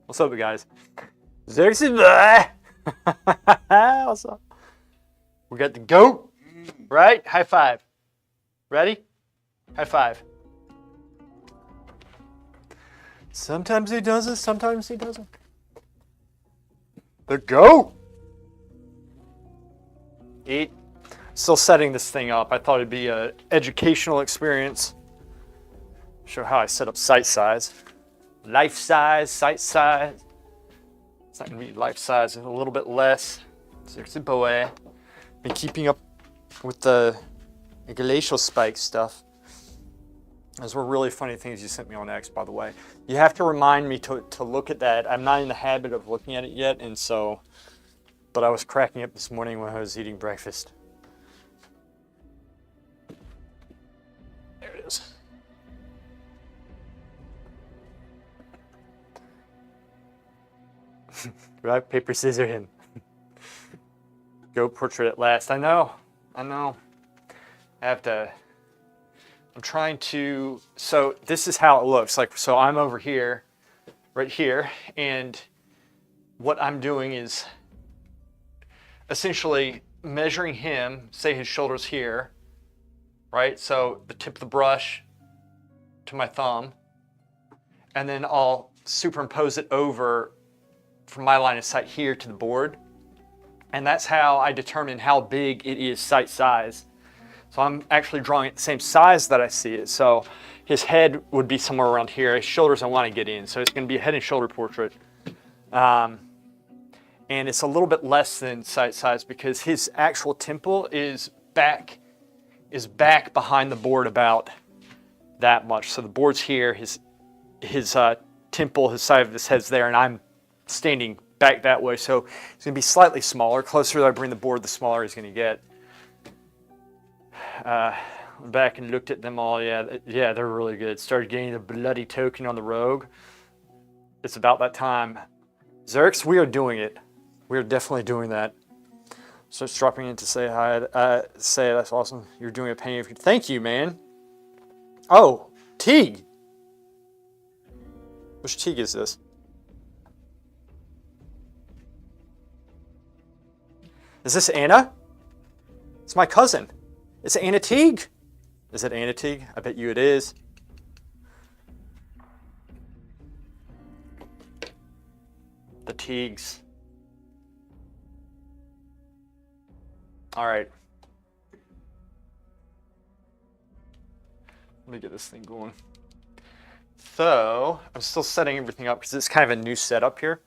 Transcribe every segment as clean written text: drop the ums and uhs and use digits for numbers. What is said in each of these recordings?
What's up, guys? Xerxes. What's up? We got the goat, right? High five. Ready? High five. Sometimes he does it, sometimes he doesn't. The goat. Eat. Still setting this thing up. I thought it'd be an educational experience. Show how I set up site size. Life size, site size. It's not gonna be life size, a little bit less. Sexy boy. Been keeping up with the glacial spike stuff. Those were really funny things you sent me on X, by the way. You have to remind me to look at that. I'm not in the habit of looking at it yet, and so, but I was cracking up this morning when I was eating breakfast. There it is. Rock, paper, scissors him. Goat portrait at last. I know. I have to, I'm trying to, so this is how it looks. Like, so I'm over here, right here, and what I'm doing is essentially measuring him, say his shoulder's here, right? So the tip of the brush to my thumb, and then I'll superimpose it over from my line of sight here to the board. And that's how I determine how big it is site size. So I'm actually drawing it the same size that I see it. So his head would be somewhere around here. His shoulders I want to get in. So it's going to be a head and shoulder portrait. And it's a little bit less than site size because his actual temple is back behind the board about that much. So the board's here, his temple, his side of his head's there, and I'm standing back that way. So it's going to be slightly smaller. Closer I bring the board, the smaller he's going to get. Back and looked at them all. Yeah, they're really good. Started getting the bloody token on the rogue. It's about that time. Xerx, we are doing it. We are definitely doing that. So it's dropping in to say hi. Say that's awesome. You're doing a painting of you. Thank you, man. Oh, Teague. Which Teague is this? Is this Anna? It's my cousin. It's Anna Teague. Is it Anna Teague? I bet you it is. The Teagues. All right. Let me get this thing going. So, I'm still setting everything up because it's kind of a new setup here.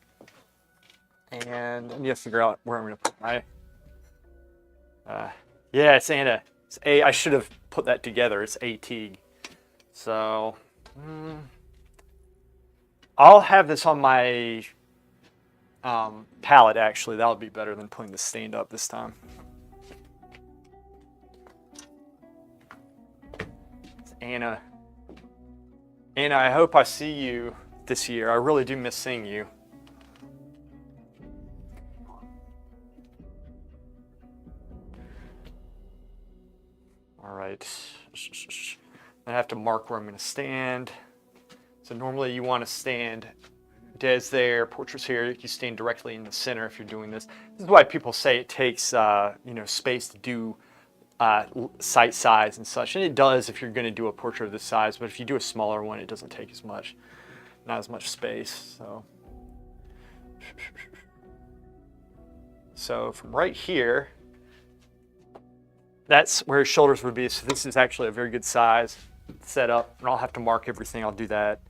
And I need to figure out where I'm going to put my... yeah, it's Anna. It's A. I should have put that together. It's A Teague. So, I'll have this on my palette, actually. That'll be better than putting the stand up this time. It's Anna. Anna, I hope I see you this year. I really do miss seeing you. All right, I have to mark where I'm going to stand. So normally you want to stand, Des there, portraits here. You stand directly in the center if you're doing this. This is why people say it takes space to do site size and such, and it does if you're going to do a portrait of this size. But if you do a smaller one, it doesn't take as much, not as much space. So from right here. That's where his shoulders would be. So this is actually a very good size setup, and I'll have to mark everything. I'll do that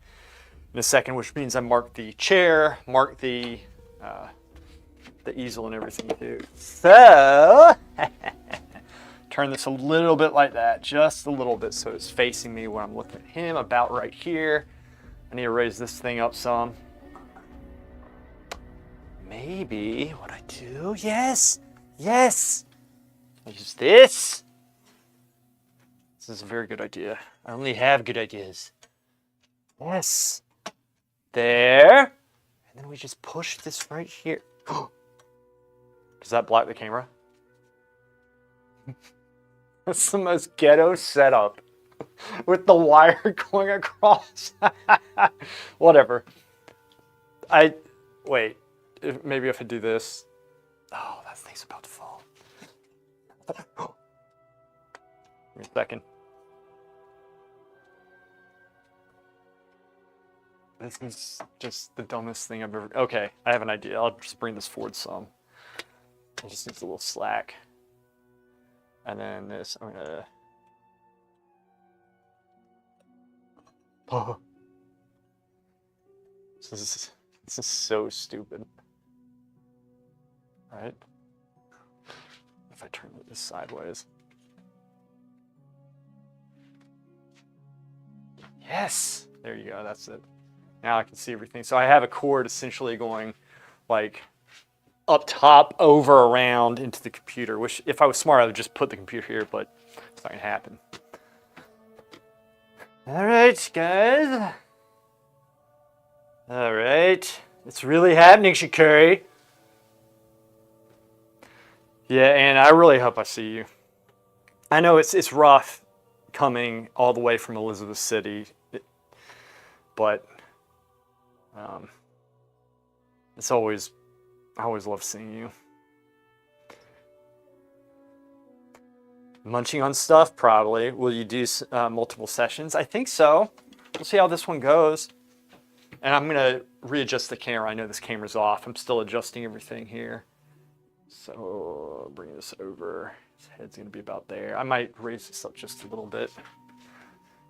in a second, which means I mark the chair, mark the easel and everything too. So turn this a little bit like that, just a little bit, so it's facing me when I'm looking at him, about right here. I need to raise this thing up some. Maybe what I do, yes. Use this. This is a very good idea. I only have good ideas. Yes. There. And then we just push this right here. Does that block the camera? That's the most ghetto setup with the wire going across. Whatever. Wait. Maybe if I do this. Oh, that thing's about to fall. Give me a second. This is just the dumbest thing I've ever. Okay, I have an idea. I'll just bring this forward some. It just needs a little slack. And then this, I'm gonna. Oh. This is so stupid. Right? If I turn this sideways. Yes! There you go, that's it. Now I can see everything. So I have a cord essentially going like up top, over, around into the computer, which if I was smart, I would just put the computer here, but it's not gonna happen. All right, guys. All right. It's really happening, Shikari. Yeah, and I really hope I see you. I know it's rough coming all the way from Elizabeth City, but I always love seeing you. Munching on stuff, probably. Will you do multiple sessions? I think so. We'll see how this one goes. And I'm gonna readjust the camera. I know this camera's off. I'm still adjusting everything here. So I'll bring this over. His head's gonna be about there. I might raise this up just a little bit.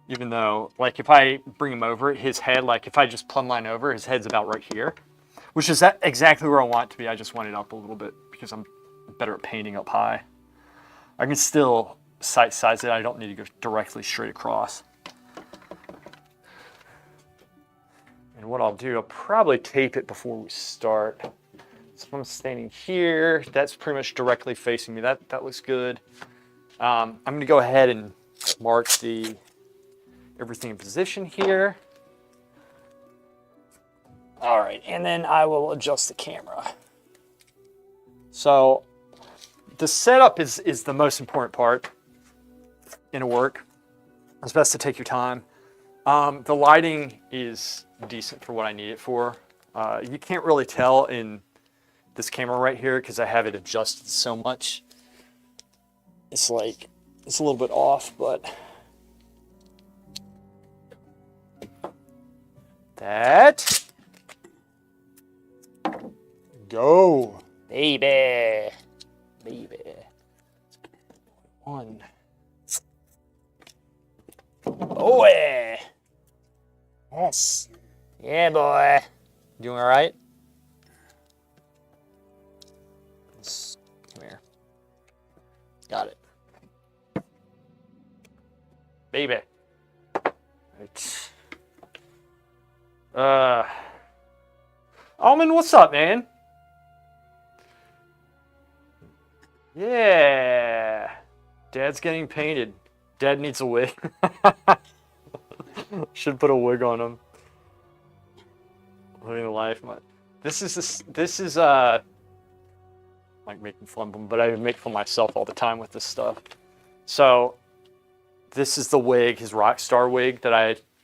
Even though, like if I bring him over, his head, like if I just plumb line over, his head's about right here. Which is exactly where I want it to be. I just want it up a little bit because I'm better at painting up high. I can still size it. I don't need to go directly straight across. And what I'll do, I'll probably tape it before we start. So if I'm standing here, that's pretty much directly facing me. That looks good. I'm gonna go ahead and mark everything in position here. All right, and then I will adjust the camera. So the setup is the most important part in a work. It's best to take your time. The lighting is decent for what I need it for. You can't really tell in this camera right here because I have it adjusted so much. It's like, it's a little bit off, but that. Go, baby. One. Boy. Yes. Yeah, boy. Doing all right? Come here. Got it. Baby. Right. Almond, what's up, man? Yeah. Dad's getting painted. Dad needs a wig. Should put a wig on him. Living the life. This is like making fun of him, but I make fun of myself all the time with this stuff. So this is the wig, his rock star wig that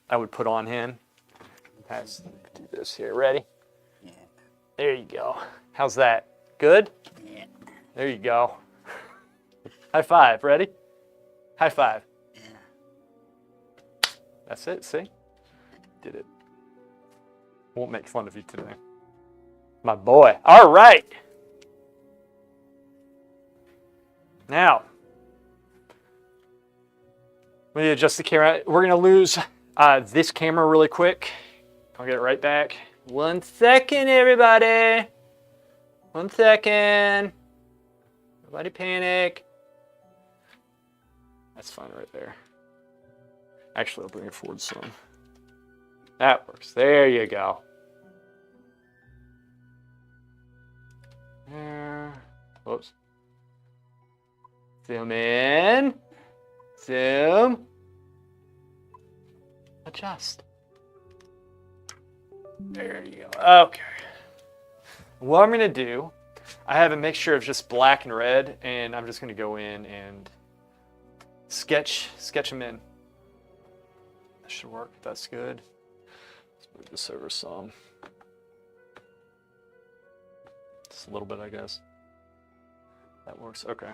I would put on him. Let's do this here. Ready? Yeah. There you go. How's that? Good? Yeah. There you go. High five. Ready? High five. Yeah. That's it. See? Did it. Won't make fun of you today. My boy. All right. Now, let me adjust the camera. We're going to lose this camera really quick. I'll get it right back. 1 second, everybody. 1 second. Nobody panic. That's fine right there. Actually, I'll bring it forward some. That works. There you go. There. Whoops. Zoom in. Zoom. Adjust. There you go. Okay. What I'm going to do, I have a mixture of just black and red, and I'm just going to go in and sketch them in. That should work. That's good. Let's move this over some. Just a little bit, I guess. That works. Okay.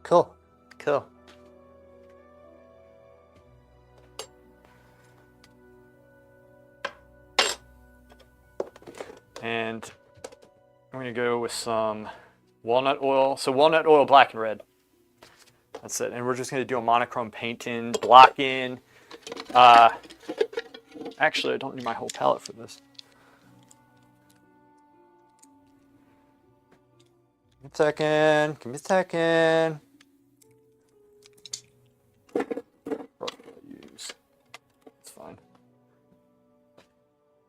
Cool. Cool. And I'm going to go with some walnut oil. So walnut oil, black and red. That's it. And we're just going to do a monochrome paint in, block in. Actually, I don't need my whole palette for this. Give me a second. Give me a second. What do I use? It's fine.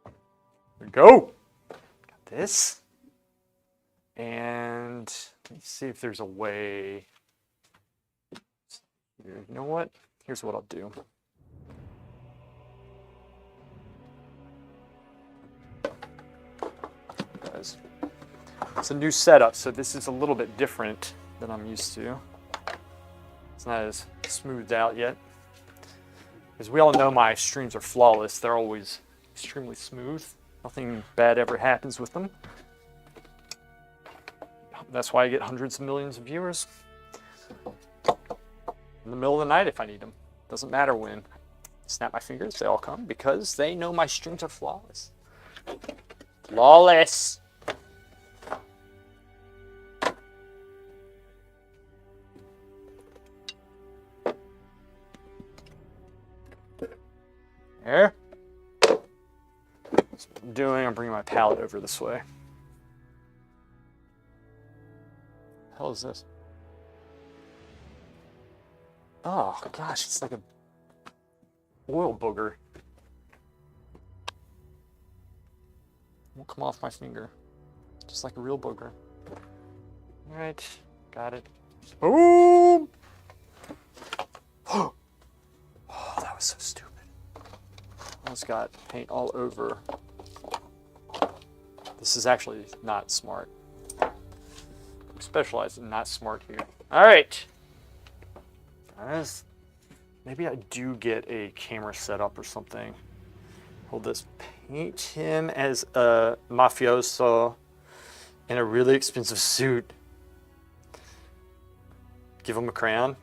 There we go. Got this. And let me see if there's a way. You know what? Here's what I'll do. Guys, it's a new setup, so this is a little bit different than I'm used to. It's not as smoothed out yet. As we all know, my streams are flawless. They're always extremely smooth. Nothing bad ever happens with them. That's why I get hundreds of millions of viewers. In the middle of the night if I need them. Doesn't matter when. Snap my fingers, they all come because they know my streams are flawless. Flawless! There. That's what I'm doing. I'm bringing my palette over this way. What the hell is this? Oh gosh, it's like a oil booger. Won't come off my finger. Just like a real booger. Alright, got it. Boom! Oh, that was so stupid. Almost got paint all over. This is actually not smart. We specialize in not smart here. Alright. Maybe I do get a camera set up or something. Hold this. Paint him as a mafioso in a really expensive suit. Give him a crayon.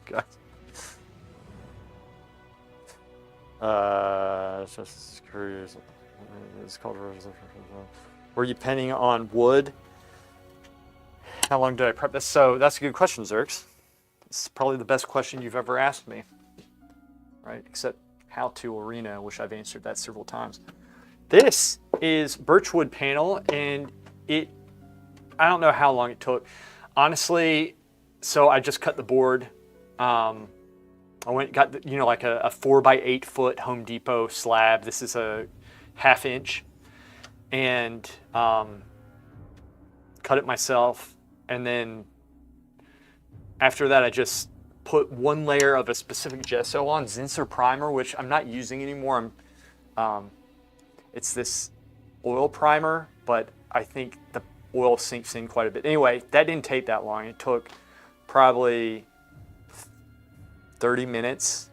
God. Just curious. It's called. Were you penning on wood? How long did I prep this? So that's a good question, Zerx. It's probably the best question you've ever asked me, right? Except how to Arena, which I've answered that several times. This is birchwood panel, and I don't know how long it took. Honestly, so I just cut the board. I got like a 4x8 foot Home Depot slab. This is a 1/2 inch, and cut it myself. And then after that, I just put one layer of a specific gesso on, Zinsser primer, which I'm not using anymore. It's this oil primer, but I think the oil sinks in quite a bit. Anyway, that didn't take that long. It took probably 30 minutes,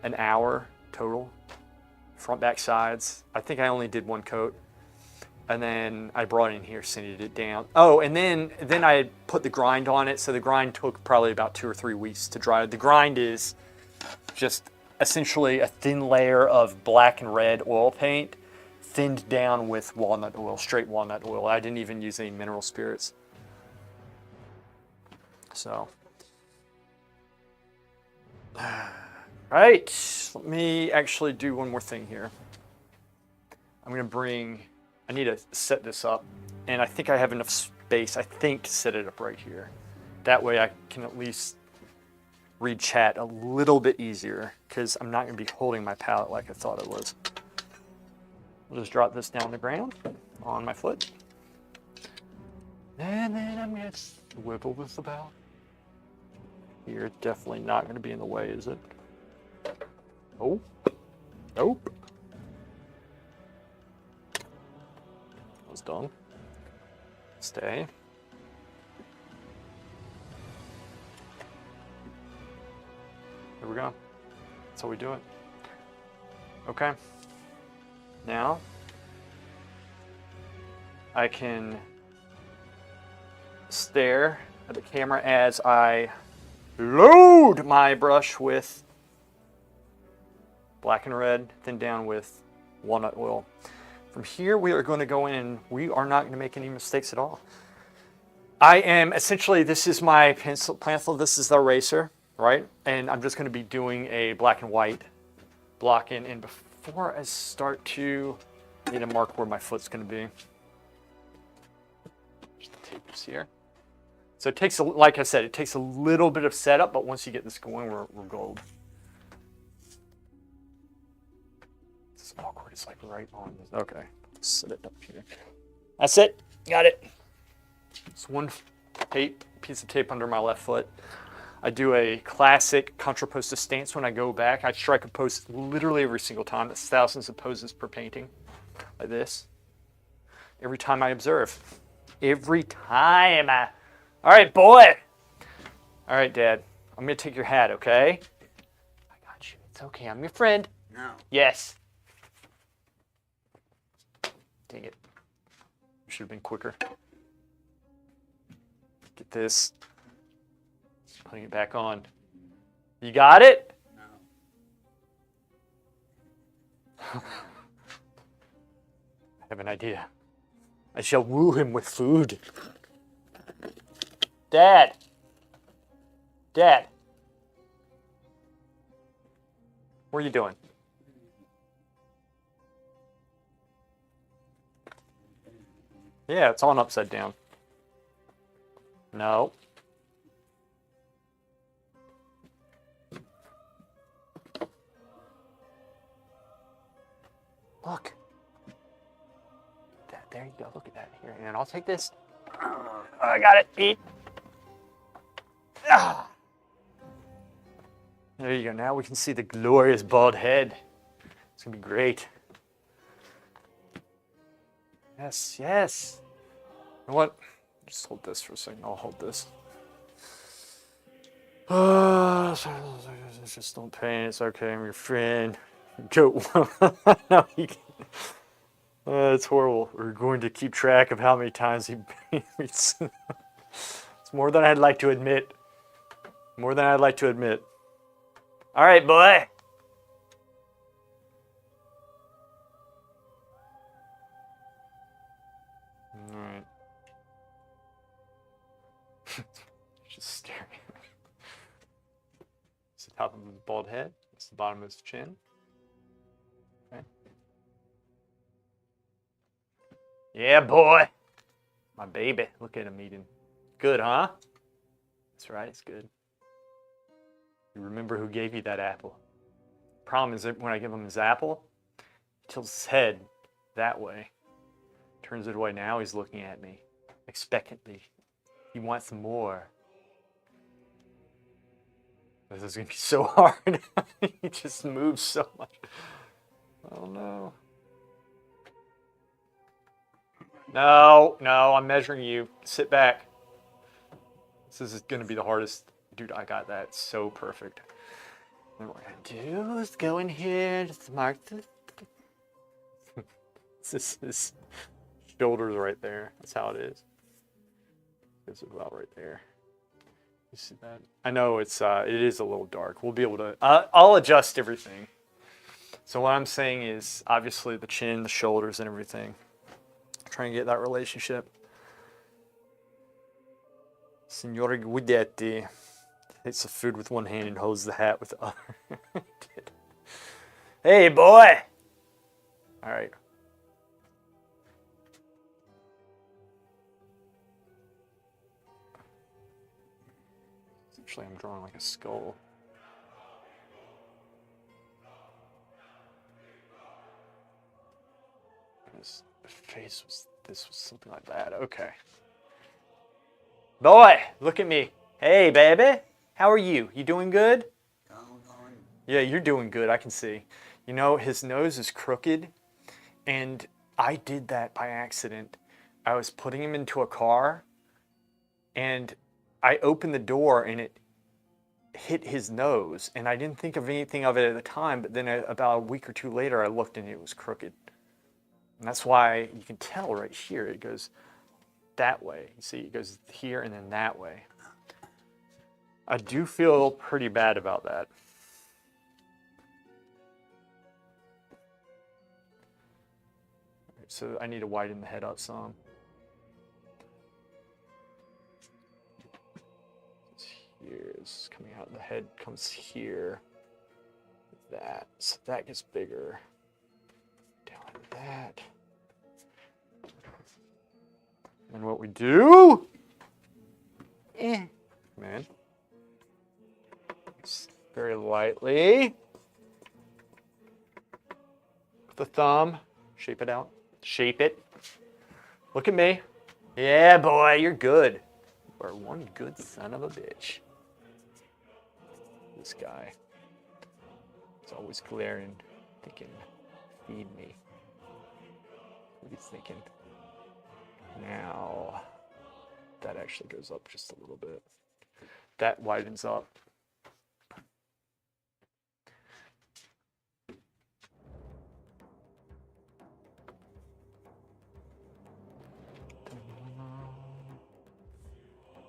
an hour total, front, back, sides. I think I only did one coat. And then I brought it in here, sanded it down. Oh, and then I put the grind on it. So the grind took probably about 2 or 3 weeks to dry. The grind is just essentially a thin layer of black and red oil paint, thinned down with walnut oil, straight walnut oil. I didn't even use any mineral spirits. So, right, let me actually do one more thing here. I'm gonna I need to set this up, and I think I have enough space, I think, to set it up right here. That way I can at least read chat a little bit easier, because I'm not going to be holding my palette like I thought it was. I'll just drop this down on the ground, on my foot. And then I'm going to swivel this about. Here, definitely not going to be in the way, is it? Oh. Nope. Was done. Stay. There we go. That's how we do it. Okay. Now, I can stare at the camera as I load my brush with black and red, thin down with walnut oil. From here, we are going to go in and we are not going to make any mistakes at all. I am essentially, this is my pencil, this is the eraser, right? And I'm just going to be doing a black and white block in. And before I start to, I need to mark where my foot's going to be. Just tape this here. So it takes, like I said, it takes a little bit of setup, but once you get this going, we're gold. It's awkward. It's like right on this. Okay, set it up here. That's it. Got it. It's one piece of tape under my left foot. I do a classic contrapposto stance when I go back. I strike a post literally every single time. That's thousands of poses per painting, like this. Every time I observe. Every time. All right, boy. All right, Dad. I'm going to take your hat, okay? I got you. It's okay. I'm your friend. No. Yes. Dang it. Should have been quicker. Get this. Putting it back on. You got it? No. I have an idea. I shall woo him with food. Dad. Dad. What are you doing? Yeah, it's on upside down. No. Look. There you go. Look at that here. And I'll take this. Oh, I got it. Eat. Ah. There you go. Now we can see the glorious bald head. It's going to be great. Yes, yes. You know what? Just hold this for a second. I'll hold this. Just don't pain. It's okay. I'm your friend. Go. No, you can't. It's horrible. We're going to keep track of how many times he beats. It's more than I'd like to admit. More than I'd like to admit. All right, boy. All right. Just staring. It's the top of his bald head. It's the bottom of his chin. Okay. Yeah, boy. My baby. Look at him eating. Good, huh? That's right, it's good. You remember who gave you that apple. Problem is that when I give him his apple, he tilts his head that way. Turns it away. Now he's looking at me expectantly. He wants more. This is going to be so hard. He just moves so much. Oh, no. No, no, I'm measuring you. Sit back. This is going to be the hardest. Dude, I got that so perfect. And what we're going to do is go in here, just mark this. This is shoulders right there. That's how it is. It's about right there. You see that? I know it is a little dark. We'll be able to, I'll adjust everything. So what I'm saying is obviously the chin, the shoulders and everything. Trying to get that relationship. Signore Guidetti takes the food with one hand and holds the hat with the other. Hey, boy! All right. Actually, I'm drawing like a skull. His face was, this was something like that. Okay. Boy, look at me. Hey, baby. How are you? You doing good? Going. Yeah, you're doing good. I can see. You know, his nose is crooked, and I did that by accident I was putting him into a car, and I opened the door, and it hit his nose, and I didn't think of anything of it at the time, but then about a week or two later, I looked, and it was crooked. And that's why you can tell right here, it goes that way. You see, it goes here and then that way. I do feel pretty bad about that. So I need to widen the head up some. It's here, it's coming out. The head comes here. That, so that gets bigger. Down like that. And what we do? Man. Just very lightly. With the thumb, shape it out. Shape it. Look at me. Yeah, boy, you're good. You are one good son of a bitch. This guy is always glaring, thinking, feed me. What he's thinking. Now, that actually goes up just a little bit. That widens up.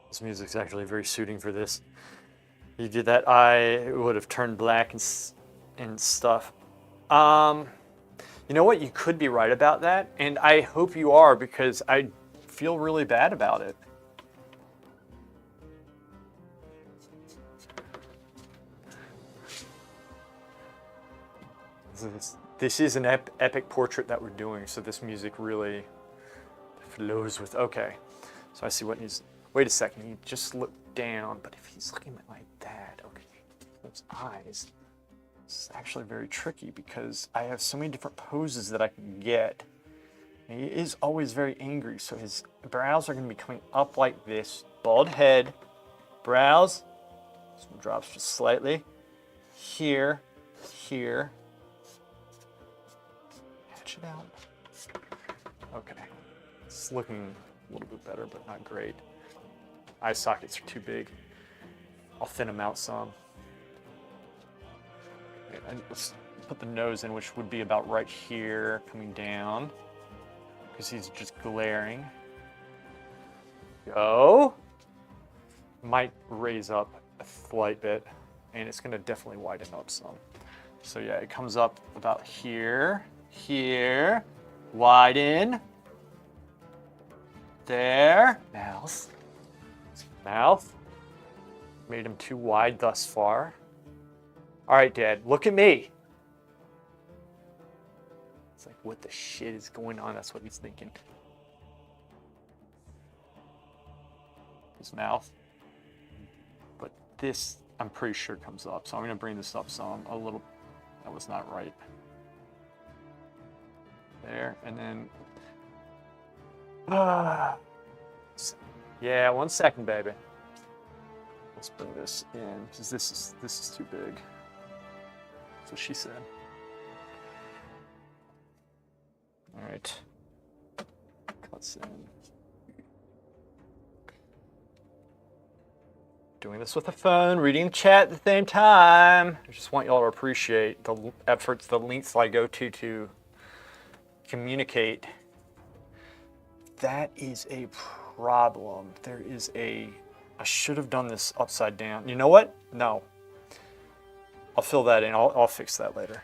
This music's actually very suiting for this. You did that, I would have turned black and stuff. You know what? You could be right about that, and I hope you are, because I feel really bad about it. This is an epic portrait that we're doing, so this music really flows with. Okay, so I see what needs. Wait a second, he just looked down, but if he's looking like that, okay, those eyes, this is actually very tricky because I have so many different poses that I can get. And he is always very angry, so his brows are going to be coming up like this, bald head, brows, this one drops just slightly, here, here, hatch it out. Okay, it's looking a little bit better, but not great. Eye sockets are too big. I'll thin them out some. And let's put the nose in, which would be about right here, coming down, because he's just glaring. Go. Might raise up a slight bit, and it's gonna definitely widen up some. So yeah, it comes up about here, here, widen, there, mouth. Made him too wide thus far. All right, Dad, look at me. It's like, what the shit is going on? That's what he's thinking. His mouth. But this, I'm pretty sure comes up. So I'm gonna bring this up some, a little. That was not right. There, and then. Yeah, 1 second, baby. Let's bring this in, because this is too big. That's what she said. All right. Cuts in. Doing this with the phone, reading the chat at the same time. I just want y'all to appreciate the efforts, the lengths I go to communicate. That is a problem. There is I should have done this upside down. You know what? No. I'll fill that in. I'll fix that later.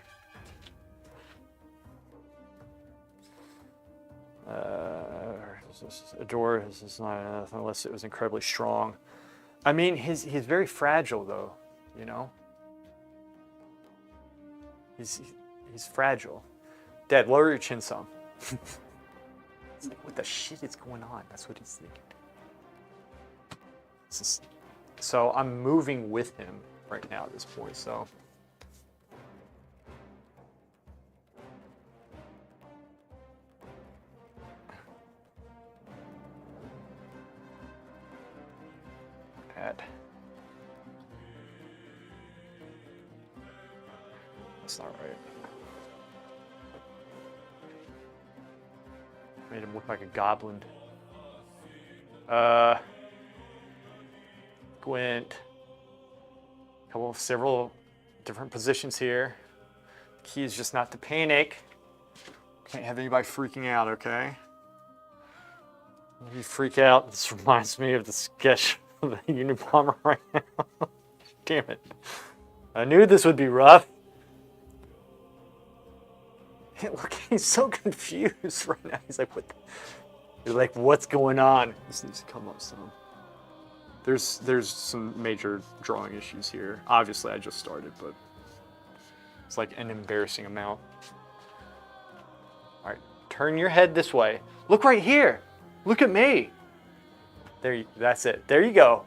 A door is not enough unless it was incredibly strong. I mean, he's very fragile, though. You know. He's fragile. Dad, lower your chin some. It's like, what the shit is going on? That's what he's thinking. So I'm moving with him right now at this point, so. Add. That's not right. Made him look like a goblin. Gwent. Several different positions here. Key is just not to panic. Can't have anybody freaking out, okay? If you freak out, this reminds me of the sketch of the Unabomber right now. Damn it. I knew this would be rough. Look, he's so confused right now. He's like, what? You're like, what's going on? This needs to come up some. There's some major drawing issues here. Obviously, I just started, but it's like an embarrassing amount. All right, turn your head this way. Look right here. Look at me. That's it. There you go.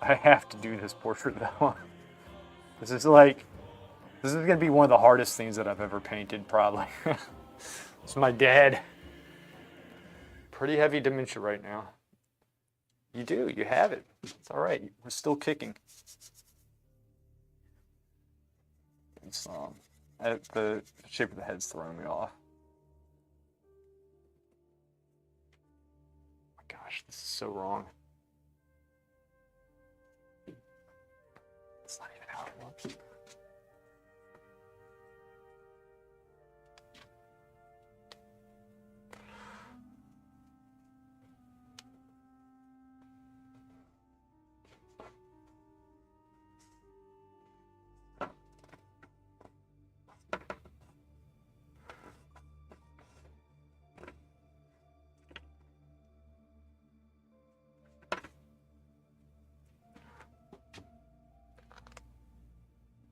I have to do this portrait though. This is going to be one of the hardest things that I've ever painted, probably. It's my dad. Pretty heavy dementia right now. You have it. It's all right. We're still kicking. It's, the shape of the head's throwing me off. Oh my gosh, this is so wrong. It's not even how it looks.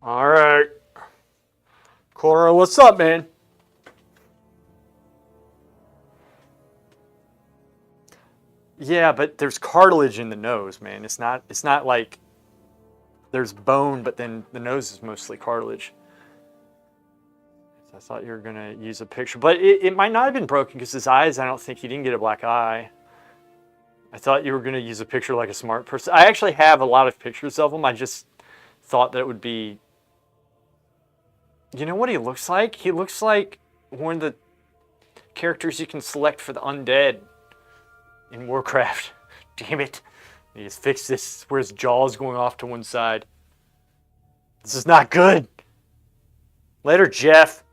All right. Cora, what's up, man? Yeah, but there's cartilage in the nose, man. It's not like there's bone, but then the nose is mostly cartilage. I thought you were gonna use a picture, but it might not have been broken because his eyes, I don't think he didn't get a black eye. I thought you were gonna use a picture like a smart person. I actually have a lot of pictures of him. I just thought that it would be. You know what he looks like? He looks like one of the characters you can select for the undead in Warcraft. Damn it. He just fixed this where his jaw is going off to one side. This is not good. Later, Jeff.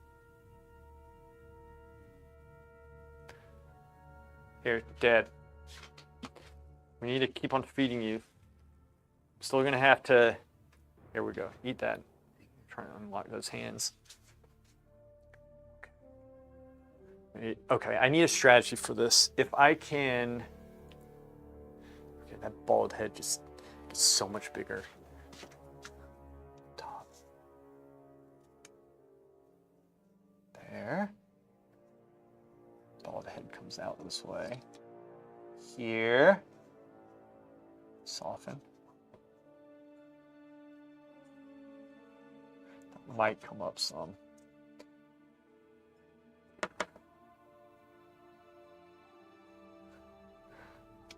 Here, Dad. We need to keep on feeding you. Still gonna have to. Here we go. Eat that. Trying to unlock those hands. Okay, I need a strategy for this. If I can... Okay, that bald head just gets so much bigger. Top. There. Bald head comes out this way. Here. Soften. Might come up some.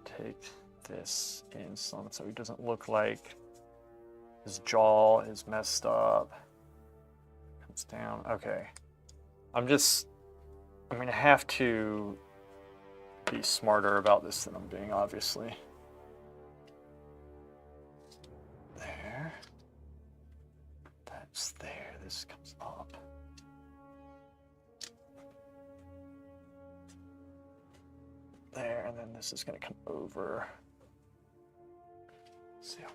Take this in some so he doesn't look like his jaw is messed up. Comes down. Okay. I'm gonna have to be smarter about this than I'm being, obviously. There. That's there. This comes up. There, and then this is going to come over. See how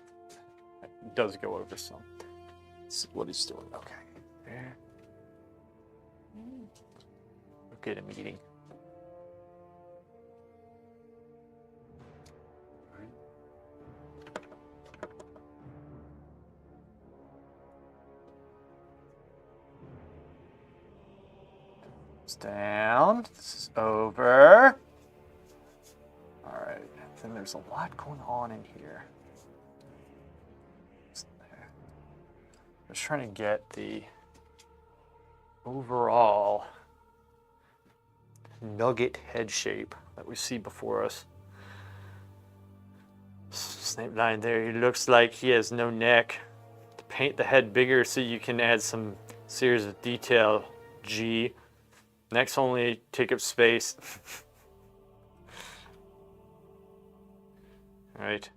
it does go over some. Let's see what he's doing. Okay. There. Look at him eating. Down. This is over. All right. Then there's a lot going on in here. There. I'm just trying to get the overall nugget head shape that we see before us. Snape 9 there. He looks like he has no neck. To paint the head bigger so you can add some series of detail. G. Necks only take up space. All right.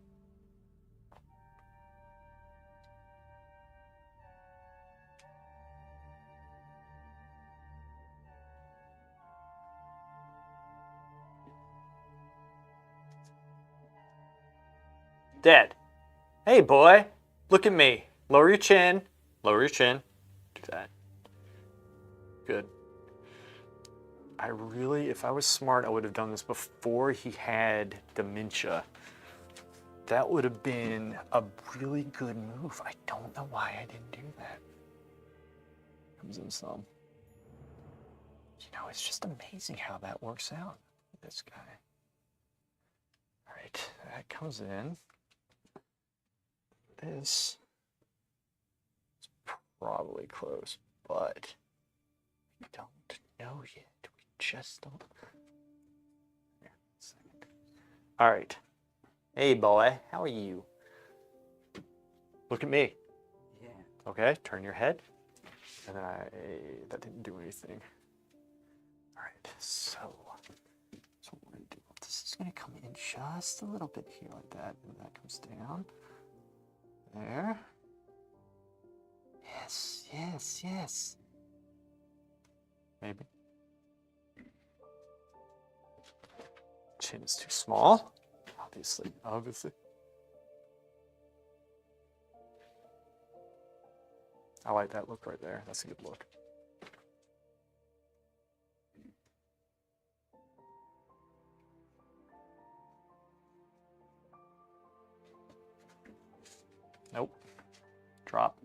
Dad. Hey, boy. Look at me. Lower your chin. Lower your chin. Do that. Good. I really, if I was smart, I would have done this before he had dementia. That would have been a really good move. I don't know why I didn't do that. Comes in some. You know, it's just amazing how that works out. This guy. All right, that comes in. This is probably close, but we don't know yet. We just don't. Here, a second. All right. Hey, boy. How are you? Look at me. Yeah. Okay, turn your head. And that didn't do anything. All right, so what we're going to do, this is going to come in just a little bit here like that, and that comes down. There. Yes, yes, yes. Maybe. Chin is too small. Obviously. I like that look right there. That's a good look. Nope. Drop.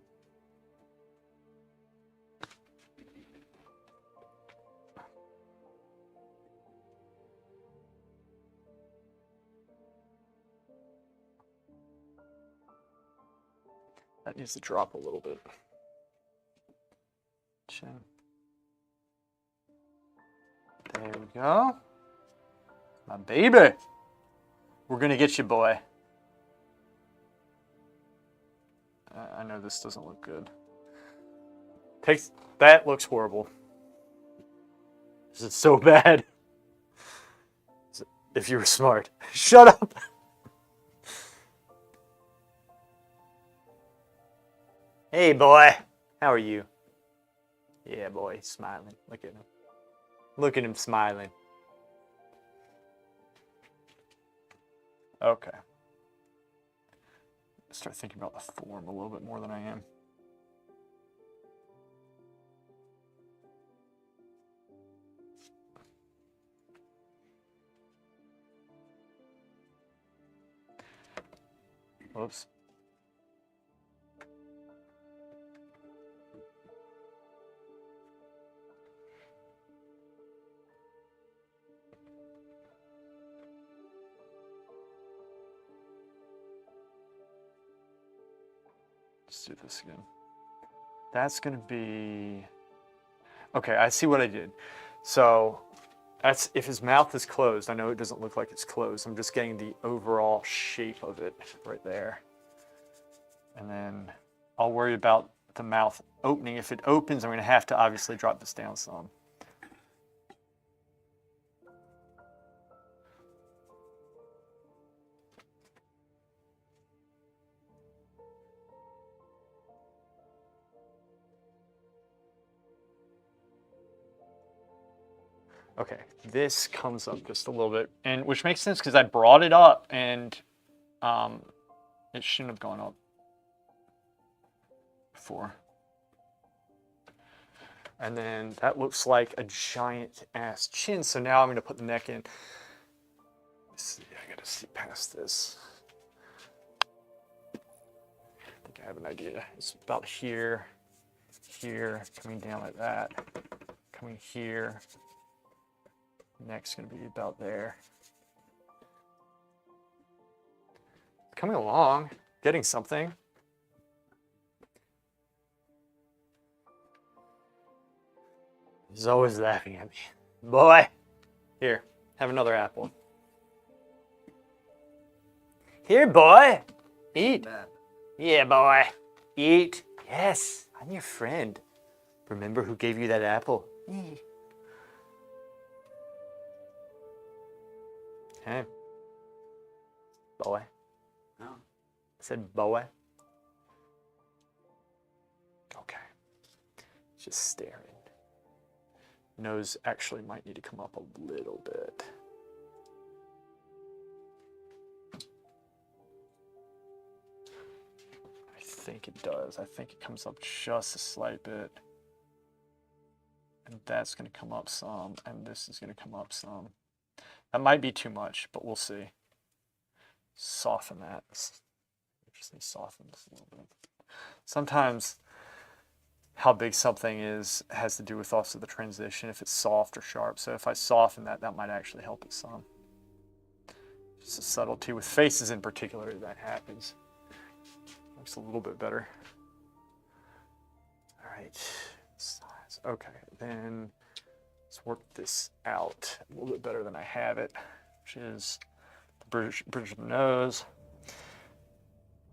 That needs to drop a little bit. Chin. There we go. My baby. We're gonna get you, boy. I know this doesn't look good. That looks horrible. This is so bad. If you were smart. Shut up. Hey, boy. How are you? Yeah, boy. He's smiling. Look at him. Look at him smiling. Okay. Start thinking about the form a little bit more than I am. Whoops. Let's do this again. That's going to be... Okay, I see what I did. So that's if his mouth is closed. I know it doesn't look like it's closed. I'm just getting the overall shape of it right there. And then I'll worry about the mouth opening. If it opens, I'm going to have to obviously drop this down some. Okay, this comes up just a little bit, and which makes sense because I brought it up and it shouldn't have gone up before. And then that looks like a giant ass chin. So now I'm going to put the neck in. Let's see, I got to see past this. I think I have an idea. It's about here, here, coming down like that, coming here. Neck's going to be about there. Coming along, getting something. He's always laughing at me. Boy, here, have another apple. Here, boy. Eat. Man. Yeah, boy. Eat. Yes, I'm your friend. Remember who gave you that apple? Me. Hey. Boy. No. I said boy. Okay. Just staring. Nose actually might need to come up a little bit. I think it does. I think it comes up just a slight bit. And that's going to come up some, and this is going to come up some. That might be too much, but we'll see. Soften that. Just need to soften this a little bit. Sometimes how big something is has to do with also the transition, if it's soft or sharp. So if I soften that, that might actually help it some. Just a subtlety with faces in particular that happens. Looks a little bit better. All right, size. Okay, then let's work this out a little bit better than I have it, which is the bridge of the nose.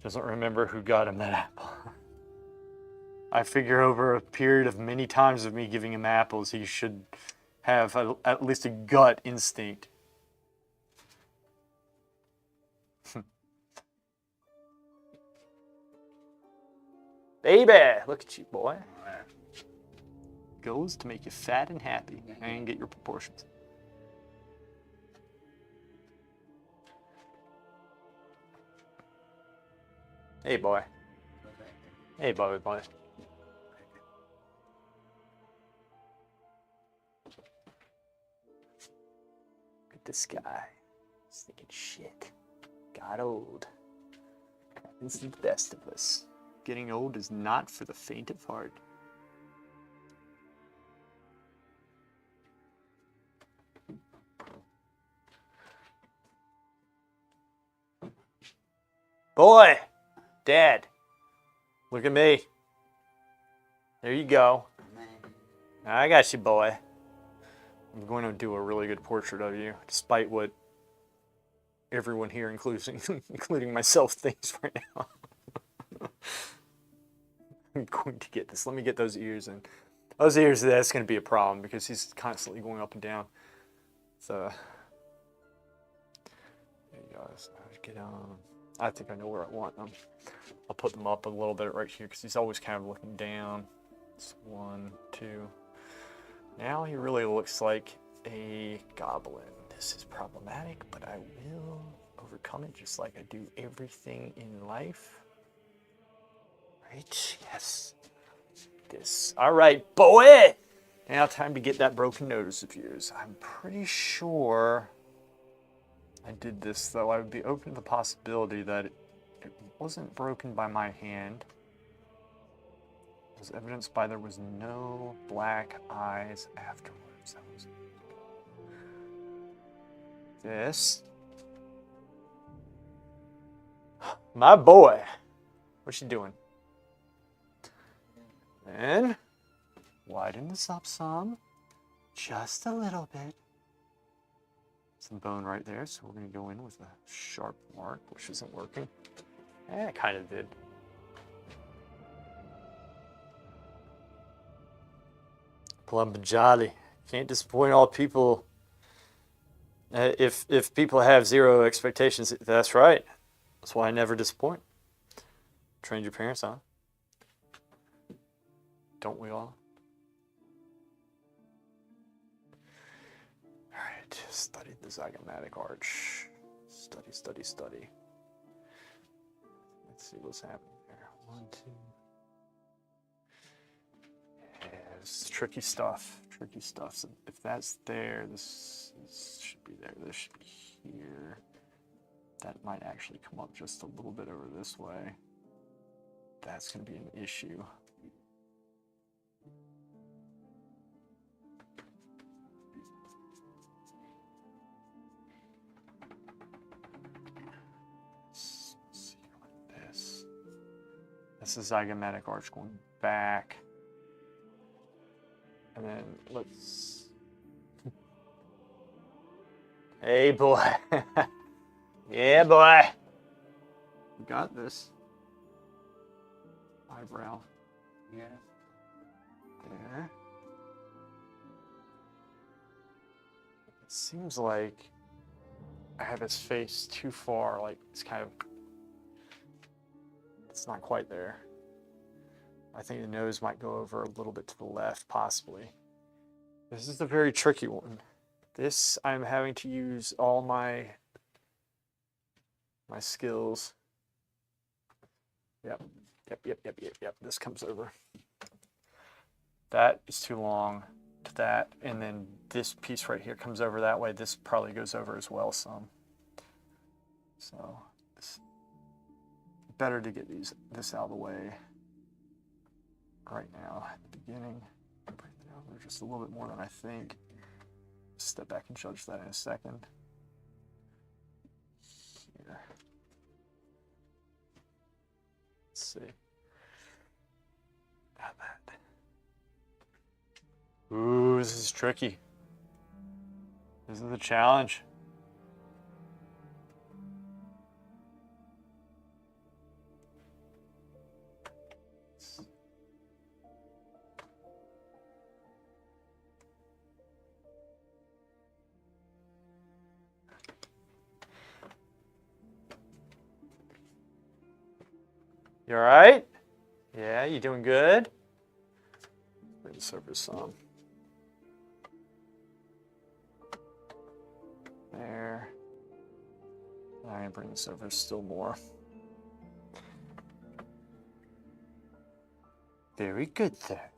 Doesn't remember who got him that apple. I figure over a period of many times of me giving him apples, he should have at least a gut instinct. Baby, look at you, boy. Goes to make you fat and happy and get your proportions. Hey, boy. Hey, boy. Look at this guy. He's thinking shit. Got old. Happens to the best of us. Getting old is not for the faint of heart. Boy! Dad! Look at me. There you go. I got you, boy. I'm going to do a really good portrait of you, despite what everyone here, including myself, thinks right now. I'm going to get this. Let me get those ears in. Those ears, that's going to be a problem because he's constantly going up and down. So, there you go. So get I think I know where I want them. I'll put them up a little bit right here because he's always kind of looking down. It's 1, 2. Now he really looks like a goblin. This is problematic, but I will overcome it just like I do everything in life. Right? Yes. This. All right, boy! Now time to get that broken nose of yours. I'm pretty sure I did this, though. I would be open to the possibility that it wasn't broken by my hand. It was evidenced by there was no black eyes afterwards. That was this. My boy. What's she doing? Then widen this up some. Just a little bit. Some bone right there, so we're going to go in with a sharp mark, which isn't working. It kind of did. Plumb and jolly. Can't disappoint all people. If people have zero expectations, that's right. That's why I never disappoint. Trained your parents, huh? Don't we all? All right, study the zygomatic arch. Study, study, study. Let's see what's happening there. 1, 2. Yeah, this is tricky stuff. Tricky stuff. So if that's there, this should be there. This should be here. That might actually come up just a little bit over this way. That's going to be an issue. Let's see like this. This is zygomatic arch going back. And then let's... Hey, boy. Yeah, boy. got this. Eyebrow. Yeah. There. It seems like I have his face too far, like it's kind of, it's not quite there. I think the nose might go over a little bit to the left, possibly. This is the very tricky one. This, I'm having to use all my skills. Yep. This comes over. That is too long to that, and then this piece right here comes over that way. This probably goes over as well some. So it's better to get this out of the way right now at the beginning. Bring it over just a little bit more than I think. Step back and judge that in a second. Here. Let's see. Got that. Ooh, this is tricky. This is a challenge. You all right? Yeah, you doing good? Bring this over some. There. I'm gonna bring this over still more. Very good there.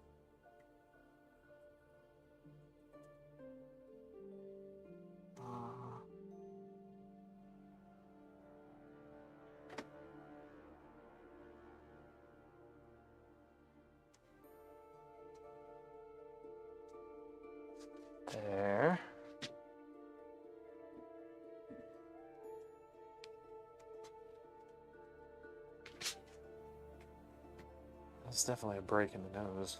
There. That's definitely a break in the nose.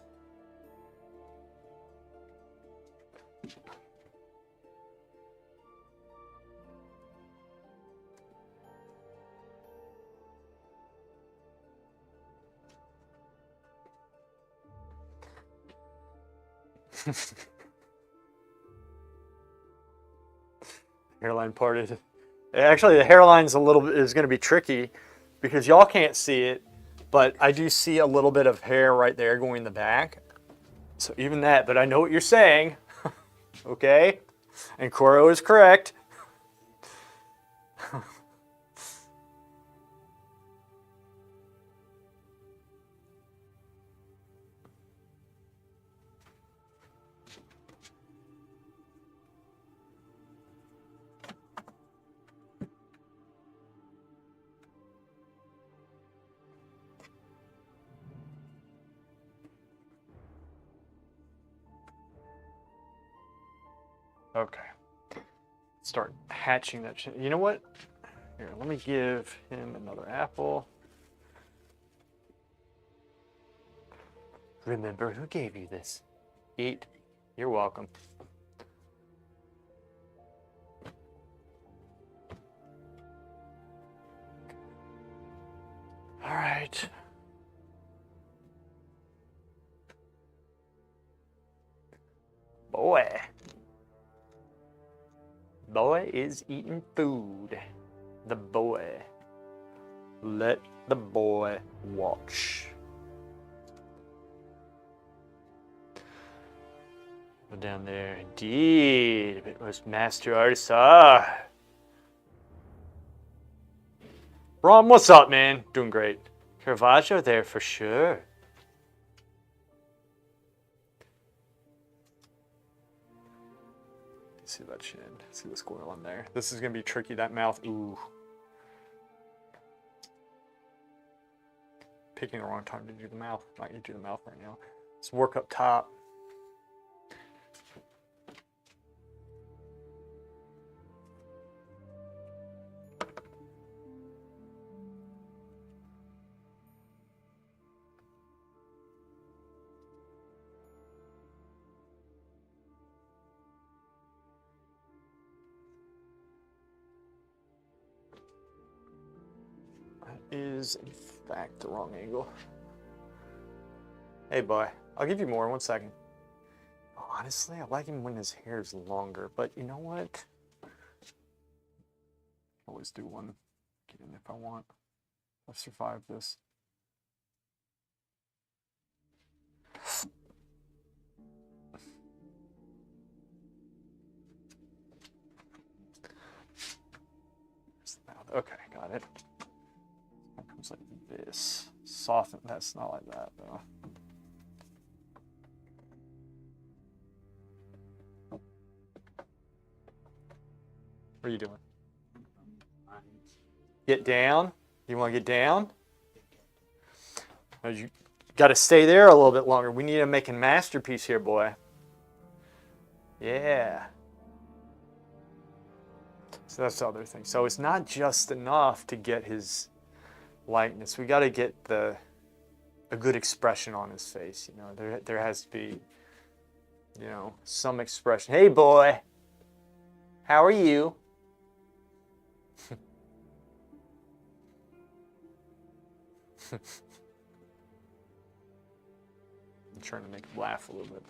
Hairline parted. Actually, the hairline's a little bit is going to be tricky because y'all can't see it, but I do see a little bit of hair right there going in the back. So even that, but I know what you're saying. Okay? And Koro is correct. Okay. Start hatching that shit. You know what? Here, let me give him another apple. Remember who gave you this? Eat. You're welcome. All right. Boy. Boy is eating food. The boy. Let the boy watch. Go down there. Indeed. It was Master Artist. Ron, what's up, man? Doing great. Caravaggio there for sure. See that chin. See the squirrel in there. This is gonna be tricky. That mouth. Ooh. Picking the wrong time to do the mouth. Not gonna do the mouth right now. Let's work up top. is, in fact, the wrong angle. Hey, boy. I'll give you more in 1 second. Honestly, I like him when his hair is longer, but you know what? Always do one again if I want. I've survived this. Okay, got it. It comes like this. Soften. That's not like that though. What are you doing? Get down? You want to get down? You got to stay there a little bit longer. We need a making masterpiece here, boy. Yeah. So that's the other thing. So it's not just enough to get his likeness. We got to get a good expression on his face. You know, there has to be, you know, some expression. Hey, boy. How are you? I'm trying to make him laugh a little bit.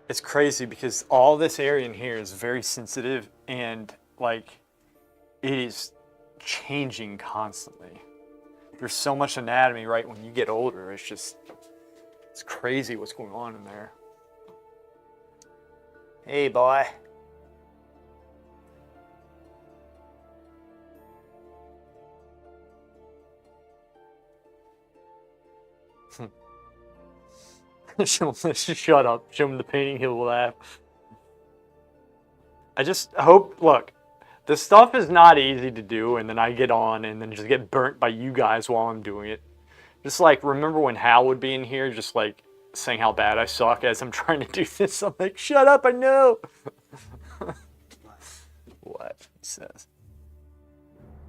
It's crazy because all this area in here is very sensitive and like it is changing constantly. There's so much anatomy, right? When you get older, it's crazy what's going on in there. Hey, boy. Shut up. Show him the painting, he'll laugh. I just hope, look, this stuff is not easy to do, and then I get on and then just get burnt by you guys while I'm doing it. Just like, remember when Hal would be in here, just like saying how bad I suck as I'm trying to do this? I'm like, shut up, I know. What he says.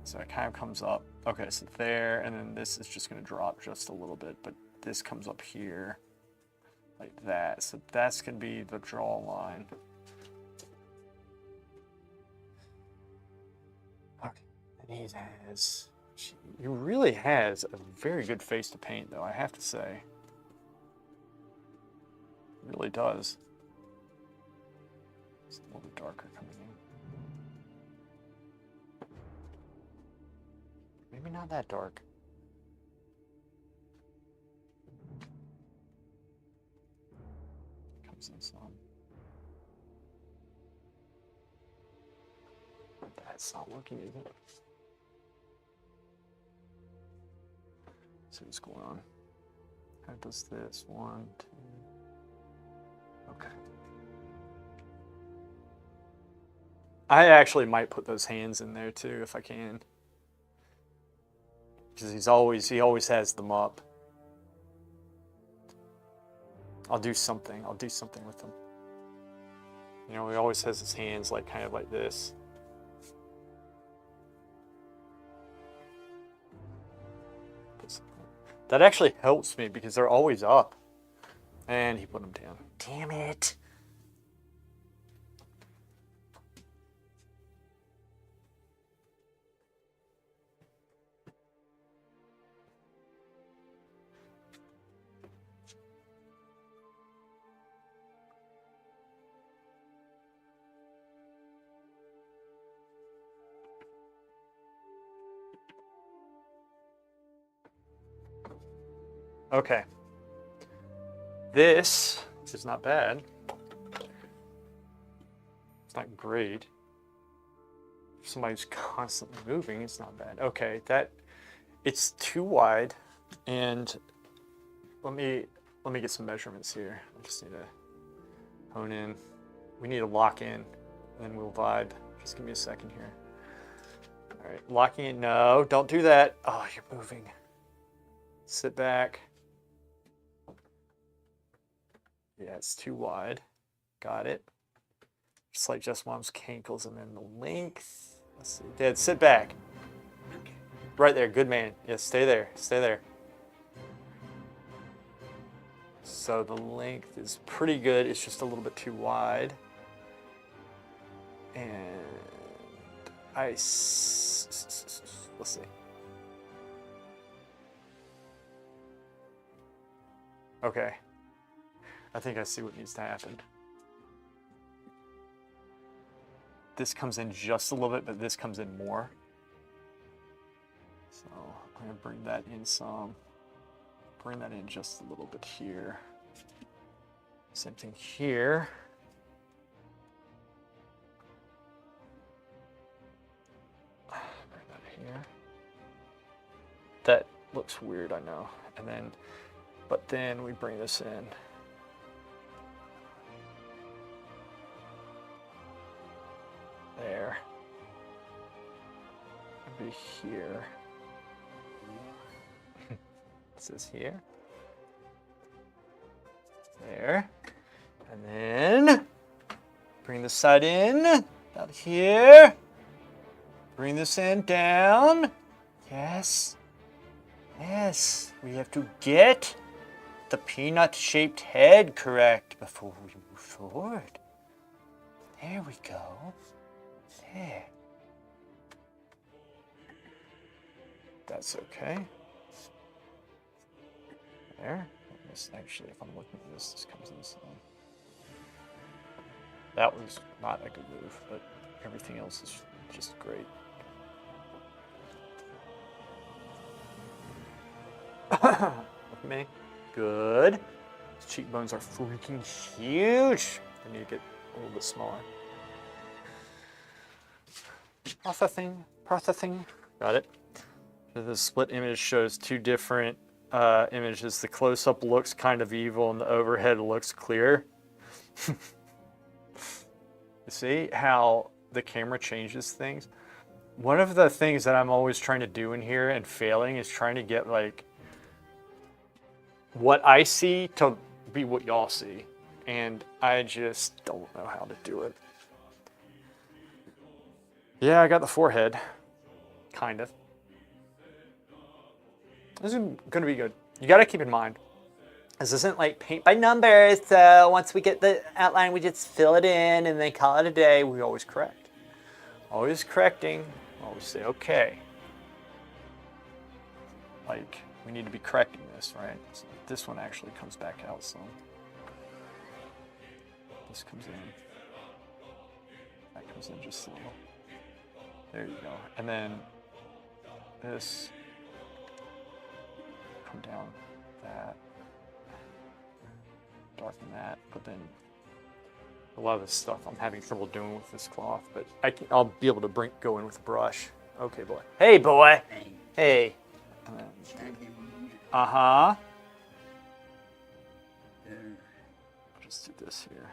So it kind of comes up. Okay, so there, and then this is just going to drop just a little bit, but this comes up here like that. So that's going to be the draw line. Okay, and he really has a very good face to paint, though, I have to say. It really does. It's a little bit darker coming in. Maybe not that dark. Comes in some. That's not working, is it? Let's see what's going on. How does this? 1, 2. Okay. I actually might put those hands in there too if I can. Because he always has them up. I'll do something with them. You know, he always has his hands like kind of like this. That actually helps me because they're always up. And he put them down. Damn it. Okay. This is not bad. It's not great. If somebody's constantly moving, it's not bad. Okay, it's too wide, and let me get some measurements here. I just need to hone in. We need to lock in, and then we'll vibe. Just give me a second here. All right, locking in. No, don't do that. Oh, you're moving. Sit back. Yeah, it's too wide. Got it. just like Just Mom's Cankles, and then the length. Let's see. Dad, sit back. Right there, good man. Yes, stay there, stay there. So the length is pretty good. It's just a little bit too wide. And let's see. Okay. I think I see what needs to happen. This comes in just a little bit, but this comes in more. So I'm gonna bring that in some. Bring that in just a little bit here. Same thing here. Bring that here. That looks weird, I know. And then, but then we bring this in. There. It'll be here. This is here. There. And then bring this side in. Out here. Bring this end down. Yes. Yes. We have to get the peanut-shaped head correct before we move forward. There we go. There. That's okay. There. This, actually, if I'm looking at this, this comes in this one. That was not a good move, but everything else is just great. Look at me. Good. His cheekbones are freaking huge. They need to get a little bit smaller. Processing. Got it. The split image shows two different images. The close-up looks kind of evil and the overhead looks clear. You see how the camera changes things? One of the things that I'm always trying to do in here and failing is trying to get like what I see to be what y'all see. And I just don't know how to do it. Yeah, I got the forehead. Kind of. This is going to be good. You got to keep in mind, this isn't like paint by numbers, so once we get the outline, we just fill it in and then call it a day. We always correct. Always correcting. Always say, okay. Like, we need to be correcting this, right? So this one actually comes back out some. This comes in. That comes in just a little. There you go. And then this. Come down that, darken that, but then a lot of this stuff I'm having trouble doing with this cloth, but I'll be able to go in with a brush. Okay, boy. Hey, boy. Hey. Uh-huh. I'll just do this here.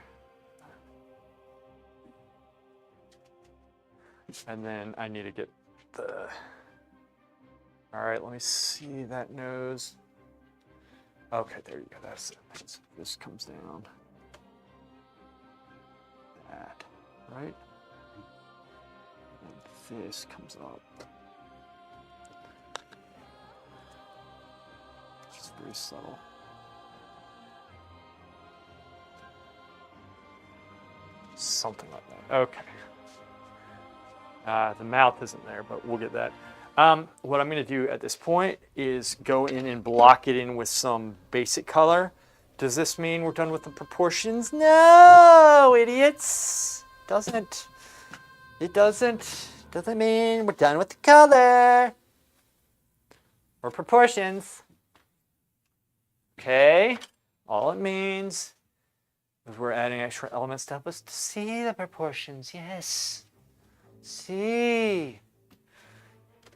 And then I need to get the... All right, let me see that nose. Okay, there you go. That's it. This comes down. That, right? And this comes up. Just very subtle. Something like that. Okay. The mouth isn't there, but we'll get that. What I'm going to do at this point is go in and block it in with some basic color. Does this mean we're done with the proportions? No, idiots. Doesn't. It doesn't. Doesn't mean we're done with the color or proportions. Okay. All it means is we're adding extra elements to help us to see the proportions. Yes. See.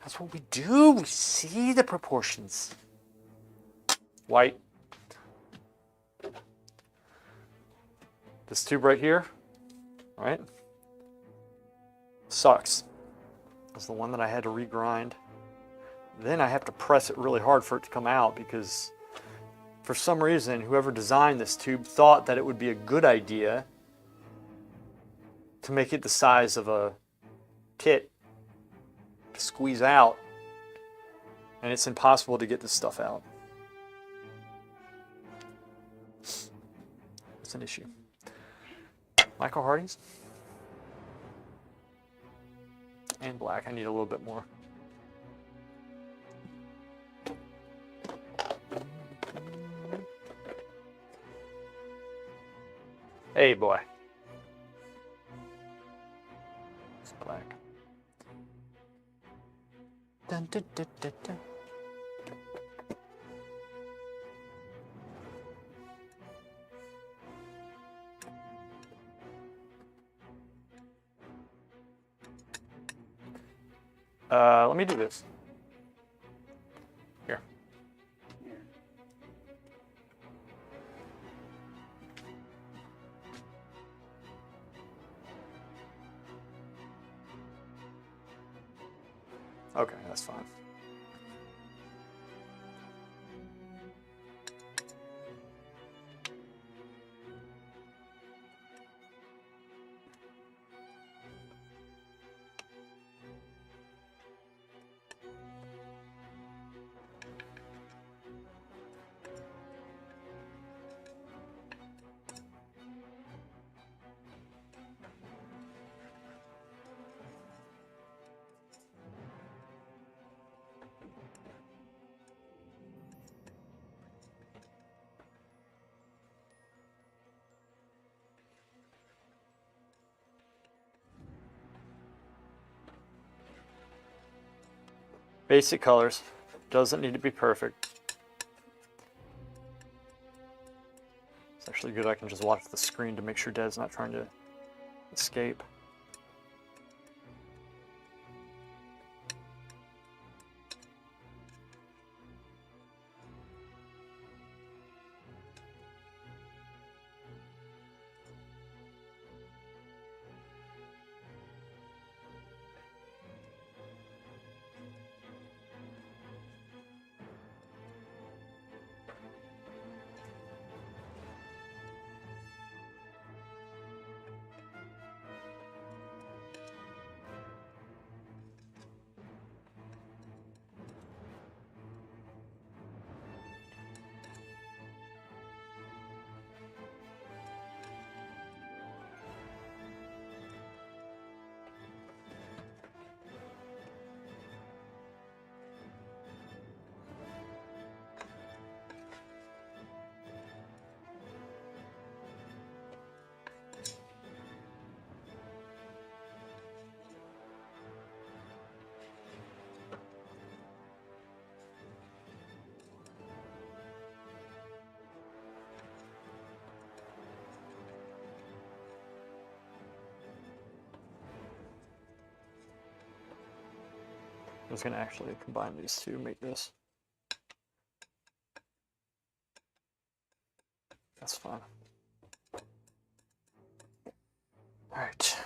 That's what we do. We see the proportions. White. This tube right here, right? Sucks. It's the one that I had to regrind. Then I have to press it really hard for it to come out because for some reason, whoever designed this tube thought that it would be a good idea to make it the size of a kit to squeeze out, and it's impossible to get this stuff out. It's an issue. Michael Hardings. And black. I need a little bit more. Hey, boy. It's black. Dun, dun, dun, dun, dun. Let me do this. Here. Okay, that's fine. Basic colors. Doesn't need to be perfect. It's actually good I can just watch the screen to make sure Dad's not trying to escape. I'm just going to actually combine these two, make this. That's fine. All right.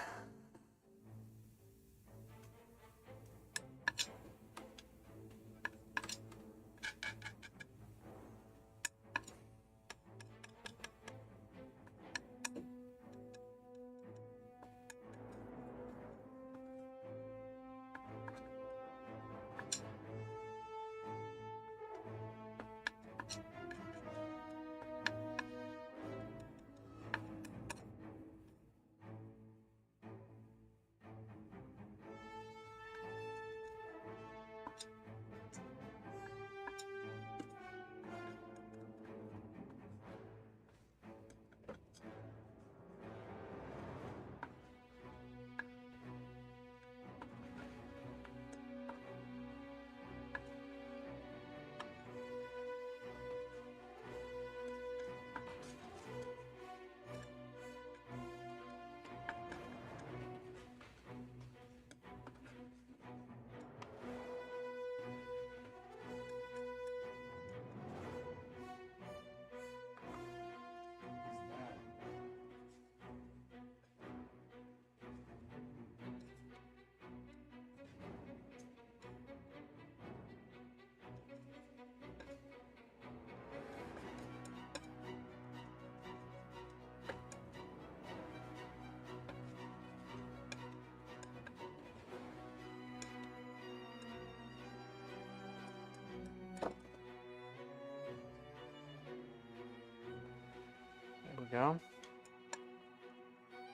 we go.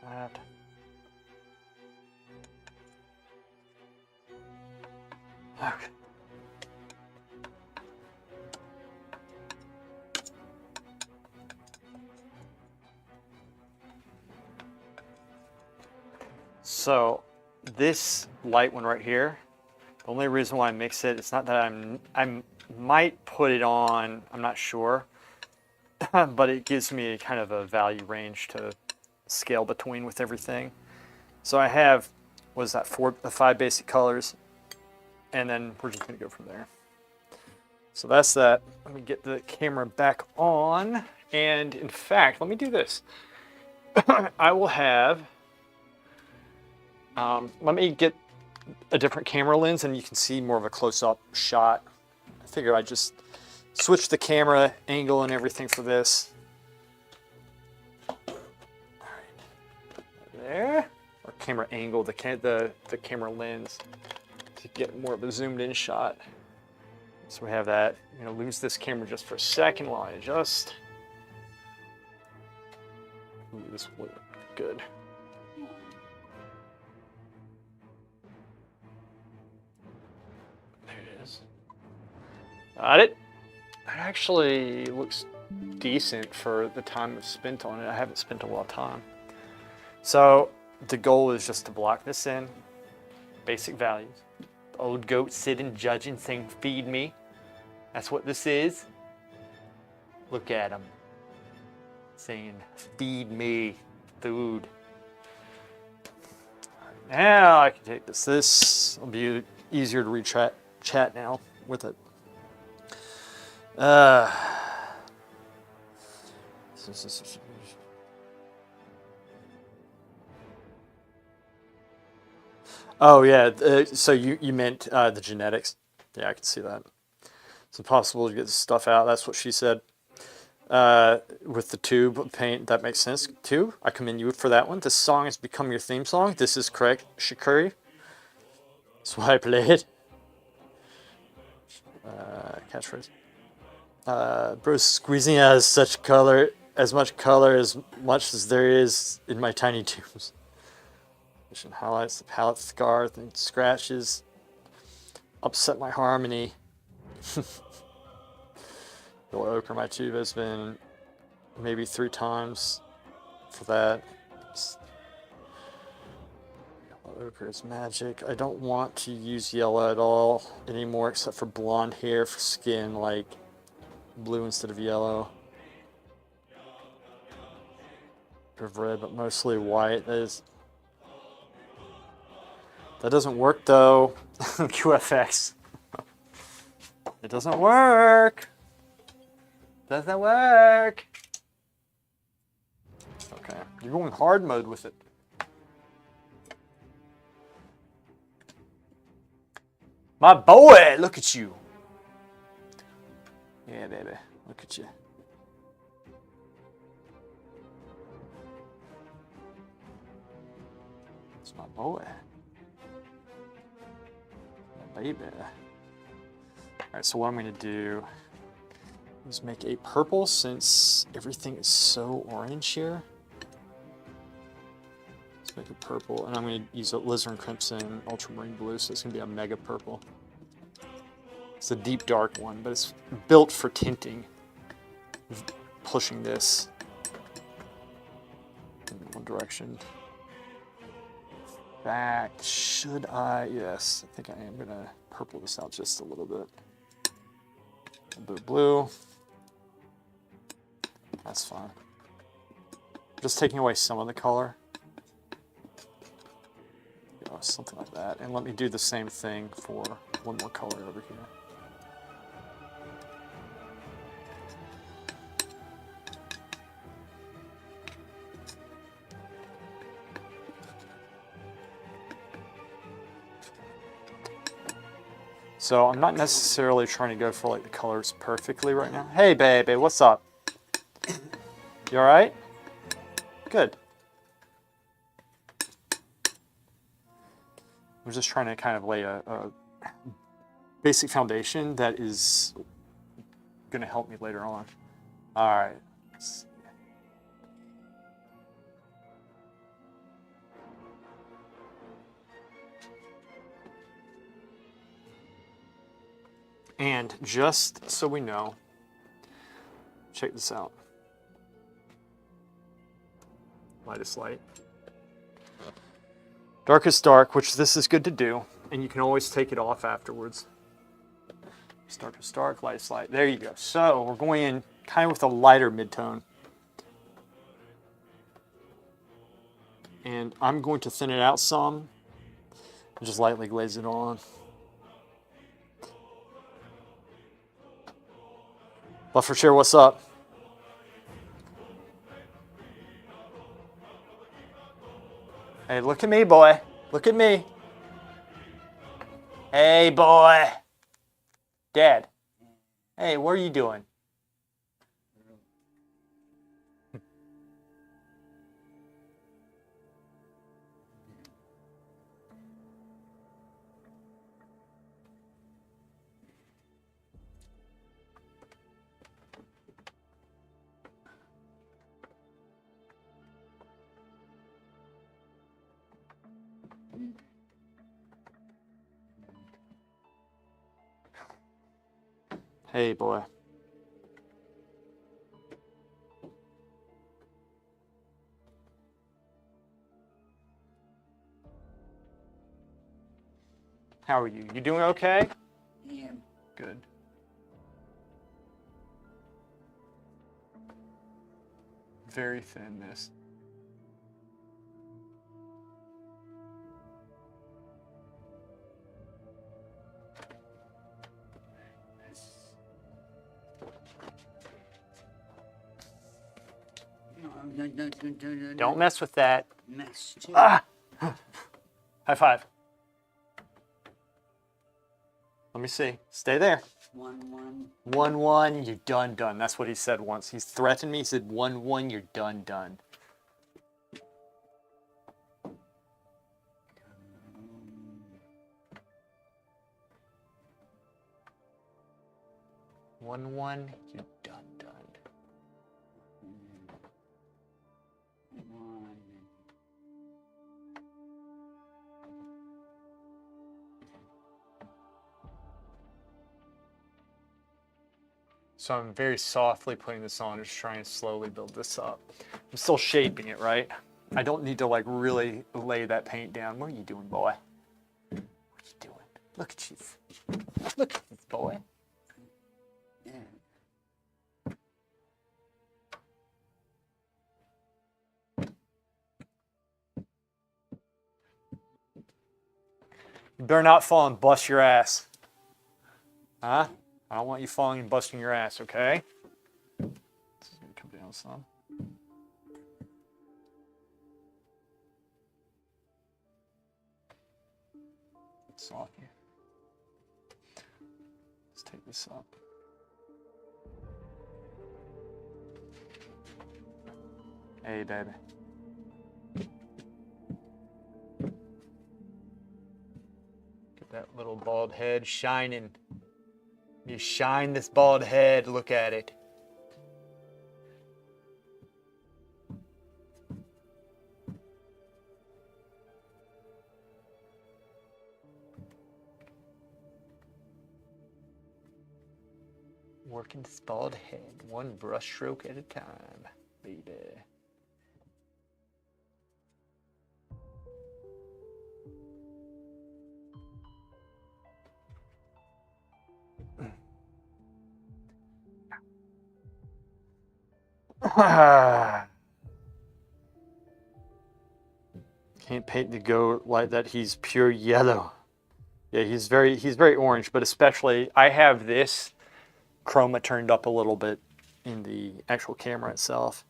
That. Okay. So this light one right here, the only reason why I mix it, it's not that I might put it on, I'm not sure, but it gives me kind of a value range to scale between with everything. So I have, what is that, 5 basic colors, and then we're just gonna go from there. So that's that. Let me get the camera back on, and in fact, let me do this. I will have, let me get a different camera lens and you can see more of a close-up shot. I figured I'd just switch the camera angle and everything for this. All right. There. Or camera angle, the camera lens to get more of a zoomed in shot. So we have that. I'm gonna lose this camera just for a second while I adjust. Ooh, this will look good. There it is. Got it. It actually looks decent for the time I've spent on it. I haven't spent a lot of time. So the goal is just to block this in. Basic values. The old goat sitting judging saying feed me. That's what this is. Look at him. Saying feed me food. Now I can take this. This will be easier to chat now with it. Oh yeah, so you meant the genetics. Yeah, I can see that. It's impossible to get this stuff out. That's what she said. With the tube paint, that makes sense. Tube, I commend you for that one. This song has become your theme song. This is correct, Shakuri. That's why I play it. Catchphrase. Bro, squeezing out as much color as there is in my tiny tubes. Vision highlights the palette scar, then scratches. Upset my harmony. Yellow ochre, my tube has been maybe 3 times for that. Yellow ochre is magic. I don't want to use yellow at all anymore except for blonde hair for skin, like blue instead of yellow. Of red, but mostly white. That doesn't work though. QFX. It doesn't work. Doesn't work. Okay, you're going hard mode with it. My boy, look at you. Yeah, baby, look at you. It's my boy. My baby. All right, so what I'm gonna do is make a purple since everything is so orange here. Let's make a purple, and I'm going to use a Alizarin Crimson Ultramarine Blue, so it's going to be a mega purple. It's a deep dark one, but it's built for tinting. Pushing this in one direction. Back, should I? Yes, I think I am going to purple this out just a little bit. A bit of blue. That's fine. Just taking away some of the color. You know, something like that. And let me do the same thing for one more color over here. So I'm not necessarily trying to go for like the colors perfectly right now. Hey baby, what's up? You all right? Good. I'm just trying to kind of lay a basic foundation that is going to help me later on. All right. And just so we know, check this out. Lightest light. Darkest dark, which this is good to do, and you can always take it off afterwards. Darkest dark, lightest light. There you go. So we're going in kind of with a lighter midtone. And I'm going to thin it out some and just lightly glaze it on. Buffershare, what's up? Hey, look at me, boy. Look at me. Hey, boy. Dad. Hey, what are you doing? Hey, boy. How are you? You doing okay? Yeah. Good. Very thin mist. No, Don't mess with that. mess too. Ah! High five. Let me see. Stay there. 1-1. 1-1, you're done. That's what he said once. He's threatened me. He said 1-1, you're done. 1-1, you're done. 1. So I'm very softly putting this on, just trying to slowly build this up. I'm still shaping it, right? I don't need to like really lay that paint down. What are you doing, boy? What are you doing? Look at you. Look at this boy. Yeah. You better not fall and bust your ass. Huh? I don't want you falling and busting your ass, okay? This is gonna come down some. Soft here. Let's take this up. Hey, baby. Get that little bald head shining. You shine this bald head, look at it. Working this bald head, one brush stroke at a time, baby. Can't paint the goat like that. He's pure yellow. Yeah, he's very orange, but especially I have this chroma turned up a little bit in the actual camera itself.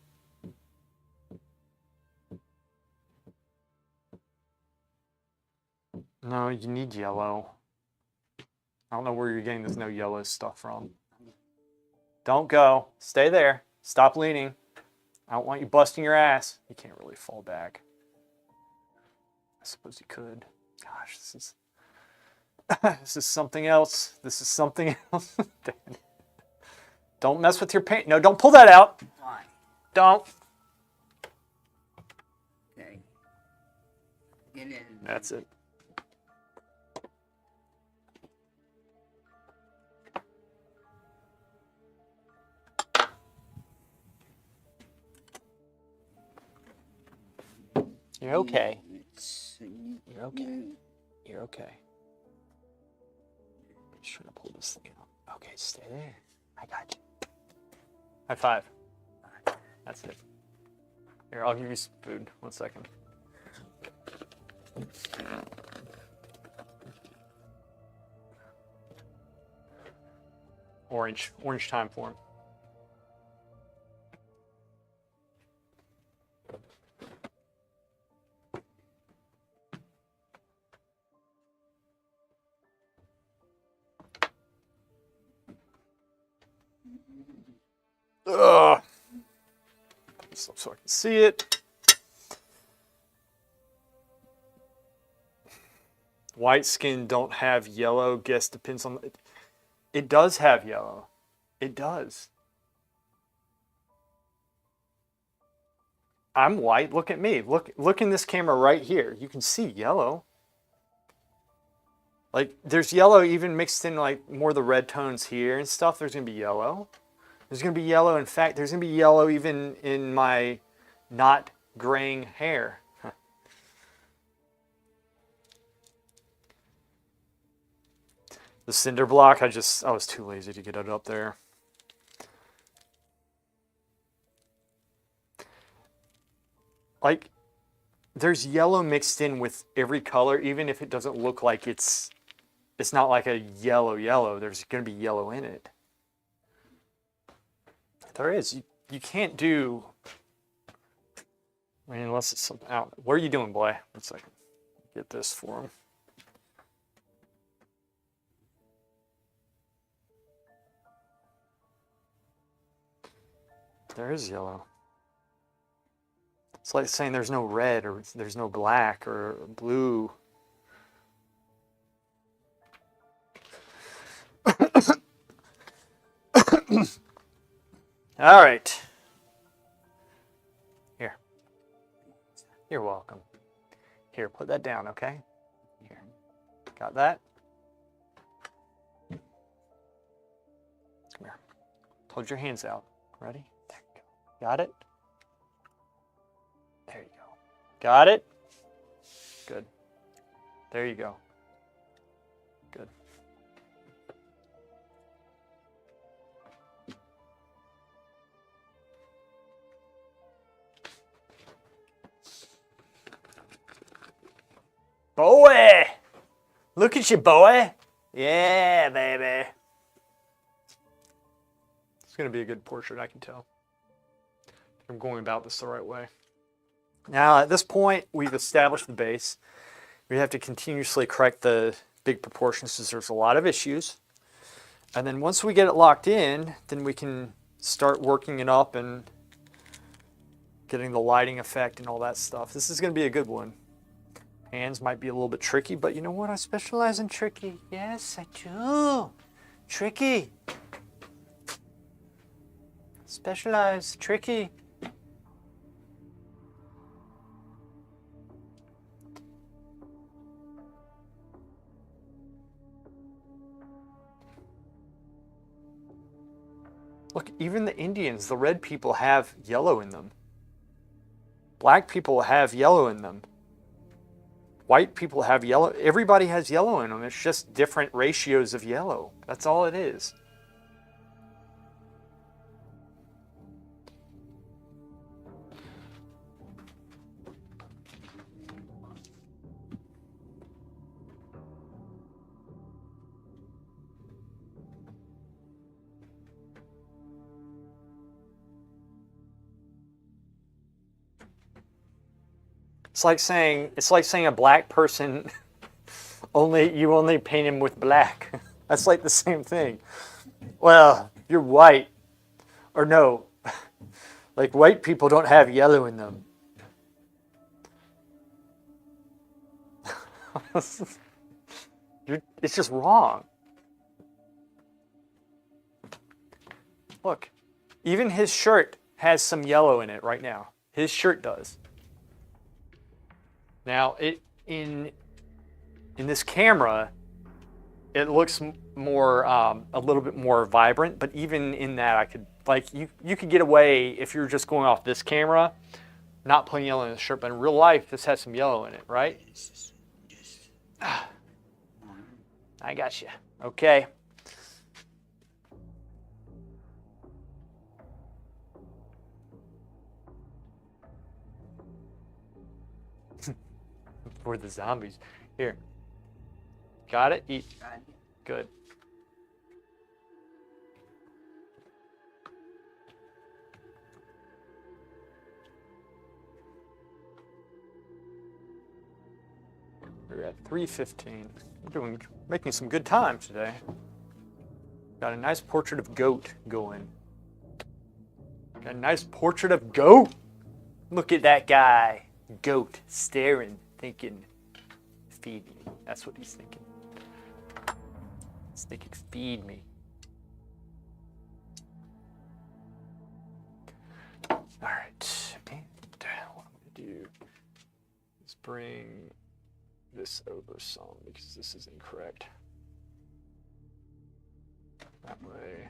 No, you need yellow. I don't know where you're getting this no yellow stuff from. Don't go. Stay there. Stop leaning. I don't want you busting your ass. You can't really fall back. I suppose you could. Gosh, this is this is something else. This is something else. Don't mess with your paint. No, don't pull that out. Why? Don't. Okay. Get in. That's it. You're okay. It's, You're okay. You're okay. Just trying to pull this thing out. Okay, stay there. I got you. High five. That's it. Here, I'll give you some food. 1 second. Orange time for him. Ugh. So I can see it. White skin don't have yellow. Guess depends on. It does have yellow. It does. I'm white. Look at me. Look in this camera right here. You can see yellow. Like there's yellow even mixed in like more of the red tones here and stuff. There's gonna be yellow. There's gonna be yellow. In fact, there's gonna be yellow even in my not graying hair. The cinder block, I was too lazy to get it up there. Like, there's yellow mixed in with every color, even if it doesn't look like it's not like a yellow. There's gonna be yellow in it. There is. You can't do, I mean, unless it's something out. What are you doing, boy? 1 second. Get this for him. There is yellow. It's like saying there's no red or there's no black or blue. All right. Here. You're welcome. Here, put that down, okay? Here. Got that? Come here. Hold your hands out. Ready? There you go. Got it? There you go. Got it? Good. There you go. Good. Boy! Look at you, boy! Yeah, baby. It's going to be a good portrait, I can tell. I'm going about this the right way. Now, at this point, we've established the base. We have to continuously correct the big proportions because there's a lot of issues. And then once we get it locked in, then we can start working it up and getting the lighting effect and all that stuff. This is going to be a good one. Hands might be a little bit tricky, but you know what? I specialize in tricky. Yes, I do. Tricky. Specialize. Tricky. Look, even the Indians, the red people have yellow in them. Black people have yellow in them. White people have yellow. Everybody has yellow in them. It's just different ratios of yellow. That's all it is. It's like saying a black person you only paint him with black. That's like the same thing. Well, you're white. Or no. Like white people don't have yellow in them. It's just wrong. Look, even his shirt has some yellow in it right now. His shirt does. Now, in this camera, it looks more a little bit more vibrant. But even in that, I could you could get away if you're just going off this camera not plain yellow in the shirt, but in real life, this has some yellow in it, right? This is just I got you. Okay. For the zombies. Here. Got it? Eat. got it. Good. We're at 3:15. We're making some good time today. Got a nice portrait of goat going. Got a nice portrait of goat. Look at that guy. Goat staring, thinking, feed me. That's what he's thinking. He's thinking, feed me. All right. And what I'm going to do is bring this over some because this is incorrect. That way.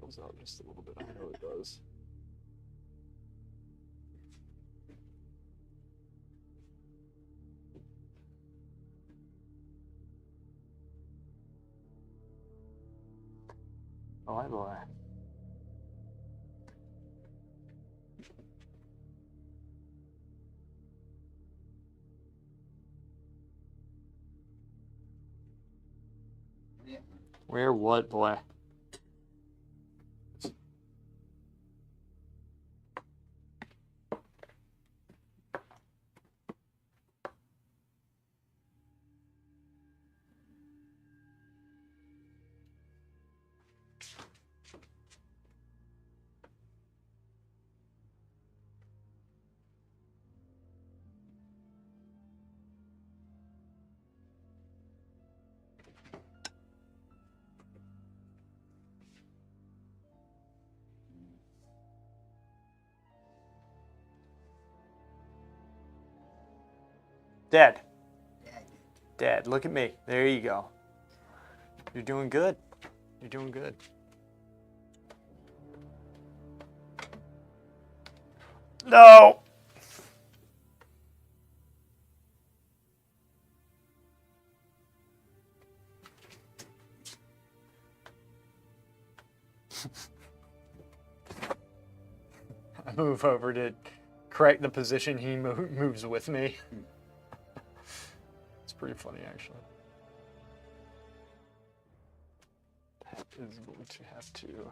Goes out just a little bit. I know it does. Oh, hi, boy. Yeah. Where what, boy? Dad. Dad. Dad, look at me. There you go. You're doing good. You're doing good. No! I move over to correct the position he moves with me. It's pretty funny, actually. That is going to have to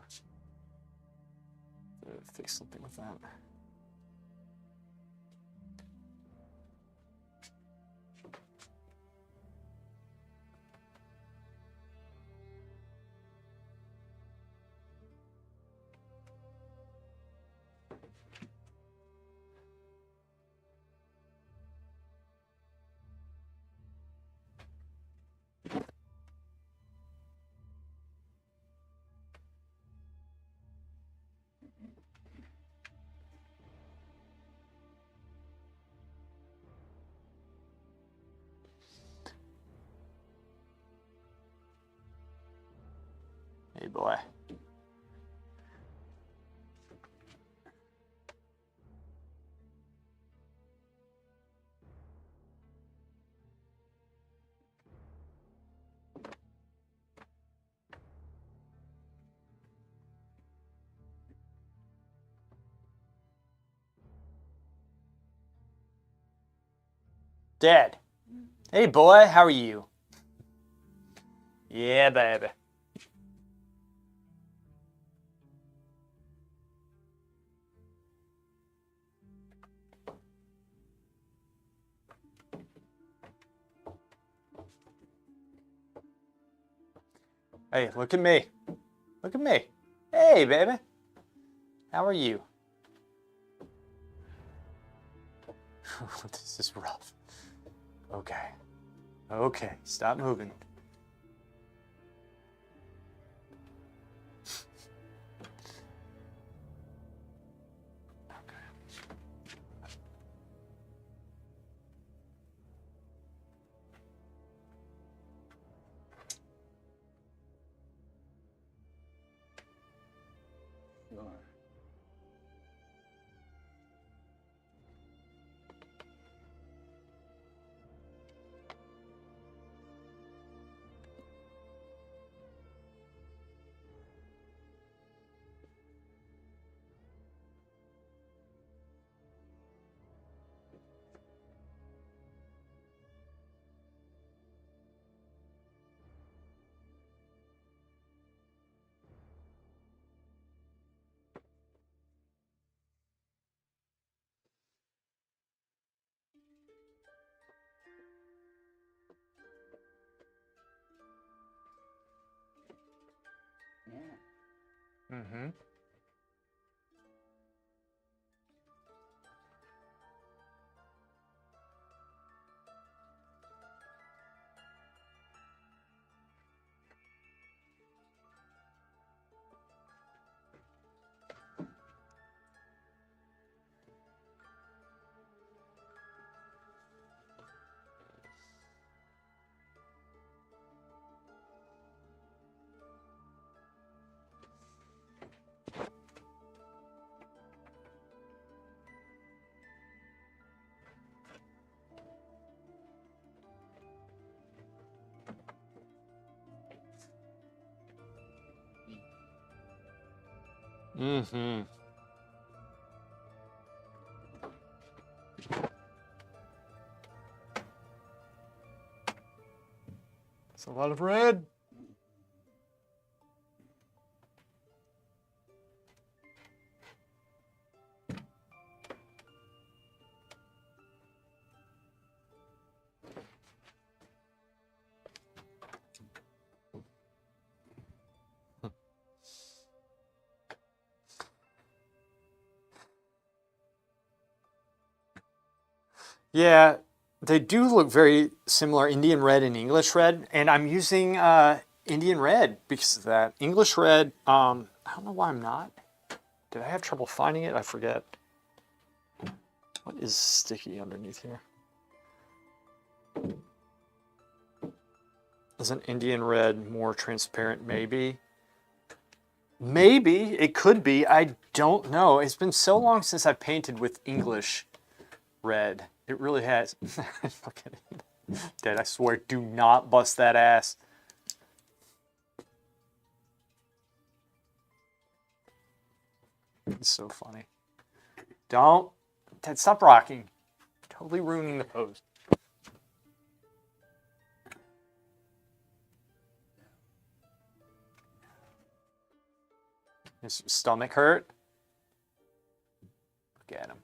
fix something with that. Hey, boy. Dad. Hey, boy. How are you? Yeah, baby. Hey, look at me. Look at me. Hey, baby. How are you? This is rough. Okay. Okay, stop moving. Sure. Mm-hmm. Mm-hmm. It's a lot of red. Yeah, they do look very similar, Indian red and English red, and I'm using Indian red because of that. English red, I don't know why I'm not. Did I have trouble finding it? I forget. What is sticky underneath here? Isn't Indian red more transparent? Maybe. Maybe. It could be. I don't know. It's been so long since I painted with English red. It really has. Look at it. Dad, I swear, do not bust that ass. It's so funny. Don't. Dad, stop rocking. Totally ruining the pose. His stomach hurt? Look at him.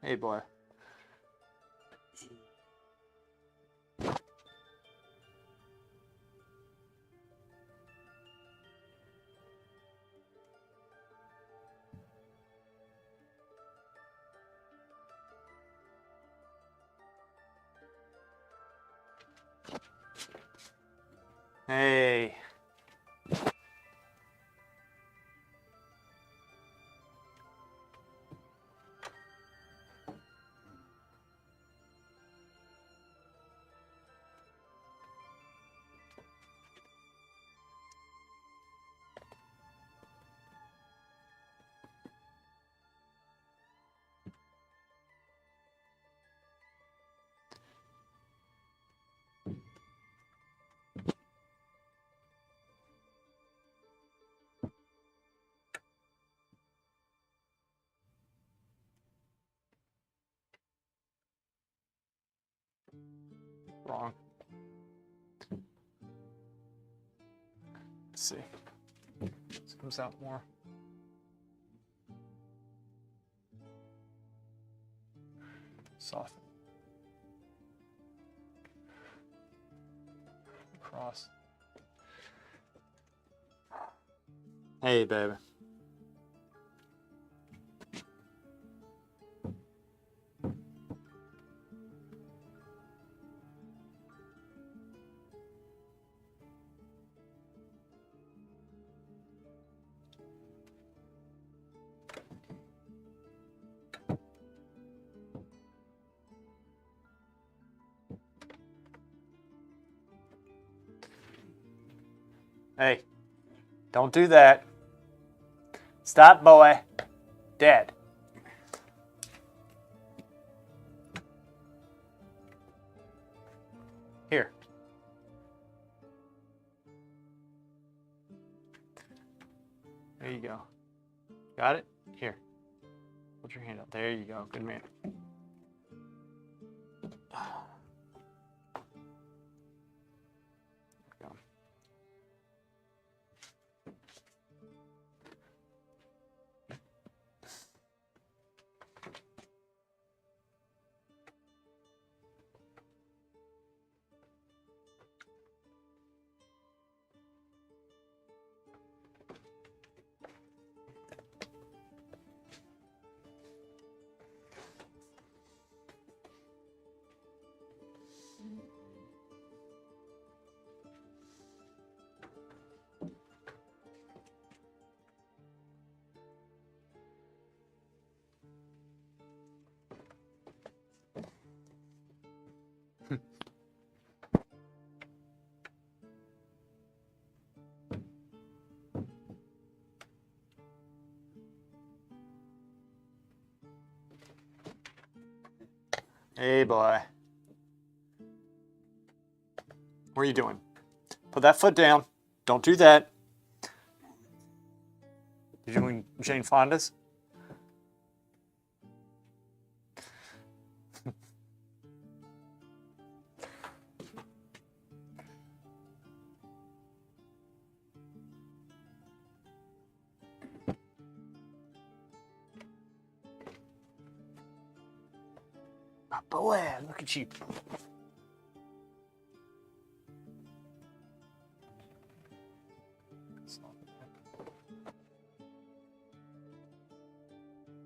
Hey, boy. Hey. Wrong. Let's see. This comes out more. Soften. Cross. Hey, baby. Hey, don't do that. Stop, boy. Dad. Here. There you go. Got it? Here. Put your hand up. There you go. Good man. Go. Hey, boy. What are you doing? Put that foot down. Don't do that. You're doing Jane Fonda's? My boy, look at you.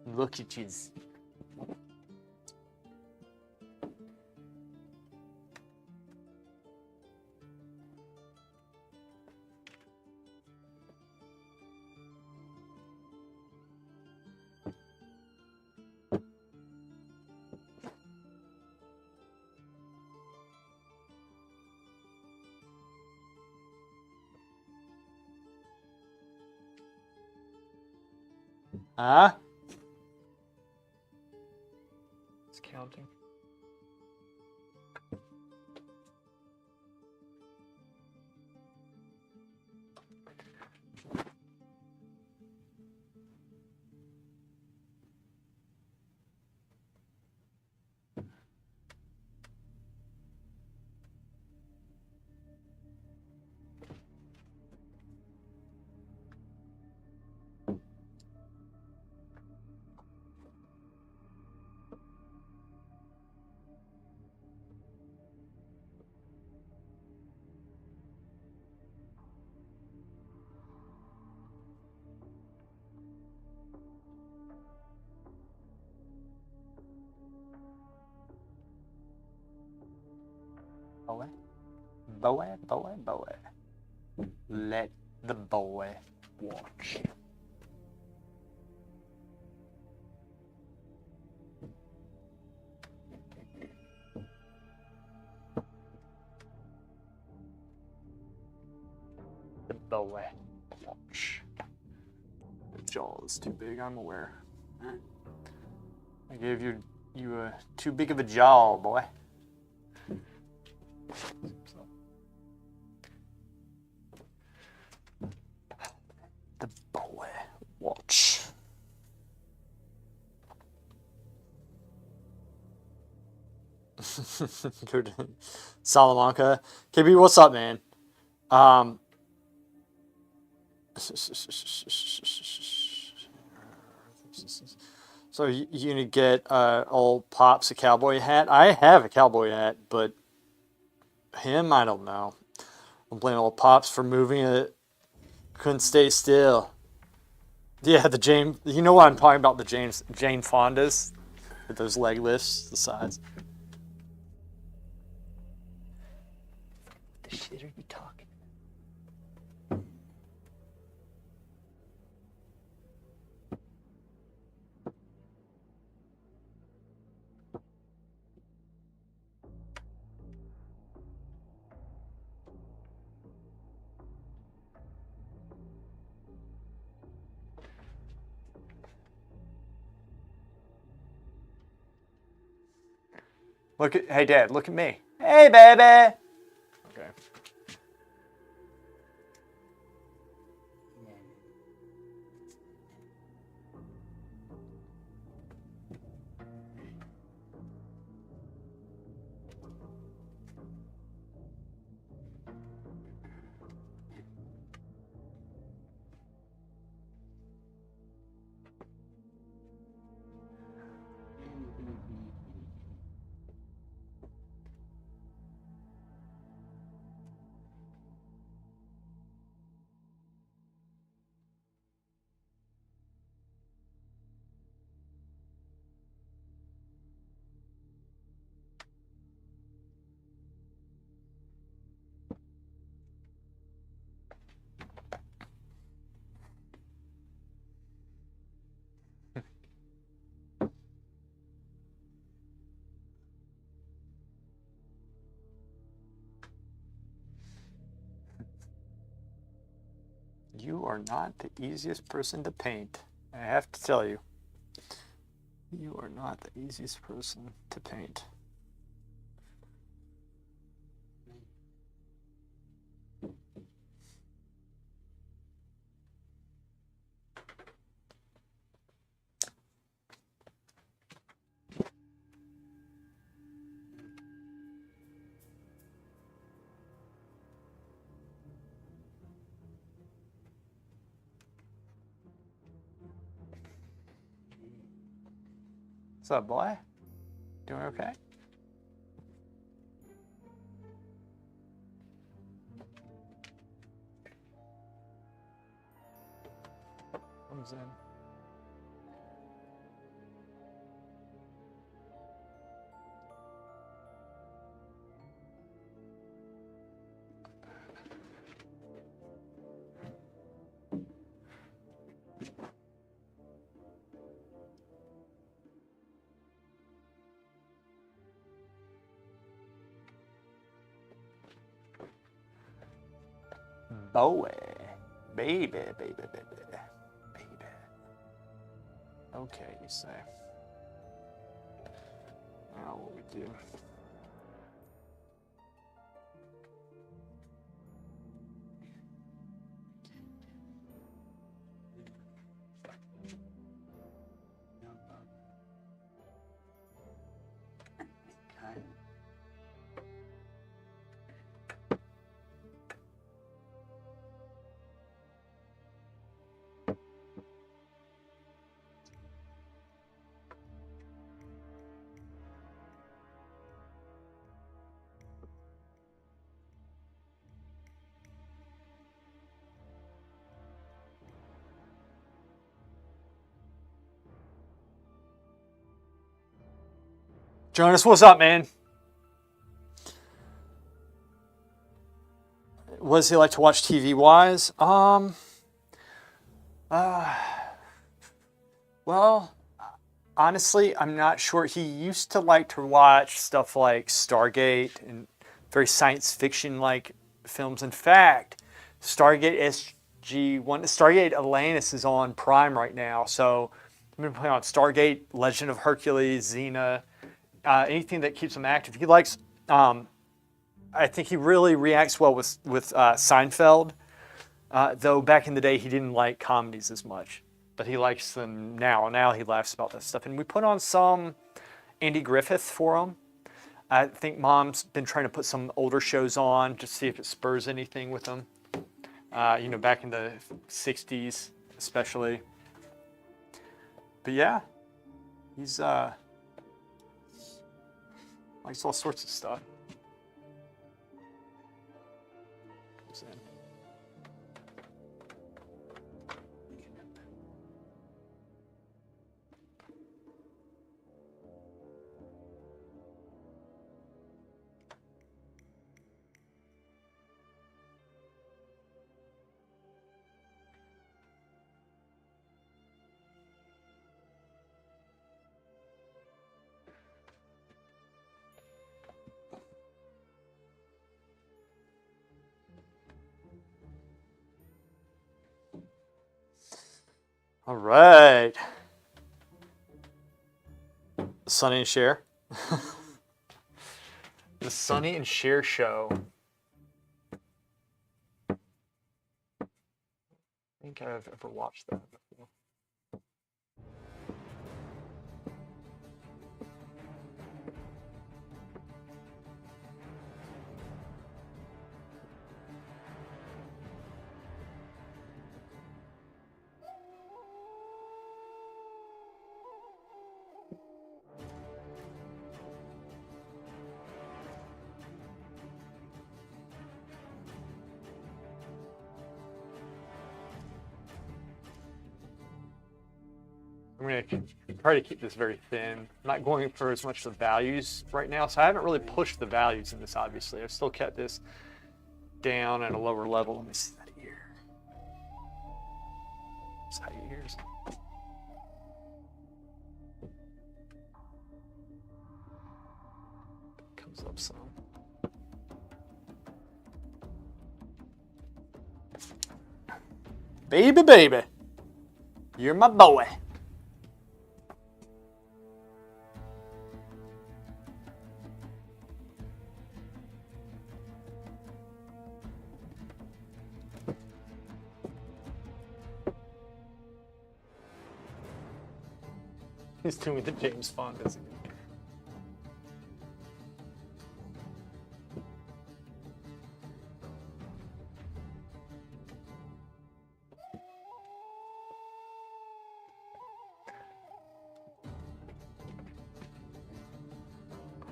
Look at you. Huh? It's counting. Boy. Boy, boy, boy. Let the boy watch. The boy watch. The jaw is too big, I'm aware. I gave you a too big of a jaw, boy. The boy watch. Salamanca. KB, what's up, man? So you gonna get old Pops a cowboy hat? I have a cowboy hat, but him, I don't know. I'm blaming old Pops for moving it. Couldn't stay still. Yeah, the Jane. You know what I'm talking about? The Jane Fondas with those leg lifts, the sides. What the shit are you talking? Look at, hey Dad, look at me. Hey baby. Okay. You are not the easiest person to paint. I have to tell you. You are not the easiest person to paint. What's up, boy? Doing okay? Comes in. Boy. Baby, baby, baby, baby. Okay, you say. Now what we do. Okay. Jonas, what's up, man? What does he like to watch TV wise? Well, honestly, I'm not sure. He used to like to watch stuff like Stargate and very science fiction like films. In fact, Stargate SG-1, Stargate Atlantis is on Prime right now. So I've been playing on Stargate, Legend of Hercules, Xena, anything that keeps him active. He likes, I think he really reacts well with Seinfeld. Though back in the day he didn't like comedies as much, but he likes them now. Now he laughs about that stuff. And we put on some Andy Griffith for him. I think Mom's been trying to put some older shows on to see if it spurs anything with him. You know, back in the 60s especially. But yeah, he's likes all sorts of stuff. Comes in. All right. Sonny and Cher. The Sonny and Cher show. I think I've ever watched that before. I'm going to try to keep this very thin. I'm not going for as much of the values right now, so I haven't really pushed the values in this, obviously. I've still kept this down at a lower level. Let me see that ear. Just how your ears. Comes up some. Baby, baby. You're my boy. He's doing the James Bond, isn't he?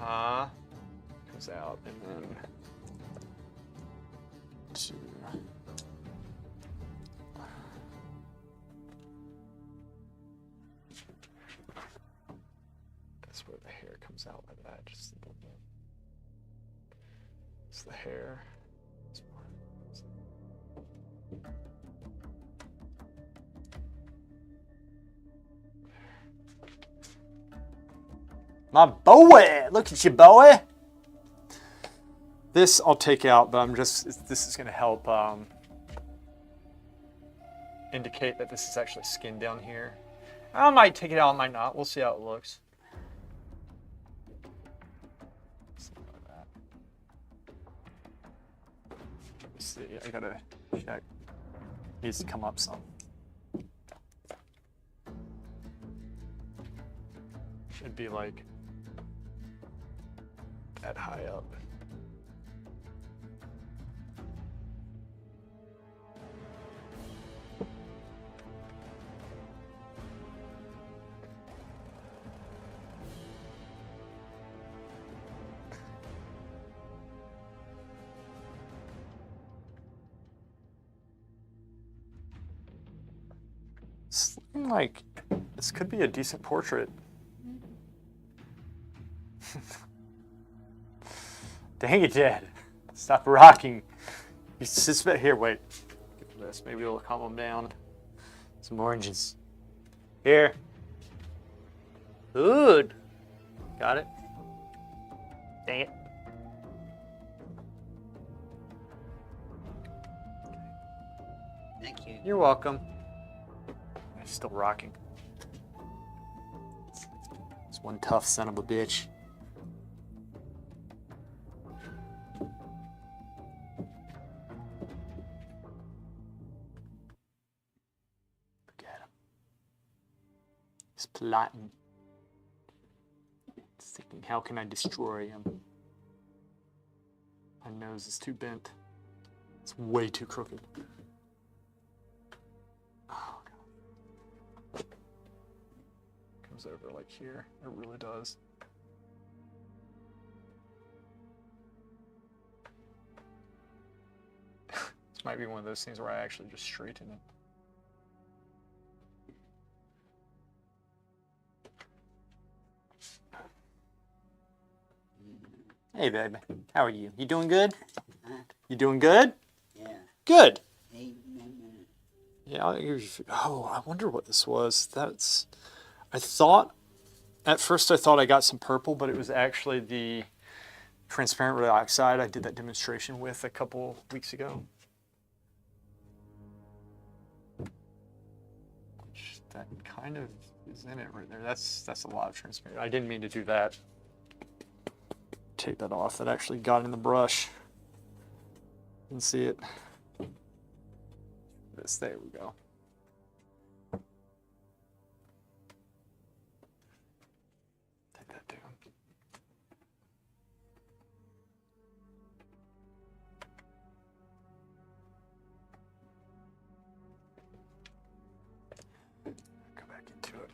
Uh-huh. Comes out and then 2. That's where the hair comes out like that, just a little bit. It's the hair. My boy! Look at you, boy! This I'll take out, but this is going to help indicate that this is actually skin down here. I might take it out, I might not. We'll see how it looks. Something like that. Let me see, I gotta check. Needs to come up some. It'd be like that high up. It's looking like this could be a decent portrait. Dang it, Dad. Stop rocking. You suspect here, wait. Get this. Maybe it'll calm them down. Some oranges. Here. Good. Got it? Dang it. Thank you. You're welcome. I'm still rocking. It's one tough son of a bitch. Look at him. He's plotting. He's thinking, how can I destroy him? My nose is too bent. It's way too crooked. Oh, God. Comes over like here. It really does. This might be one of those things where I actually just straighten it. Hey, baby. How are you? You doing good? Huh? You doing good? Yeah. Good. Hey, Yeah, I'll give you. Oh, I wonder what this was. I thought, at first I thought I got some purple, but it was actually the transparent red oxide I did that demonstration with a couple weeks ago. That kind of is in it right there. That's a lot of transparent. I didn't mean to do that. Take that off. That actually got in the brush. Didn't see it. There we go. Take that down. Go back into it.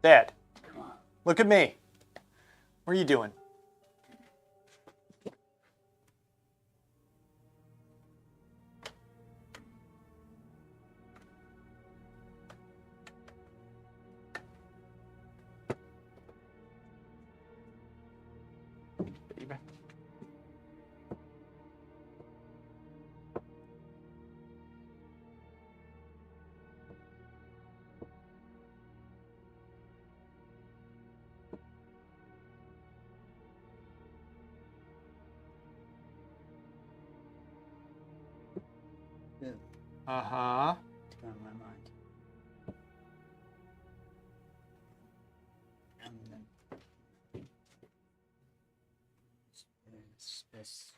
Dad, come on. look at me. What are you doing? Baby. Good. Uh-huh. It's on my mind. And then this.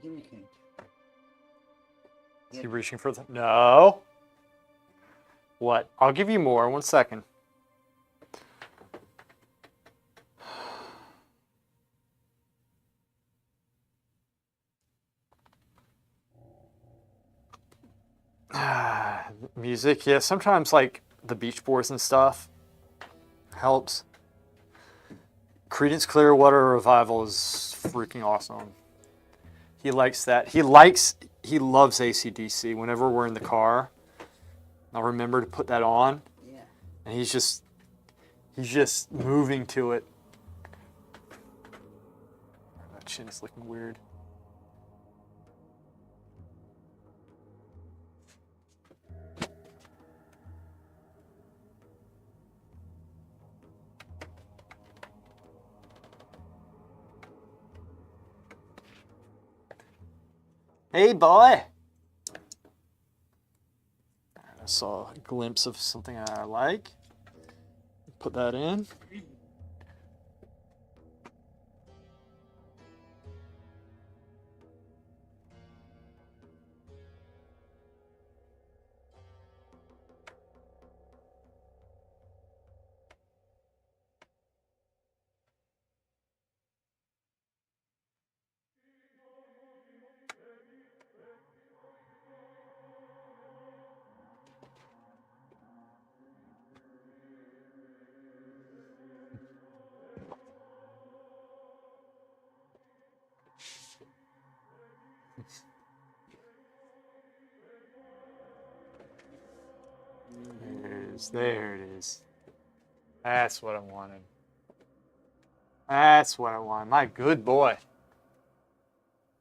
Give me change. Is he reaching for the... No. What? I'll give you more. 1 second. Music, yeah. Sometimes like the Beach Boys and stuff helps. Creedence Clearwater Revival is freaking awesome. He likes that. He loves AC/DC. Whenever we're in the car, I'll remember to put that on, Yeah. and he's just moving to it. That chin is looking weird. Hey, boy. I saw a glimpse of something I like. Put that in. There it is. That's what I wanted. That's what I wanted. My good boy.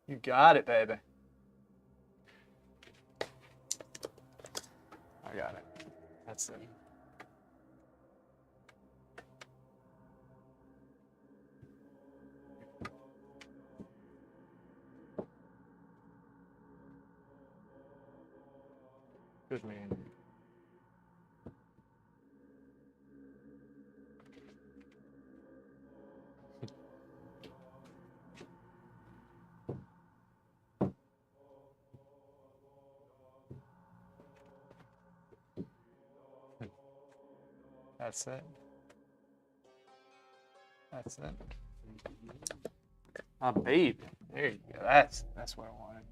You got it, baby. I got it. That's it. Good man. That's it. That's it. My baby. There you go. That's what I wanted.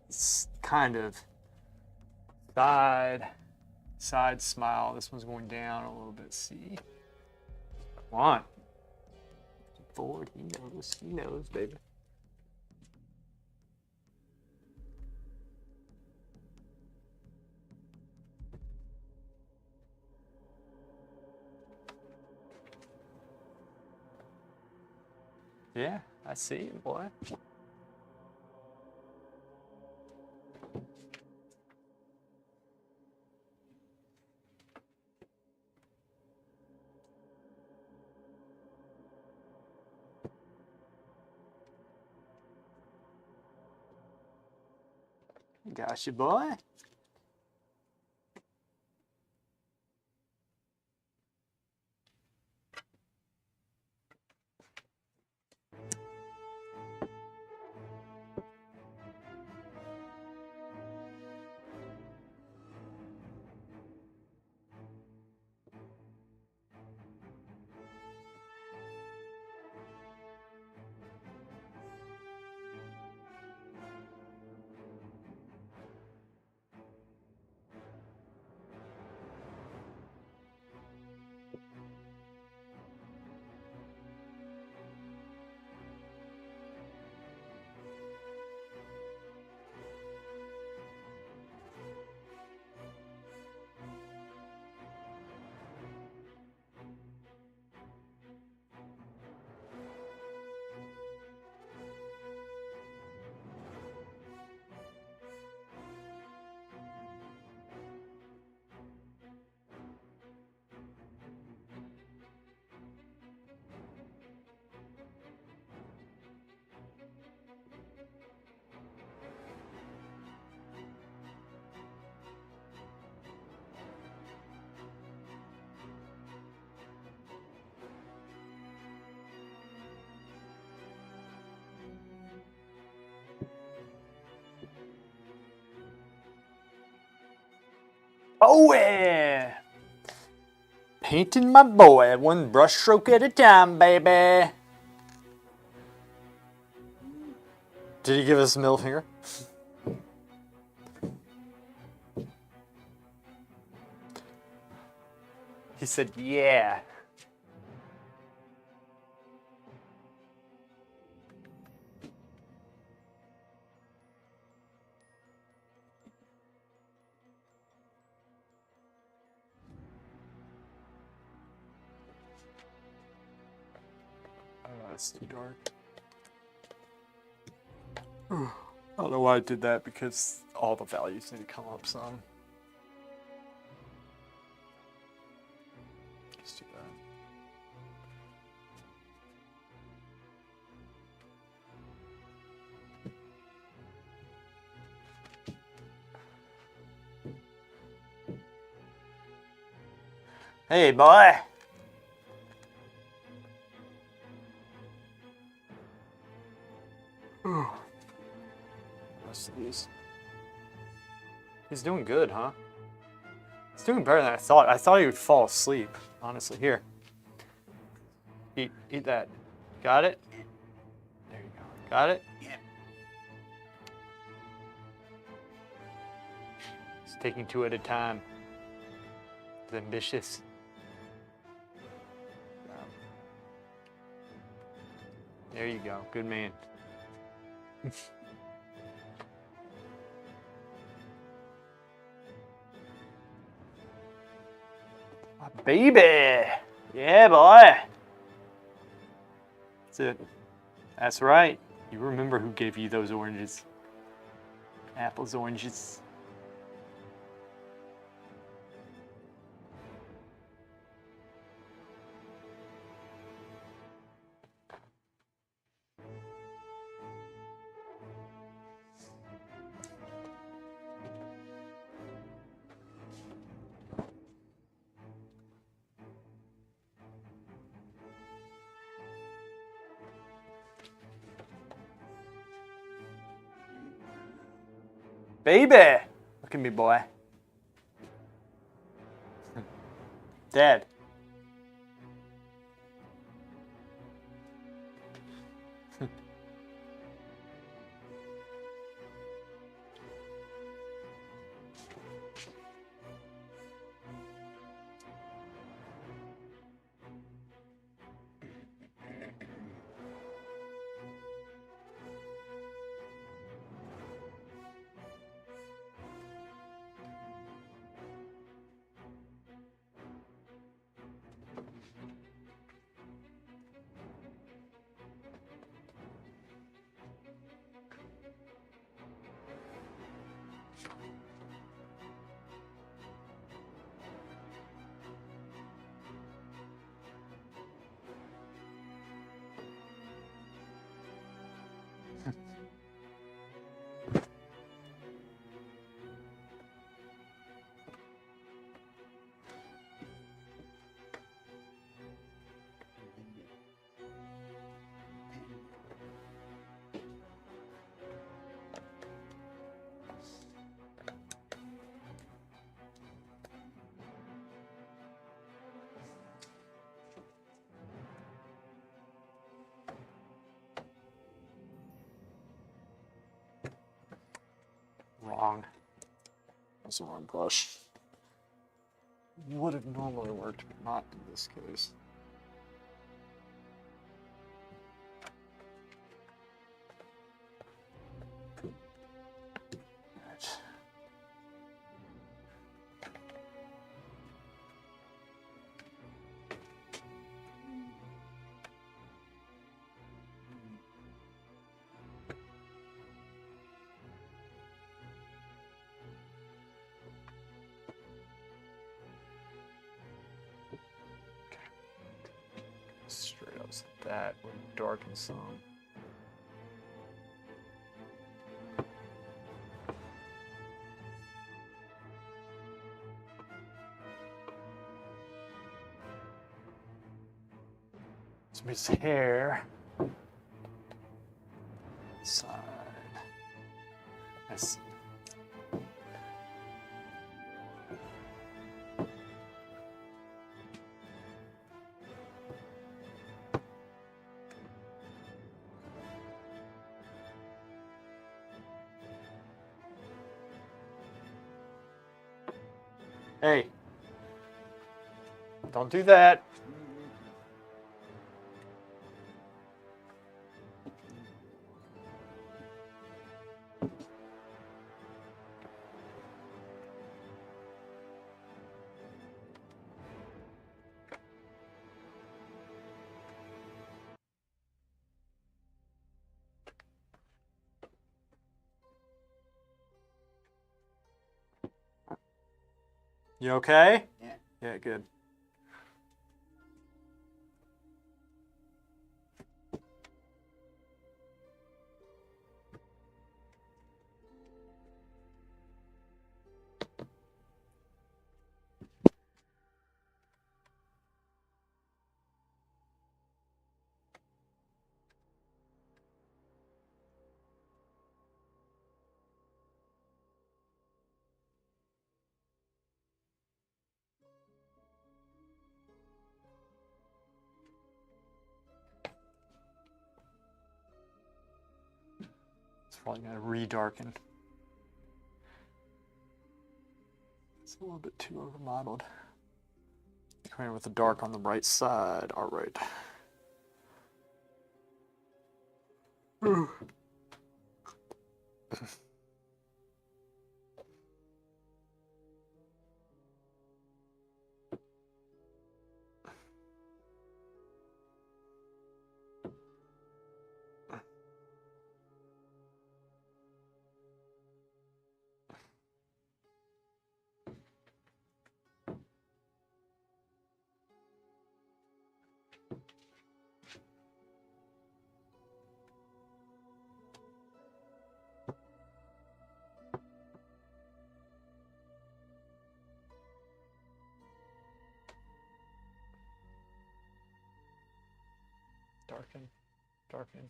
It's kind of side smile. This one's going down a little bit. See? Come on. Forward. He knows. He knows, baby. Yeah, I see it, boy. Got you, boy. Oh yeah! Painting my boy, one brush stroke at a time, baby. Did he give us a middle finger? He said, yeah. Oh, it's too dark. I don't know why I did that, because all the values need to come up some. Let's do that. Hey, boy. Rest of these. He's doing good, huh? He's doing better than I thought. I thought he would fall asleep, honestly. Here. Eat that. Got it? There you go. Got it? Yeah. He's taking two at a time. He's ambitious. There you go. Good man. My baby. Yeah, boy. That's it. That's right. You remember who gave you those oranges. Apples, oranges. Baby! Look at me, boy. Dad. Wrong. That's the wrong brush. Would have normally worked, but not in this case. Right. Straight up that would darken some. His hair. Side. I see. Hey. Don't do that. You okay? Yeah. Yeah, good. It's probably gonna re-darken. It's a little bit too over-modeled. Come in with the dark on the right side. All right. Darken, darken.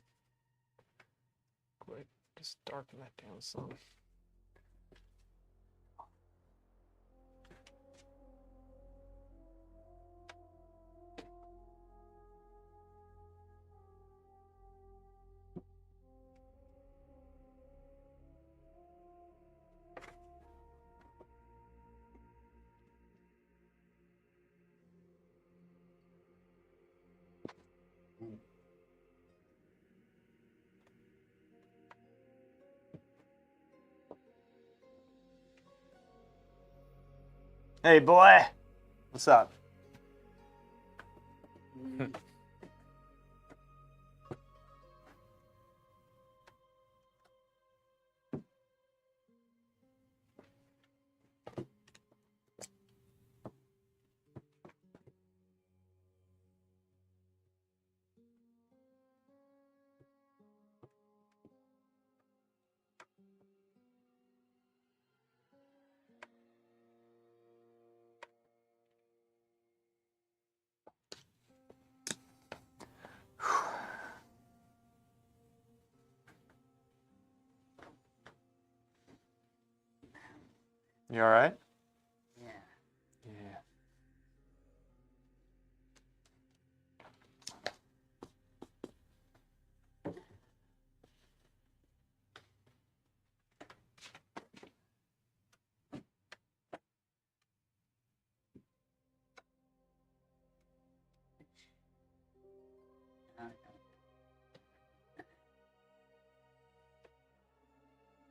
Quick, just darken that down some. Hey, boy. What's up? You all right? Yeah. Yeah.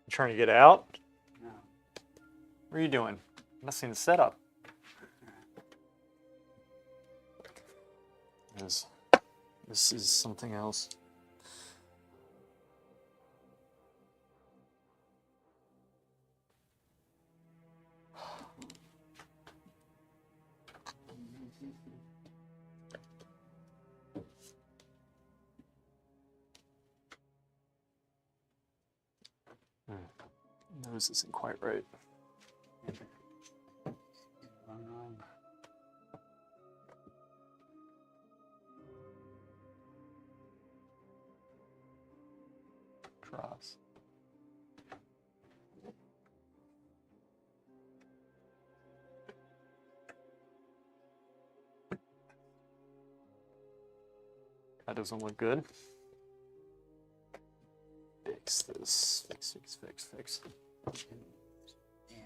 You trying to get out? No. What are you doing? Messing the setup. This is something else. Nose isn't quite right. Drops. That doesn't look good. Fix this. Fix. Yeah.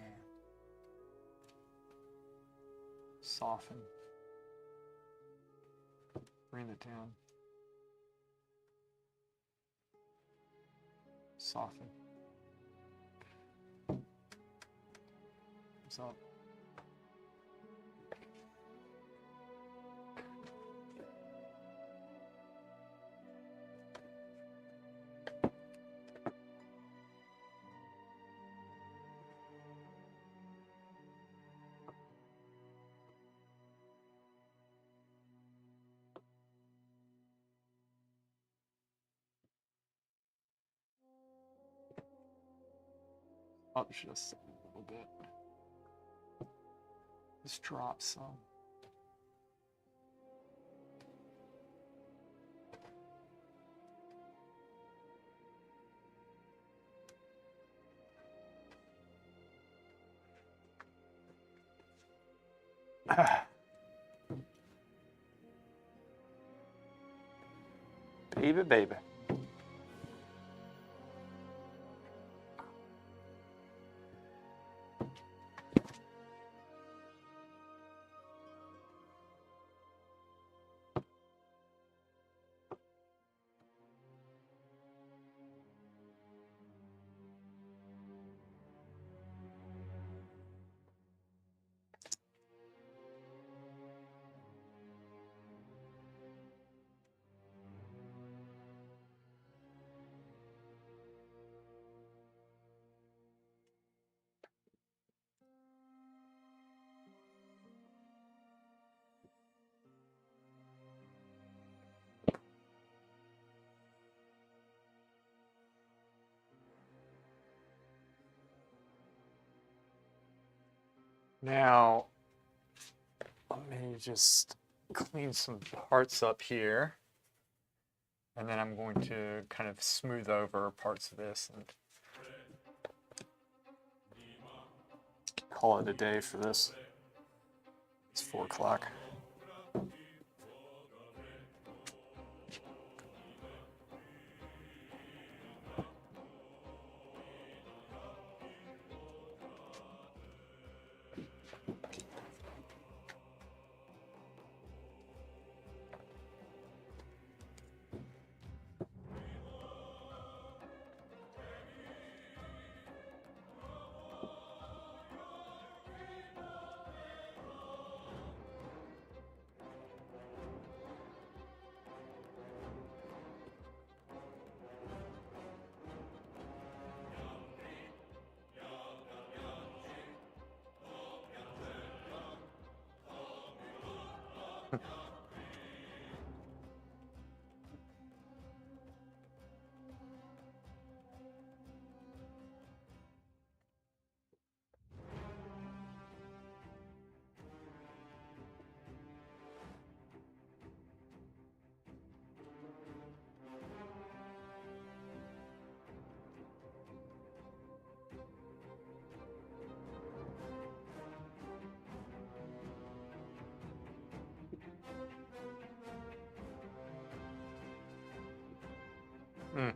Soften. Bring it down. Soften. Comes up. Up just a little bit. Just drop some. Baby, baby. Now, let me just clean some parts up here. And then I'm going to kind of smooth over parts of this and call it a day for this. It's 4 o'clock. Mm.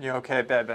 You okay, baby?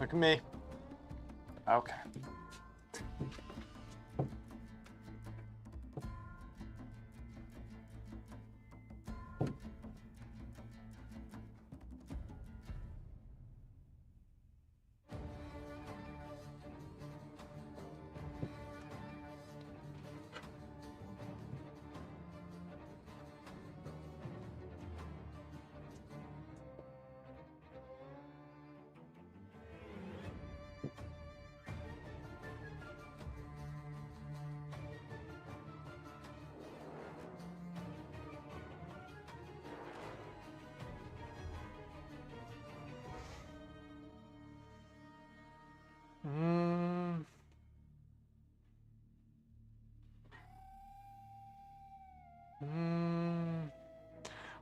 Look at me. Okay.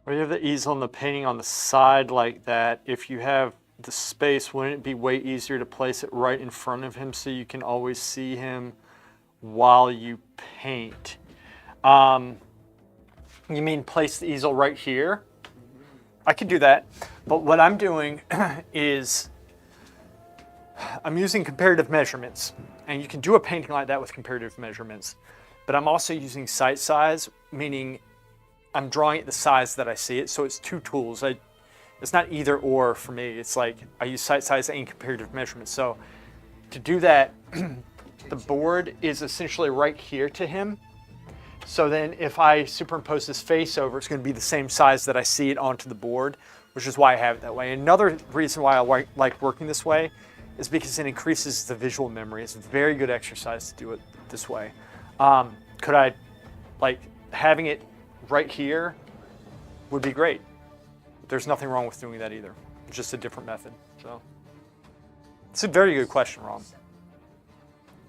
Where you have the easel and the painting on the side like that, if you have the space, wouldn't it be way easier to place it right in front of him so you can always see him while you paint? You mean place the easel right here? I could do that, but what I'm doing is I'm using comparative measurements, and you can do a painting like that with comparative measurements, but I'm also using sight size, meaning I'm drawing it the size that I see it, so it's two tools. It's not either or for me. It's like I use sight size and comparative measurements. So to do that, the board is essentially right here to him. So then if I superimpose his face over, it's going to be the same size that I see it onto the board, which is why I have it that way. Another reason why I like working this way is because it increases the visual memory. It's a very good exercise to do it this way. Could I, like, having it right here would be great. There's nothing wrong with doing that either. It's just a different method. So it's a very good question, Ron.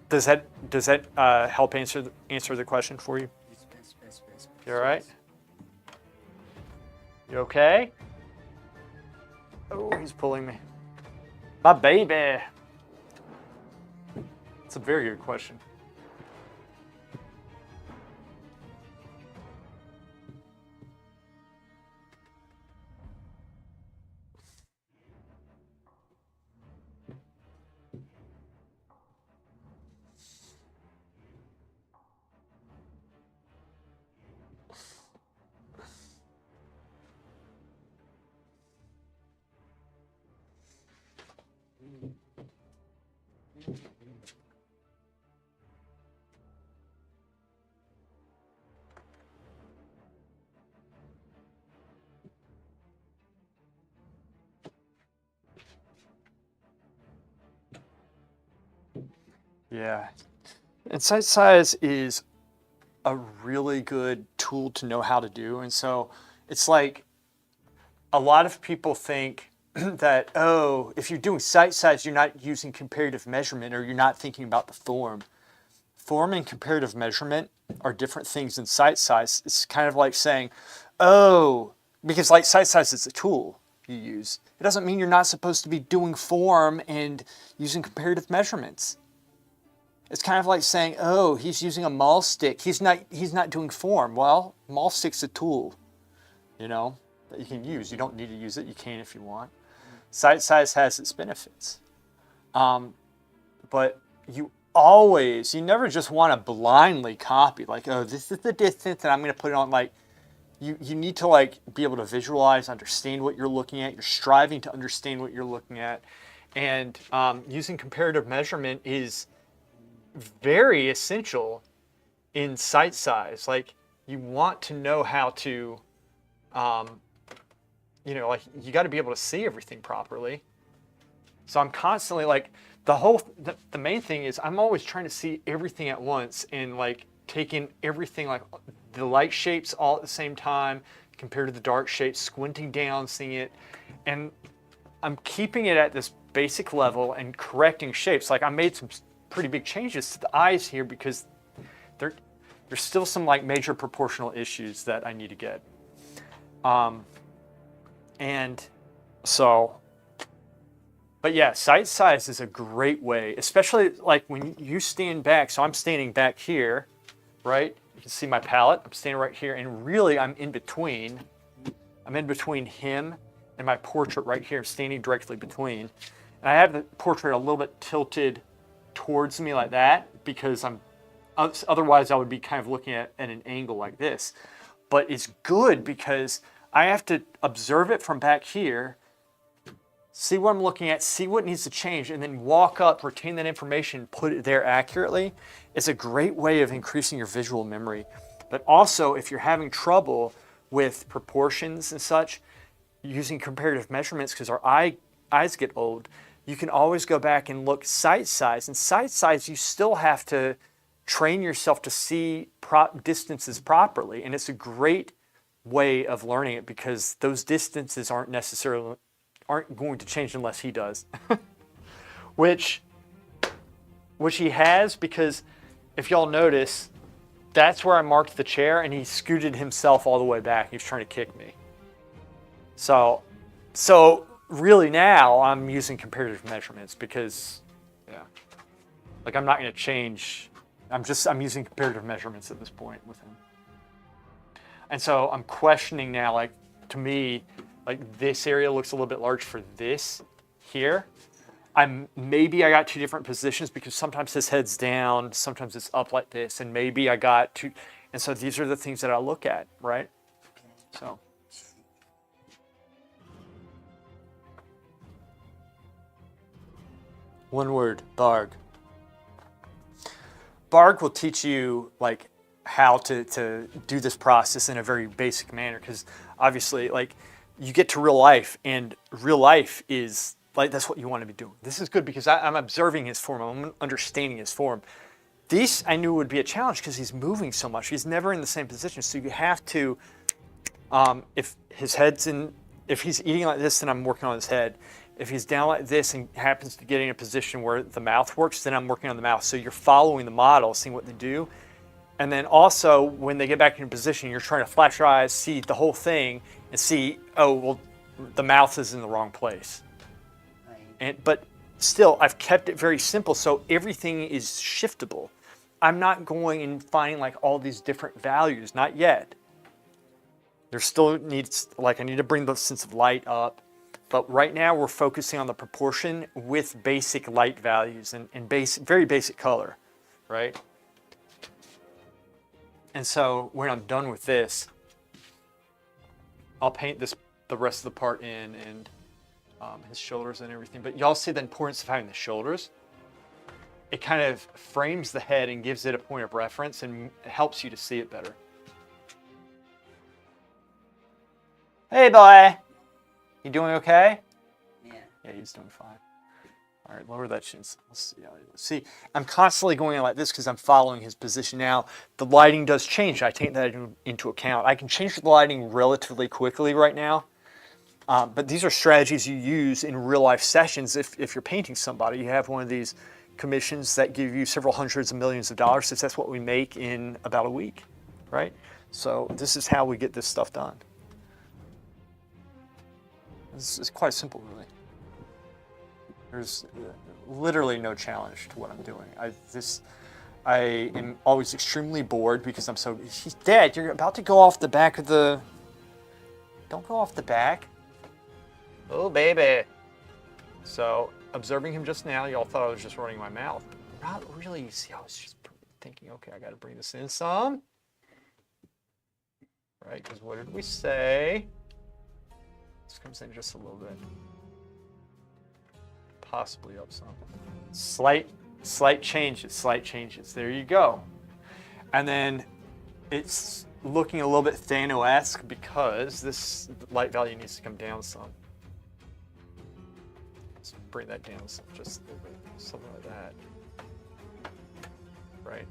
Does that help answer the question for you? You all right? You okay? Oh, he's pulling me. My baby. It's a very good question. Yeah. And sight size is a really good tool to know how to do. And so it's like a lot of people think that, oh, if you're doing sight size, you're not using comparative measurement or you're not thinking about the form. Form and comparative measurement are different things than sight size. It's kind of like saying, oh, because like sight size is a tool you use. It doesn't mean you're not supposed to be doing form and using comparative measurements. It's kind of like saying, oh, he's using a maul stick. He's not doing form. Well, maul stick's a tool, you know, that you can use. You don't need to use it. You can if you want. Sight size has its benefits. But you never just want to blindly copy, like, oh, this is the distance and I'm going to put it on. Like, you need to like be able to visualize, understand what you're looking at. You're striving to understand what you're looking at. And using comparative measurement is very essential in sight size. Like, you want to know how to, you know, like, you got to be able to see everything properly. So I'm constantly like, the main thing is I'm always trying to see everything at once and like taking everything, like the light shapes all at the same time compared to the dark shapes, squinting down, seeing it. And I'm keeping it at this basic level and correcting shapes. Like, I made some pretty big changes to the eyes here because there's still some like major proportional issues that I need to get. And so, but yeah, sight size is a great way, especially like when you stand back. So I'm standing back here, right? You can see my palette. I'm standing right here, and really I'm in between. I'm in between him and my portrait right here, standing directly between. And I have the portrait a little bit tilted towards me like that because otherwise I would be kind of looking at an angle like this. But it's good because I have to observe it from back here, see what I'm looking at, see what needs to change, and then walk up, retain that information, put it there accurately. It's a great way of increasing your visual memory. But also, if you're having trouble with proportions and such, using comparative measurements, because our eyes get old, you can always go back and look sight size. And sight size, you still have to train yourself to see distances properly. And it's a great way of learning it because those distances aren't going to change unless he does. which he has, because if y'all notice, that's where I marked the chair and he scooted himself all the way back. He was trying to kick me. So really now I'm using comparative measurements because, yeah, like I'm not going to change. I'm using comparative measurements at this point with him. And so I'm questioning now, like, to me, like this area looks a little bit large for this here. Maybe I got two different positions because sometimes his head's down, sometimes it's up like this, and maybe I got two. And so these are the things that I look at, right? So. One word, Barg. Barg will teach you like how to do this process in a very basic manner, because obviously, like, you get to real life, and real life is like, that's what you want to be doing. This is good because I'm observing his form, I'm understanding his form. These I knew would be a challenge because he's moving so much. He's never in the same position, so you have to, if he's eating like this, then I'm working on his head. If he's down like this and happens to get in a position where the mouth works, then I'm working on the mouth. So you're following the model, seeing what they do. And then also, when they get back in position, you're trying to flash your eyes, see the whole thing, and see, oh, well, the mouth is in the wrong place. Right. But still, I've kept it very simple, so everything is shiftable. I'm not going and finding like all these different values, not yet. There still needs, like, I need to bring the sense of light up. But right now we're focusing on the proportion with basic light values and very basic color, right? And so when I'm done with this, I'll paint the rest of the part in and his shoulders and everything. But y'all see the importance of having the shoulders. It kind of frames the head and gives it a point of reference and helps you to see it better. Hey, boy. You doing okay? Yeah. Yeah, he's doing fine. All right, lower that chin. Let's see, I'm constantly going like this because I'm following his position. Now, the lighting does change. I take that into account. I can change the lighting relatively quickly right now. But these are strategies you use in real life sessions. If you're painting somebody, you have one of these commissions that give you several hundreds of millions of dollars. So that's what we make in about a week, right? So this is how we get this stuff done. It's quite simple, really. There's literally no challenge to what I'm doing. I am always extremely bored because he's dead. You're about to go off the back of the, don't go off the back. Oh, baby. So, observing him just now, y'all thought I was just running my mouth. Not really. See, I was just thinking, okay, I got to bring this in some. Right, because what did we say? This comes in just a little bit. Possibly up some. Slight changes. There you go. And then it's looking a little bit Thanos-esque because this light value needs to come down some. Let's bring that down just a little bit, something like that. Right.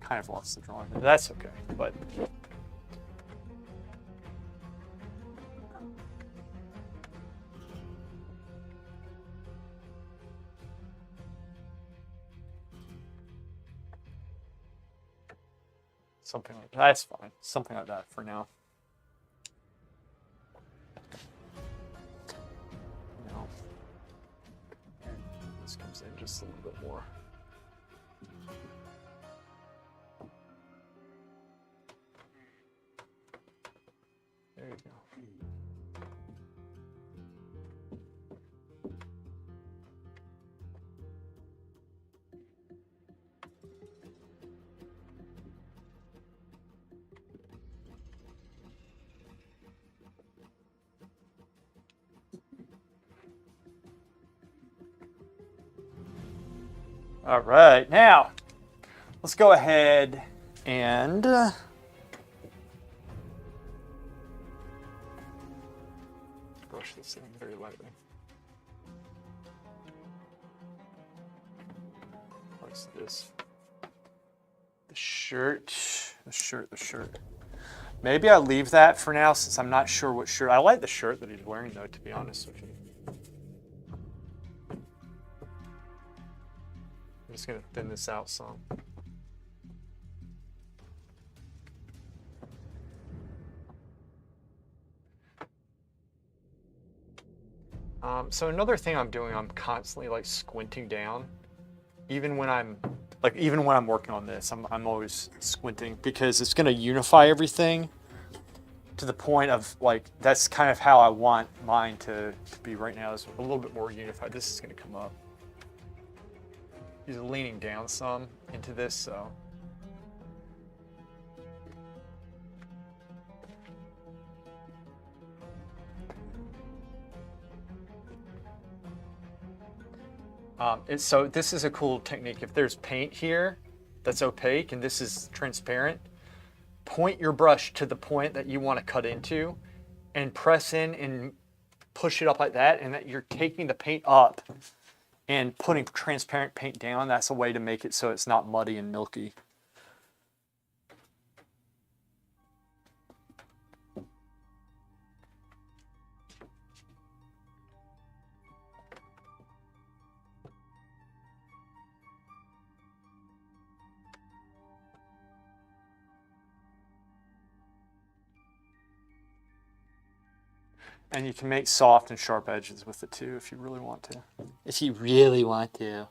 Kind of lost the drawing. That's okay, but something like that. That's fine. Something like that for now. No. This comes in just a little bit more. There you go. All right, now let's go ahead and brush this in very lightly. What's this? The shirt. Maybe I leave that for now since I'm not sure what shirt. I like the shirt that he's wearing though, to be honest with you. I'm just gonna thin this out some. So another thing I'm doing, I'm constantly like squinting down. Even when I'm working on this, I'm always squinting because it's gonna unify everything to the point of like, that's kind of how I want mine to be right now, is a little bit more unified. This is gonna come up. He's leaning down some into this, so. So this is a cool technique. If there's paint here that's opaque and this is transparent, point your brush to the point that you want to cut into and press in and push it up like that, and that you're taking the paint up and putting transparent paint down. That's a way to make it so it's not muddy and milky. And you can make soft and sharp edges with it too if you really want to. If you really want to.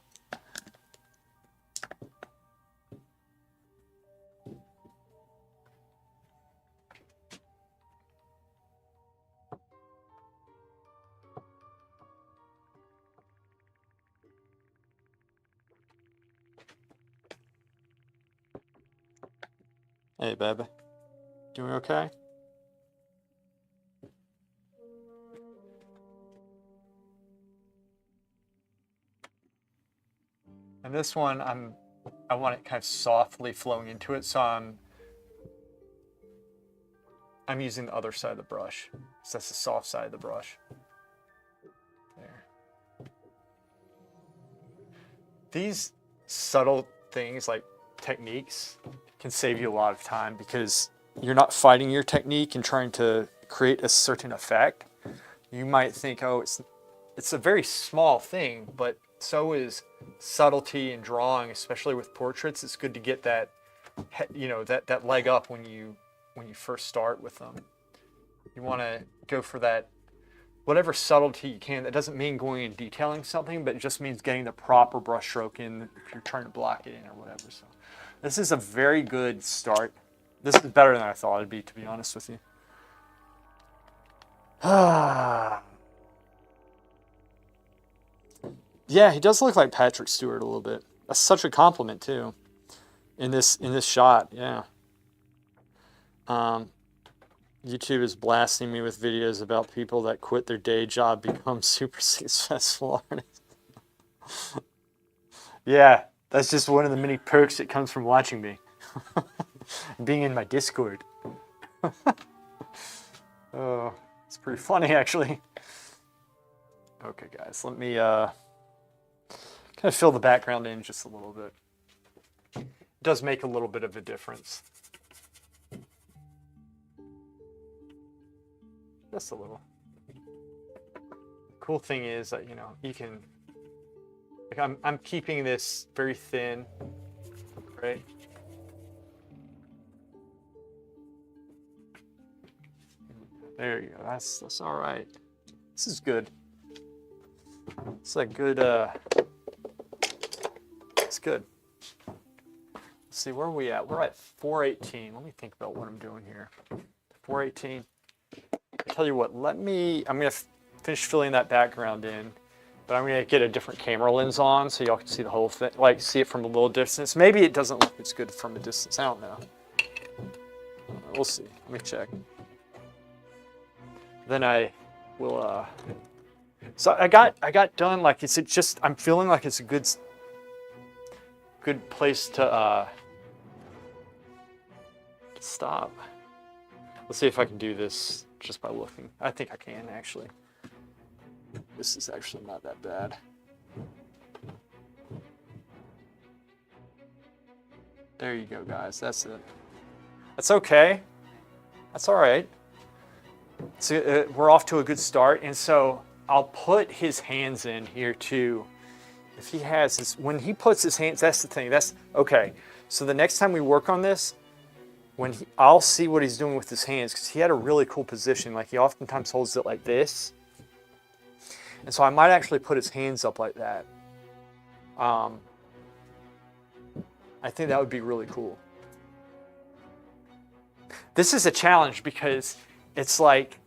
Hey, baby. Doing okay? And this one, I want it kind of softly flowing into it, so I'm using the other side of the brush. So that's the soft side of the brush. There. These subtle things, like techniques, can save you a lot of time because you're not fighting your technique and trying to create a certain effect. You might think, oh, it's a very small thing, but so is subtlety in drawing, especially with portraits. It's good to get that, you know, that leg up when you first start with them. You want to go for that, whatever subtlety you can. That doesn't mean going and detailing something, but it just means getting the proper brush stroke in if you're trying to block it in or whatever. So this is a very good start. This is better than I thought it'd be, to be honest with you. Yeah, he does look like Patrick Stewart a little bit. That's such a compliment too. In this shot, yeah. YouTube is blasting me with videos about people that quit their day job, become super successful artists. Yeah, that's just one of the many perks that comes from watching me. Being in my Discord. Oh, it's pretty funny actually. Okay guys, let me kind of fill the background in just a little bit. It does make a little bit of a difference. Just a little. Cool thing is that, you know, you can, like I'm keeping this very thin, right? There you go. That's all right. This is good. It's a good. It's good. Let's see, where are we at? We're at 418. Let me think about what I'm doing here. 418. tell you what, I'm going to finish filling that background in, but I'm going to get a different camera lens on so y'all can see the whole thing, like see it from a little distance. Maybe it doesn't look as good from a distance. I don't know. We'll see. Let me check. Then I will, so I got done, like it's just, I'm feeling like it's a good place to stop. Let's see if I can do this just by looking. I think I can, actually. This is actually not that bad. There you go, guys. That's it. That's okay. That's all right. So we're off to a good start. And so I'll put his hands in here too. If he has his, when he puts his hands, that's the thing. That's okay. So the next time we work on this, I'll see what he's doing with his hands, because he had a really cool position. Like he oftentimes holds it like this. And so I might actually put his hands up like that. I think that would be really cool. This is a challenge because it's like,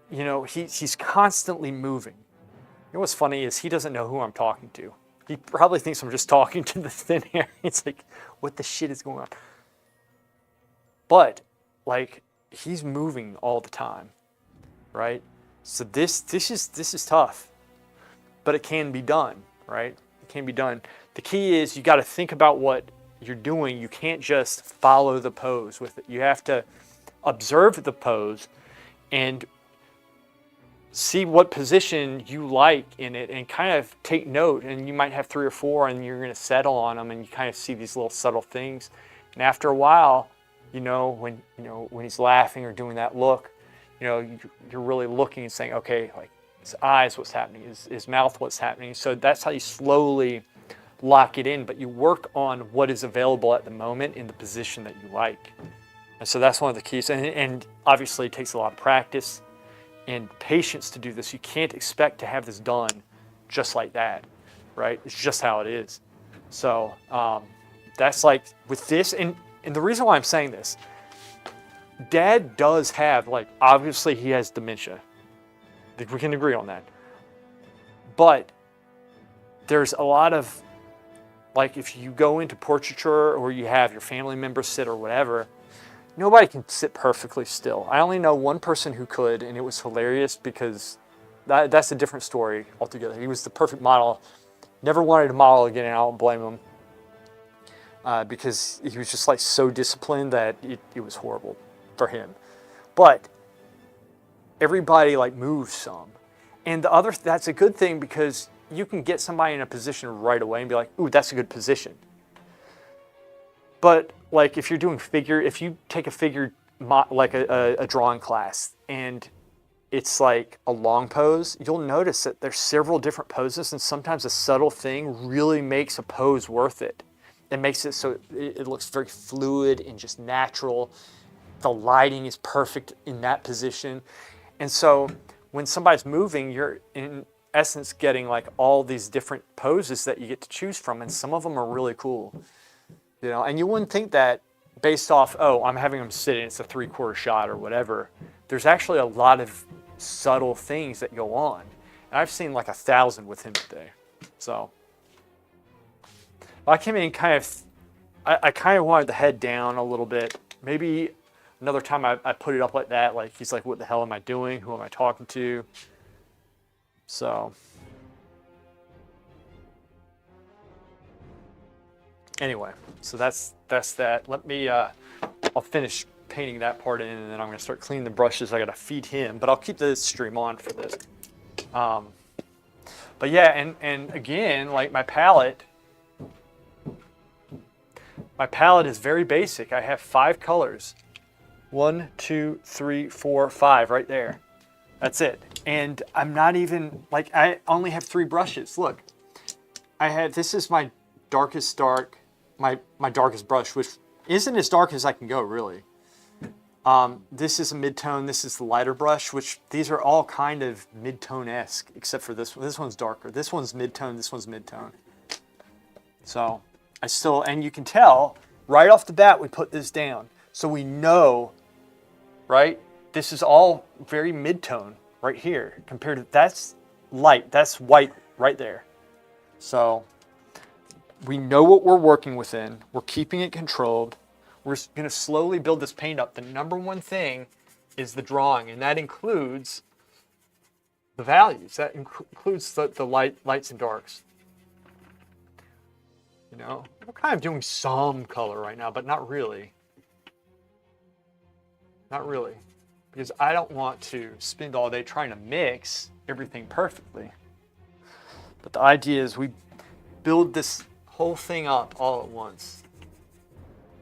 you know, he's constantly moving. You know what's funny is he doesn't know who I'm talking to. He probably thinks I'm just talking to the thin air. It's like, what the shit is going on? But like he's moving all the time, right? So this is tough, but it can be done, right? It can be done. The key is you got to think about what you're doing. You can't just follow the pose with it. You have to observe the pose and see what position you like in it and kind of take note. And you might have 3 or 4 and you're going to settle on them, and you kind of see these little subtle things. And after a while, when he's laughing or doing that look, you're really looking and saying, okay, like his eyes, what's happening? His mouth, what's happening? So that's how you slowly lock it in, but you work on what is available at the moment in the position that you like. And so that's one of the keys. And obviously it takes a lot of practice and patience to do this. You can't expect to have this done just like that, right? It's just how it is. So that's like with this, and the reason why I'm saying this, Dad does have, like, obviously he has dementia. I think we can agree on that. But there's a lot of, like, if you go into portraiture or you have your family members sit or whatever, nobody can sit perfectly still. I only know one person who could, and it was hilarious because that's a different story altogether. He was the perfect model. Never wanted to model again, and I don't blame him. Because he was just like so disciplined that it was horrible for him. But everybody like moves some. And that's a good thing, because you can get somebody in a position right away and be like, ooh, that's a good position. But like if you take a figure, like a drawing class, and it's like a long pose, you'll notice that there's several different poses, and sometimes a subtle thing really makes a pose worth it. It makes it so it looks very fluid and just natural. The lighting is perfect in that position. And so when somebody's moving, you're in essence getting like all these different poses that you get to choose from, and some of them are really cool. And you wouldn't think that based off, oh, I'm having them sit and it's a 3/4 shot or whatever. There's actually a lot of subtle things that go on. And I've seen like 1,000 with him today. So I came in I kind of wanted the head down a little bit. Maybe another time I put it up like that, like he's like, what the hell am I doing? Who am I talking to? So anyway, so that's that. Let me, I'll finish painting that part in, and then I'm gonna start cleaning the brushes. I gotta feed him, but I'll keep the stream on for this. But yeah, and again, like my palette is very basic. I have 5 colors. 1, 2, 3, 4, 5 right there. That's it. And I'm not even, like, I only have 3 brushes. Look, this is my darkest dark, my darkest brush, which isn't as dark as I can go, really. This is a mid-tone, this is the lighter brush, which these are all kind of mid-tone-esque, except for this one. This one's darker. This one's mid-tone, this one's mid-tone. So and you can tell right off the bat we put this down. So we know, right? this is all very mid-tone right here compared to, that's light, that's white right there. So we know what we're working within. We're keeping it controlled. We're going to slowly build this paint up. The number one thing is the drawing, and that includes the values. That includes the lights and darks. You know, we're kind of doing some color right now, but not really. Not really. Because I don't want to spend all day trying to mix everything perfectly. But the idea is we build this whole thing up all at once.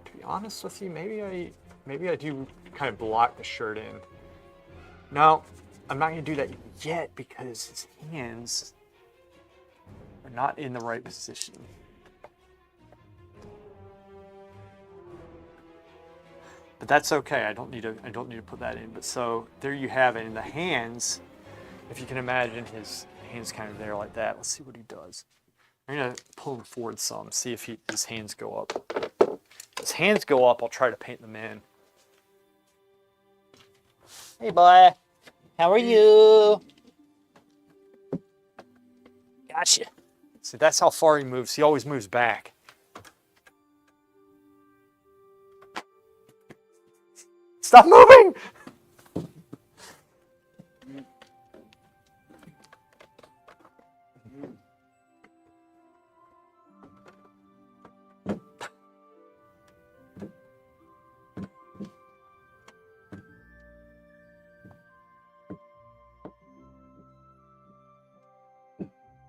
To be honest with you, maybe I do kind of block the shirt in. No, I'm not going to do that yet because his hands are not in the right position. But that's okay. I don't need to put that in. But so there you have it. In the hands, if you can imagine his hands kind of there like that. Let's see what he does. I'm gonna pull him forward some, see if his hands go up. If his hands go up, I'll try to paint them in. Hey boy, how are you? Gotcha. See, that's how far he moves. He always moves back. Stop moving!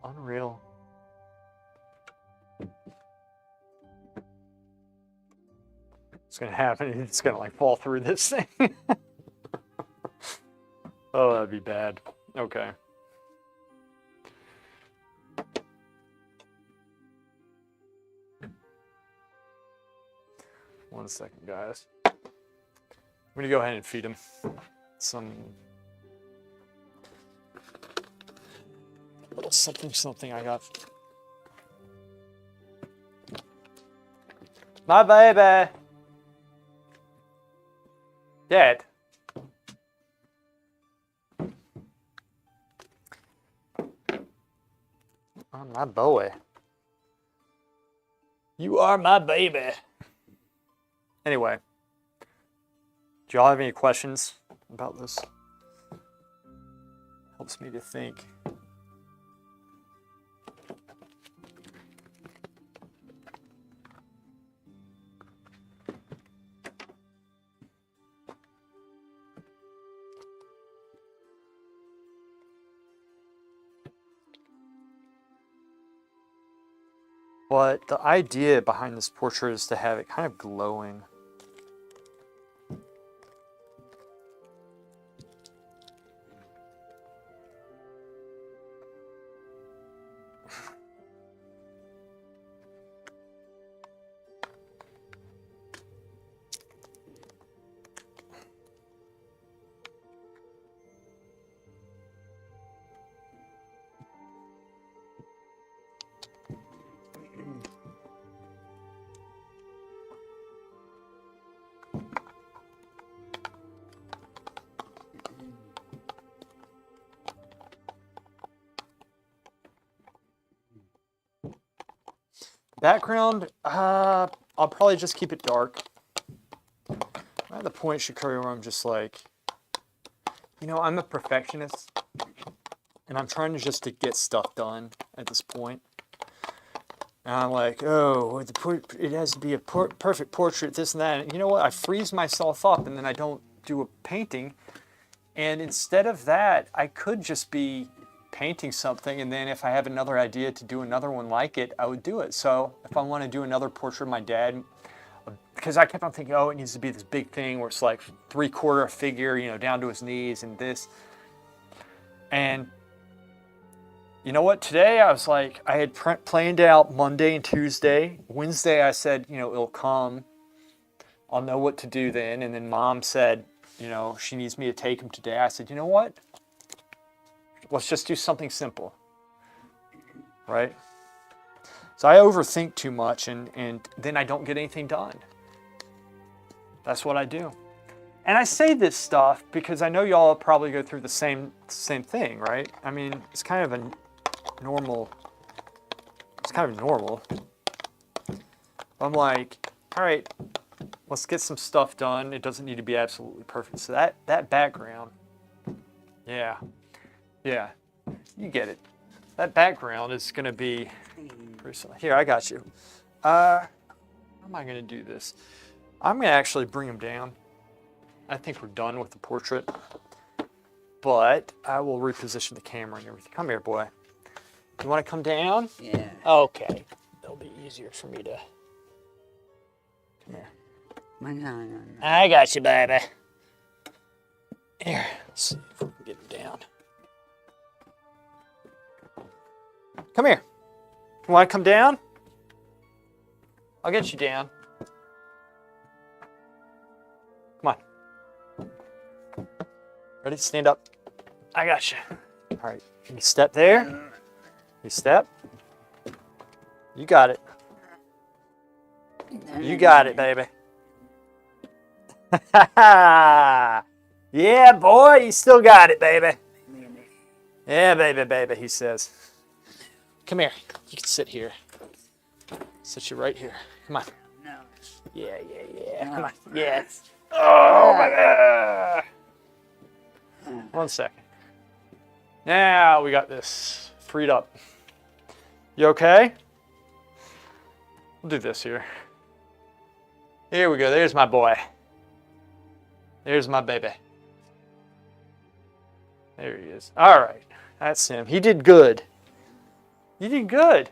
Unreal. What's gonna happen? It's gonna like fall through this thing. Oh, that'd be bad. Okay. One second, guys. I'm gonna go ahead and feed him some little something I got. My baby. Dad. Oh, my boy. You are my baby. Anyway, do y'all have any questions about this? Helps me to think. But the idea behind this portrait is to have it kind of glowing. Background, I'll probably just keep it dark. I'm at the point, Shikari, where I'm just like, you know, I'm a perfectionist, and I'm trying to get stuff done at this point. And I'm like, oh, it has to be a perfect portrait, this and that. And you know what? I freeze myself up, and then I don't do a painting. And instead of that, I could just be painting something, and then if I have another idea to do another one like it, I would do it. So if I want to do another portrait of my dad, because I kept on thinking, oh, it needs to be this big thing where it's like 3/4 figure, you know, down to his knees and this. And you know what? Today I was like, I had planned out Monday and Tuesday. Wednesday I said, you know, it'll come. I'll know what to do then. And then Mom said, you know, she needs me to take him today. I said, you know what? Let's just do something simple, right? So I overthink too much, and then I don't get anything done. That's what I do. And I say this stuff because I know y'all probably go through the same thing, right? I mean, it's kind of a normal. It's kind of normal. I'm like, all right, let's get some stuff done. It doesn't need to be absolutely perfect. So that background, yeah, you get it. That background is gonna be pretty simple. Here, I got you. How am I gonna do this? I'm gonna actually bring them down. I think we're done with the portrait, but I will reposition the camera and everything. Come here, boy. You want to come down? Yeah. Okay. It'll be easier for me to. Come here. No. I got you, baby. Here. Let's see if we can get him down. Come here. You want to come down? I'll get you down. Come on. Ready? Stand up. I got you. All right. You step there. You step. You got it. You got it, baby. Yeah, boy, you still got it, baby. Yeah, baby, he says. Come here. You can sit here. Sit you right here. Come on. No. Yeah. No. Come on. Yes. Oh, my God. 1 second. Now we got this freed up. You okay? We'll do this here. Here we go. There's my boy. There's my baby. There he is. All right. That's him. He did good. You did good.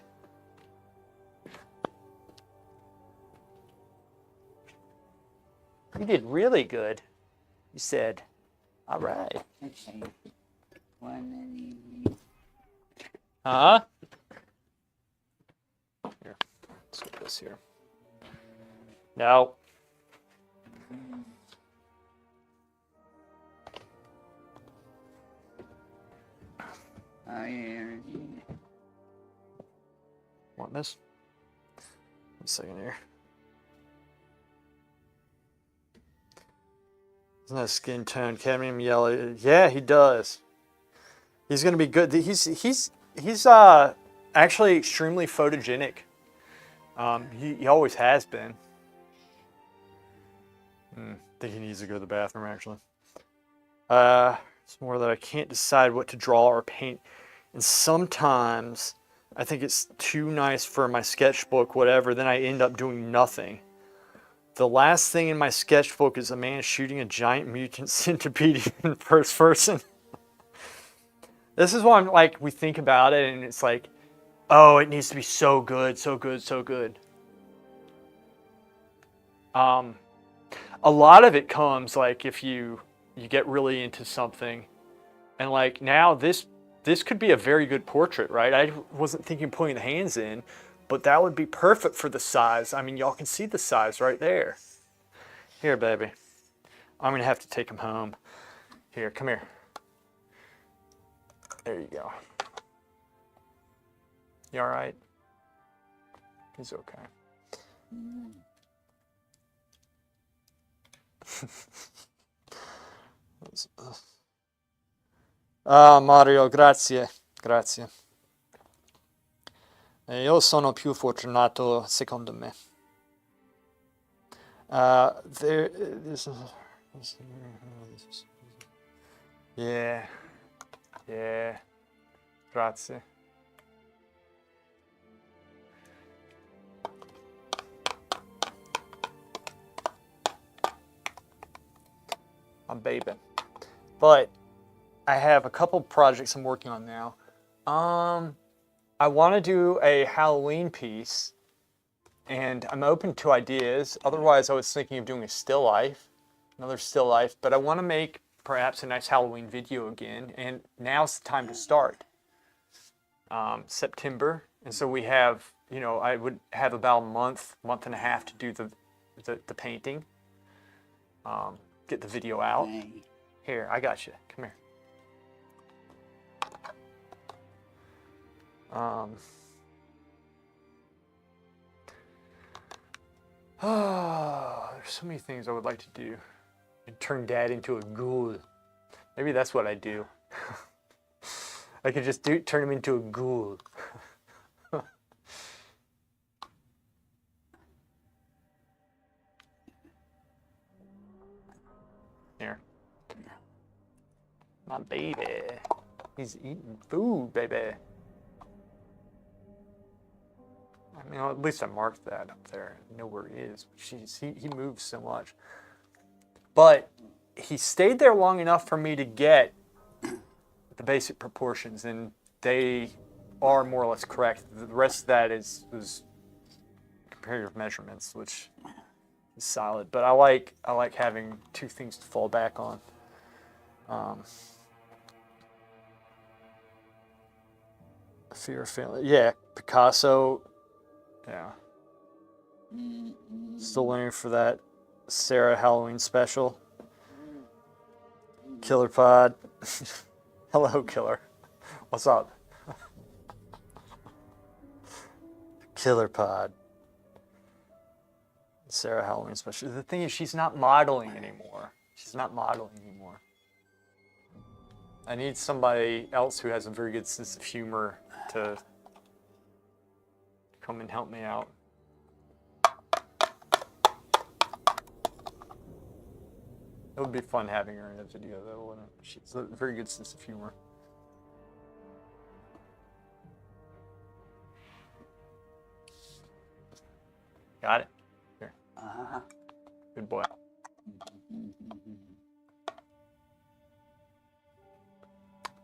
You did really good. You said, all right. Okay. One and evening. Huh? Here. Let's get this here. No. Oh, yeah. Want this? 1 second here. Isn't that skin tone? Cadmium yellow. Yeah, he does. He's gonna be good. He's actually extremely photogenic. He always has been. I think he needs to go to the bathroom actually. It's more that I can't decide what to draw or paint, and sometimes I think it's too nice for my sketchbook, whatever. Then I end up doing nothing. The last thing in my sketchbook is a man shooting a giant mutant centipede in first person. This is why I'm like, we think about it and it's like, oh, it needs to be so good, so good, so good. A lot of it comes like if you get really into something, and like now this could be a very good portrait, right? I wasn't thinking putting the hands in, but that would be perfect for the size. I mean, y'all can see the size right there. Here, baby. I'm gonna have to take him home. Here, come here. There you go. You all right? He's okay. Ah, Mario, grazie. Io sono più fortunato, secondo me. Yeah. Grazie. My baby. But I have a couple projects I'm working on now. I want to do a Halloween piece, and I'm open to ideas. Otherwise, I was thinking of doing a still life, another still life, but I want to make perhaps a nice Halloween video again, and now's the time to start. September, and so we have, I would have about a month and a half to do the painting, get the video out. Okay. Here, I got you. Come here. There's so many things I would like to do. And turn Dad into a ghoul. Maybe that's what I do. I could just turn him into a ghoul. Here. My baby. He's eating food, baby. I mean, at least I marked that up there. I know where he is. Jeez, he moves so much. But he stayed there long enough for me to get the basic proportions, and they are more or less correct. The rest of that was comparative measurements, which is solid. But I like having two things to fall back on. Fear of Failing. Yeah, Picasso. Yeah. Still waiting for that Sarah Halloween special. Killer Pod. Hello, Killer. What's up? Killer Pod. Sarah Halloween special. The thing is, she's not modeling anymore. I need somebody else who has a very good sense of humor to come and help me out. It would be fun having her in a video, though, wouldn't it? She's a very good sense of humor. Got it? Here. Good boy.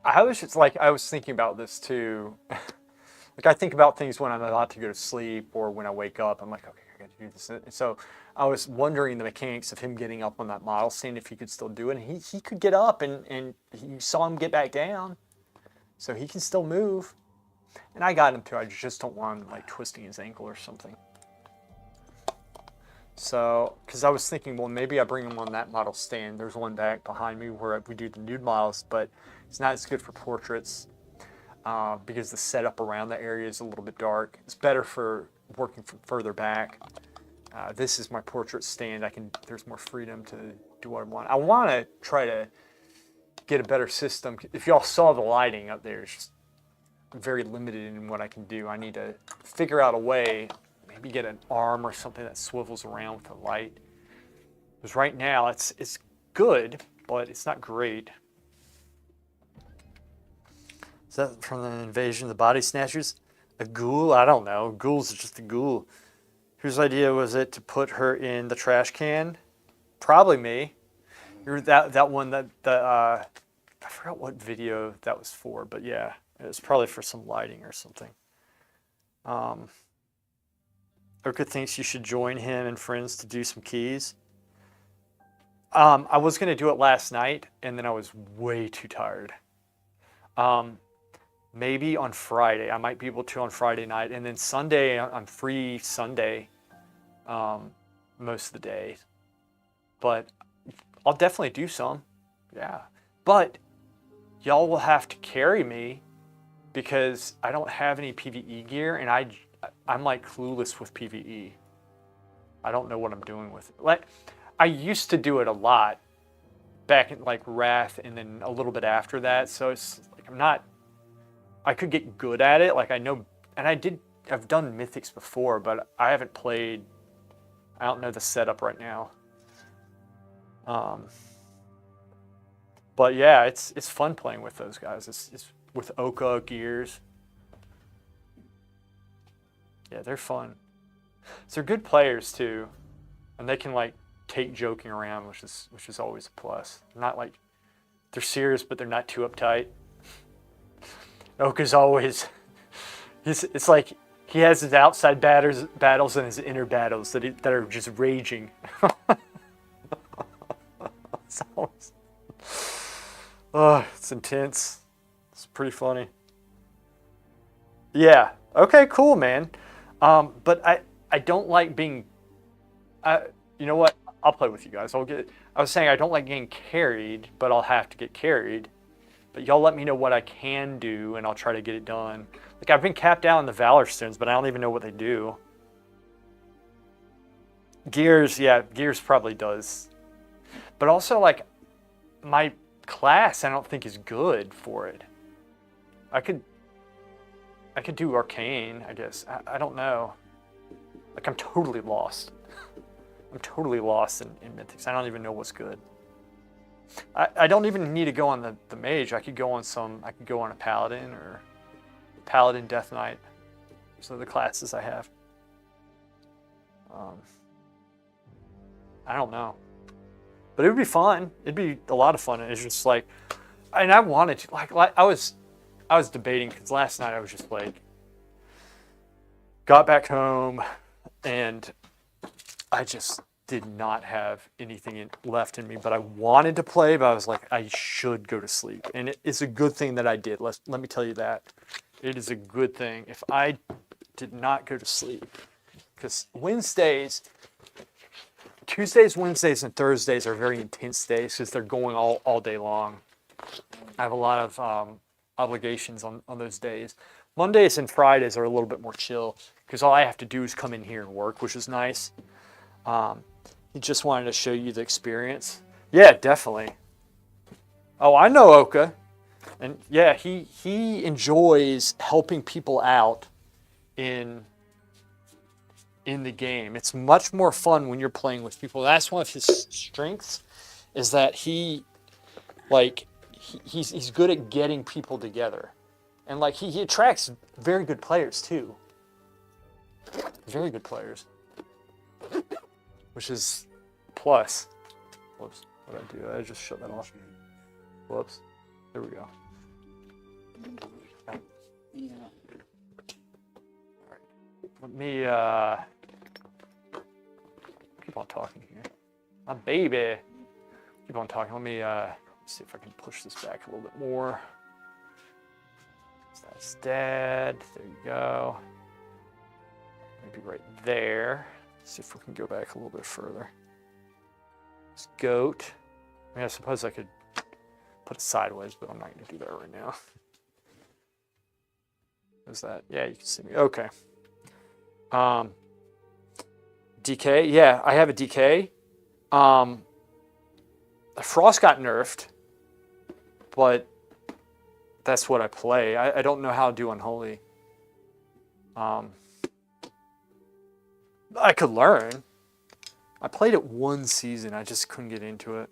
I was thinking about this too. Like, I think about things when I'm about to go to sleep or when I wake up. I'm like, okay, I got to do this. And so I was wondering the mechanics of him getting up on that model stand, if he could still do it. And he could get up, and you saw him get back down. So he can still move. And I got him too. I just don't want him like twisting his ankle or something. So, because I was thinking, well, maybe I bring him on that model stand. There's one back behind me where we do the nude models, but it's not as good for portraits. Because the setup around the area is a little bit dark. It's better for working from further back. This is my portrait stand. There's more freedom to do what I want. I want to try to get a better system. If y'all saw the lighting up there, it's just very limited in what I can do. I need to figure out a way, maybe get an arm or something that swivels around with the light. Because right now it's good, but it's not great. Is that from the Invasion of the Body Snatchers? A ghoul? I don't know. Ghouls are just a ghoul. Whose idea was it to put her in the trash can? Probably me. That one that I forgot what video that was for, but yeah, it was probably for some lighting or something. Oka thinks you should join him and friends to do some keys. I was gonna do it last night, and then I was way too tired. Maybe on Friday. I might be able to on Friday night. And then Sunday, I'm free Sunday most of the day. But I'll definitely do some. Yeah. But y'all will have to carry me because I don't have any PvE gear. And I'm like clueless with PvE. I don't know what I'm doing with it. Like, I used to do it a lot back in like Wrath and then a little bit after that. So it's like I could get good at it, like I know, and I've done Mythics before, but I haven't played, I don't know the setup right now. But yeah, it's fun playing with those guys. It's with Oka, Gears. Yeah, they're fun. So they're good players too, and they can like take joking around, which is always a plus. Not like, they're serious, but they're not too uptight. Oka's always, it's like he has his outside battles and his inner battles that are just raging. It's intense. It's pretty funny. Yeah. Okay, cool, man. But I don't like being, you know what? I'll play with you guys. I was saying I don't like getting carried, but I'll have to get carried. But y'all let me know what I can do, and I'll try to get it done. Like, I've been capped out on the Valor Stones, but I don't even know what they do. Gears, yeah, Gears probably does But also, like, my class I don't think is good for it. I could do arcane, I guess. I don't know. Like, I'm totally lost. I'm totally lost in Mythics. I don't even know what's good. I don't even need to go on the mage. I could go on a paladin or paladin death knight. So the classes I have. I don't know. But it would be fun. It'd be a lot of fun. It's just like, and I wanted to, like I was debating, because last night I was just like, got back home and I just did not have anything left in me, but I wanted to play, but I was like, I should go to sleep. And it's a good thing that I did. Let me tell you that. It is a good thing if I did not go to sleep, because Tuesdays, Wednesdays, and Thursdays are very intense days because they're going all day long. I have a lot of obligations on those days. Mondays and Fridays are a little bit more chill because all I have to do is come in here and work, which is nice. He just wanted to show you the experience. Yeah, definitely. Oh, I know Oka. And yeah, he enjoys helping people out in the game. It's much more fun when you're playing with people. That's one of his strengths, is that he's good at getting people together. And like he attracts very good players too. Very good players. Which is plus. Whoops. What did I do? I just shut that off. Whoops. There we go. Yeah. Let me keep on talking here. My baby. Keep on talking. Let me see if I can push this back a little bit more. So that's dad. There you go. Maybe right there. See if we can go back a little bit further. It's goat. I mean, I suppose I could put it sideways, but I'm not going to do that right now. Is that? Yeah, you can see me. Okay. DK. Yeah, I have a DK. Frost got nerfed, but that's what I play. I don't know how to do Unholy. I could learn. I played it one season. I just couldn't get into it.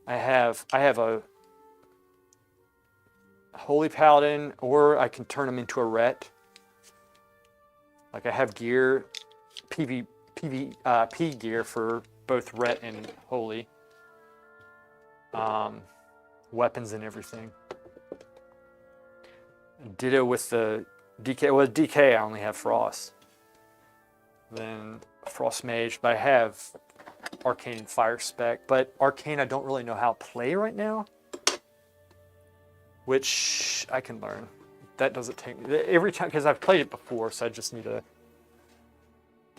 I have a Holy Paladin, or I can turn them into a Ret. Like I have gear, PvP gear for both Ret and Holy. Weapons and everything. Ditto with the DK. Well, DK I only have Frost. Then Frost Mage, but I have Arcane and Fire Spec. But Arcane I don't really know how to play right now, which I can learn. That doesn't take me every time, because I've played it before, so I just need to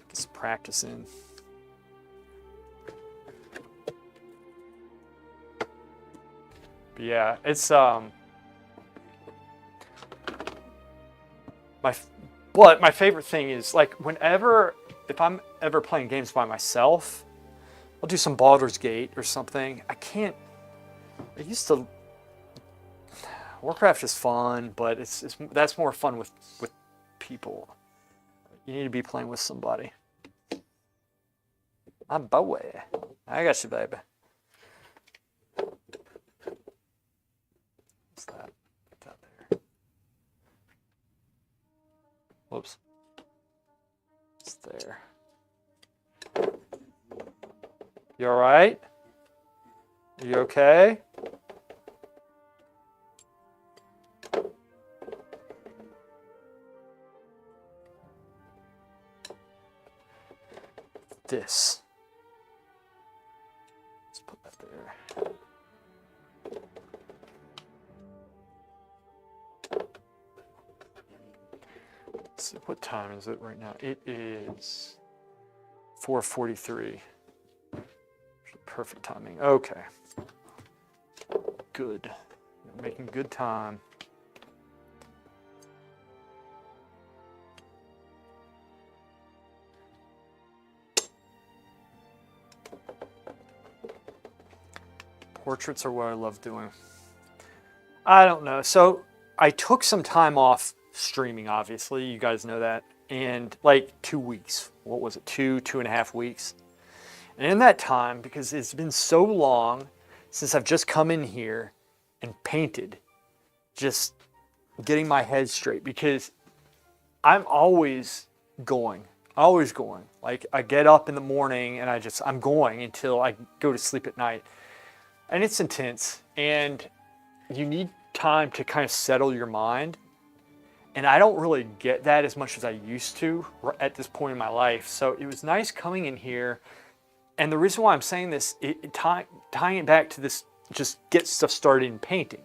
get some practice in. But yeah, it's my favorite thing is, like, if I'm ever playing games by myself, I'll do some Baldur's Gate or something. I used to. Warcraft is fun, but that's more fun with people. You need to be playing with somebody. My boy, I got you, baby. What's that? What's out there? Whoops. It's there. You all right? Are you okay? This. Let's put that there. Let's see, what time is it right now? It is 4:43. Perfect timing. Okay. Good. You're making good time. Portraits are what I love doing. I don't know. So I took some time off streaming, obviously. You guys know that. And like 2 weeks. What was it? 2.5 weeks. And in that time, because it's been so long since I've just come in here and painted, just getting my head straight, because I'm always going. Like I get up in the morning and I'm going until I go to sleep at night. And it's intense. And you need time to kind of settle your mind. And I don't really get that as much as I used to at this point in my life. So it was nice coming in here. And the reason why I'm saying this, tying it back to this, just get stuff started in painting.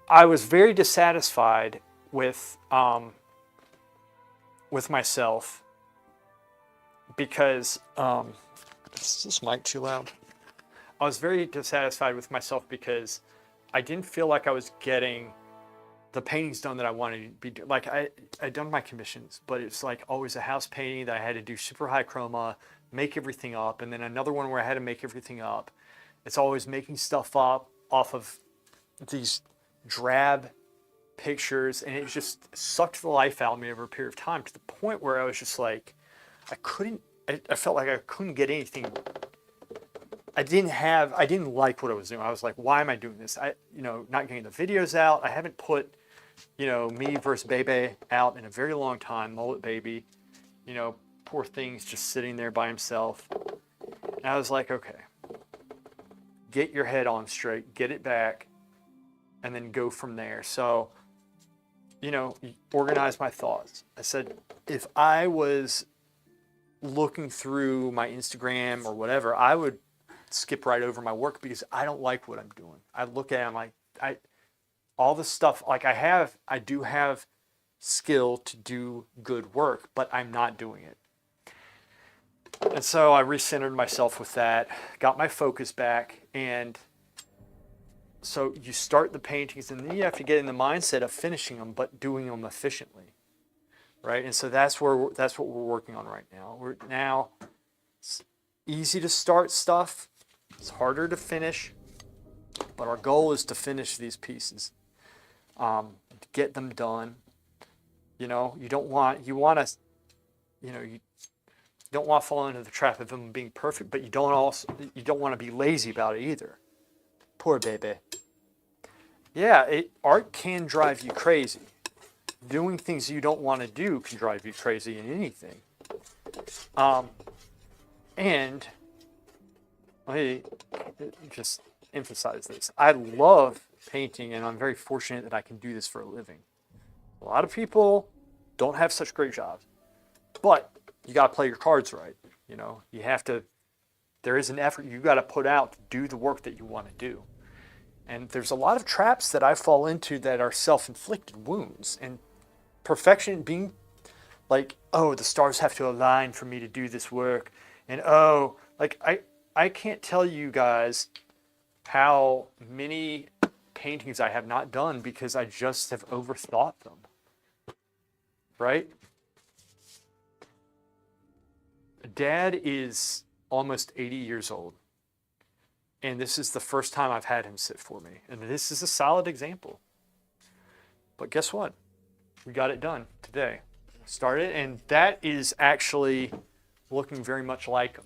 I was very dissatisfied with myself because, is this mic too loud? I was very dissatisfied with myself because I didn't feel like I was getting the paintings done that I wanted to be doing. Like I'd done my commissions, but it's like always a house painting that I had to do super high chroma, make everything up, and then another one where I had to make everything up. It's always making stuff up off of these drab pictures, and it just sucked the life out of me over a period of time, to the point where I was just like, I felt like I couldn't get anything. I didn't like what I was doing. I was like, why am I doing this? Not getting the videos out. I haven't put, me versus Bebe out in a very long time. Mullet Baby, poor thing's just sitting there by himself. And I was like, okay, get your head on straight, get it back, and then go from there. So, organize my thoughts. I said, if I was looking through my Instagram or whatever, I would skip right over my work because I don't like what I'm doing. I look at it, I'm like, all this stuff, like I do have skill to do good work, but I'm not doing it. And so I recentered myself with that, got my focus back, and so you start the paintings, and then you have to get in the mindset of finishing them, but doing them efficiently, right? And so that's what we're working on right now. It's easy to start stuff. It's harder to finish, but our goal is to finish these pieces, get them done. You don't want to fall into the trap of them being perfect, but you don't want to be lazy about it either. Poor Bebe. Yeah, art can drive you crazy. Doing things you don't want to do can drive you crazy in anything. And let me just emphasize this. I love painting, and I'm very fortunate that I can do this for a living. A lot of people don't have such great jobs, but you got to play your cards right. You have to, there is an effort you got to put out to do the work that you want to do. And there's a lot of traps that I fall into that are self-inflicted wounds, and perfection being like, oh, the stars have to align for me to do this work. And I can't tell you guys how many paintings I have not done because I just have overthought them. Right? Dad is almost 80 years old. And this is the first time I've had him sit for me. And this is a solid example. But guess what? We got it done today. Started, and that is actually looking very much like him.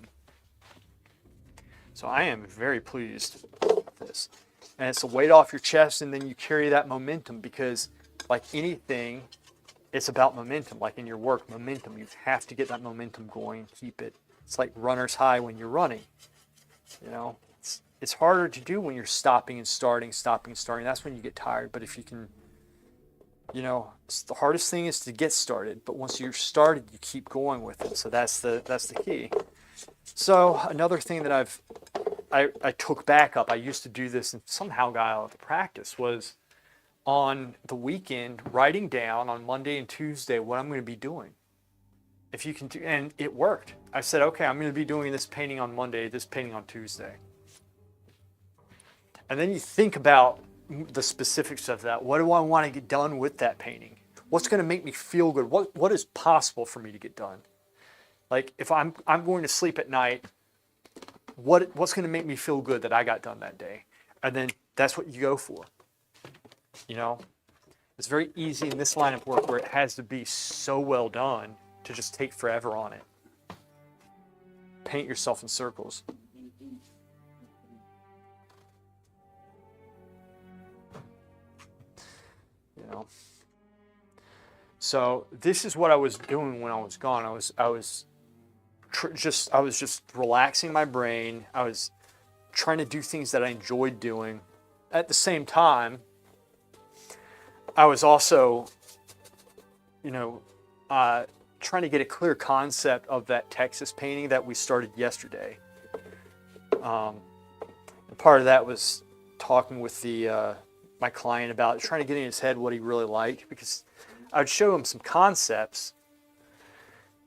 So I am very pleased with this. And it's a weight off your chest, and then you carry that momentum, because like anything, it's about momentum. Like in your work, momentum. You have to get that momentum going, keep it. It's like runner's high when you're running. It's harder to do when you're stopping and starting. That's when you get tired. But if you can, the hardest thing is to get started. But once you're started, you keep going with it. So that's the key. So another thing that I took back up, I used to do this and somehow got out of the practice, was on the weekend writing down on Monday and Tuesday what I'm going to be doing. If you can do, and it worked. I said, okay, I'm going to be doing this painting on Monday, this painting on Tuesday. And then you think about the specifics of that. What do I want to get done with that painting? What's going to make me feel good? What is possible for me to get done? Like if I'm going to sleep at night, what's going to make me feel good that I got done that day? And then that's what you go for. You know, it's very easy in this line of work where it has to be so well done to just take forever on it. Paint yourself in circles. You know. So this is what I was doing when I was gone. I was just relaxing my brain. I was trying to do things that I enjoyed doing. At the same time, I was also, trying to get a clear concept of that Texas painting that we started yesterday. And part of that was talking with my client about trying to get in his head what he really liked, because I would show him some concepts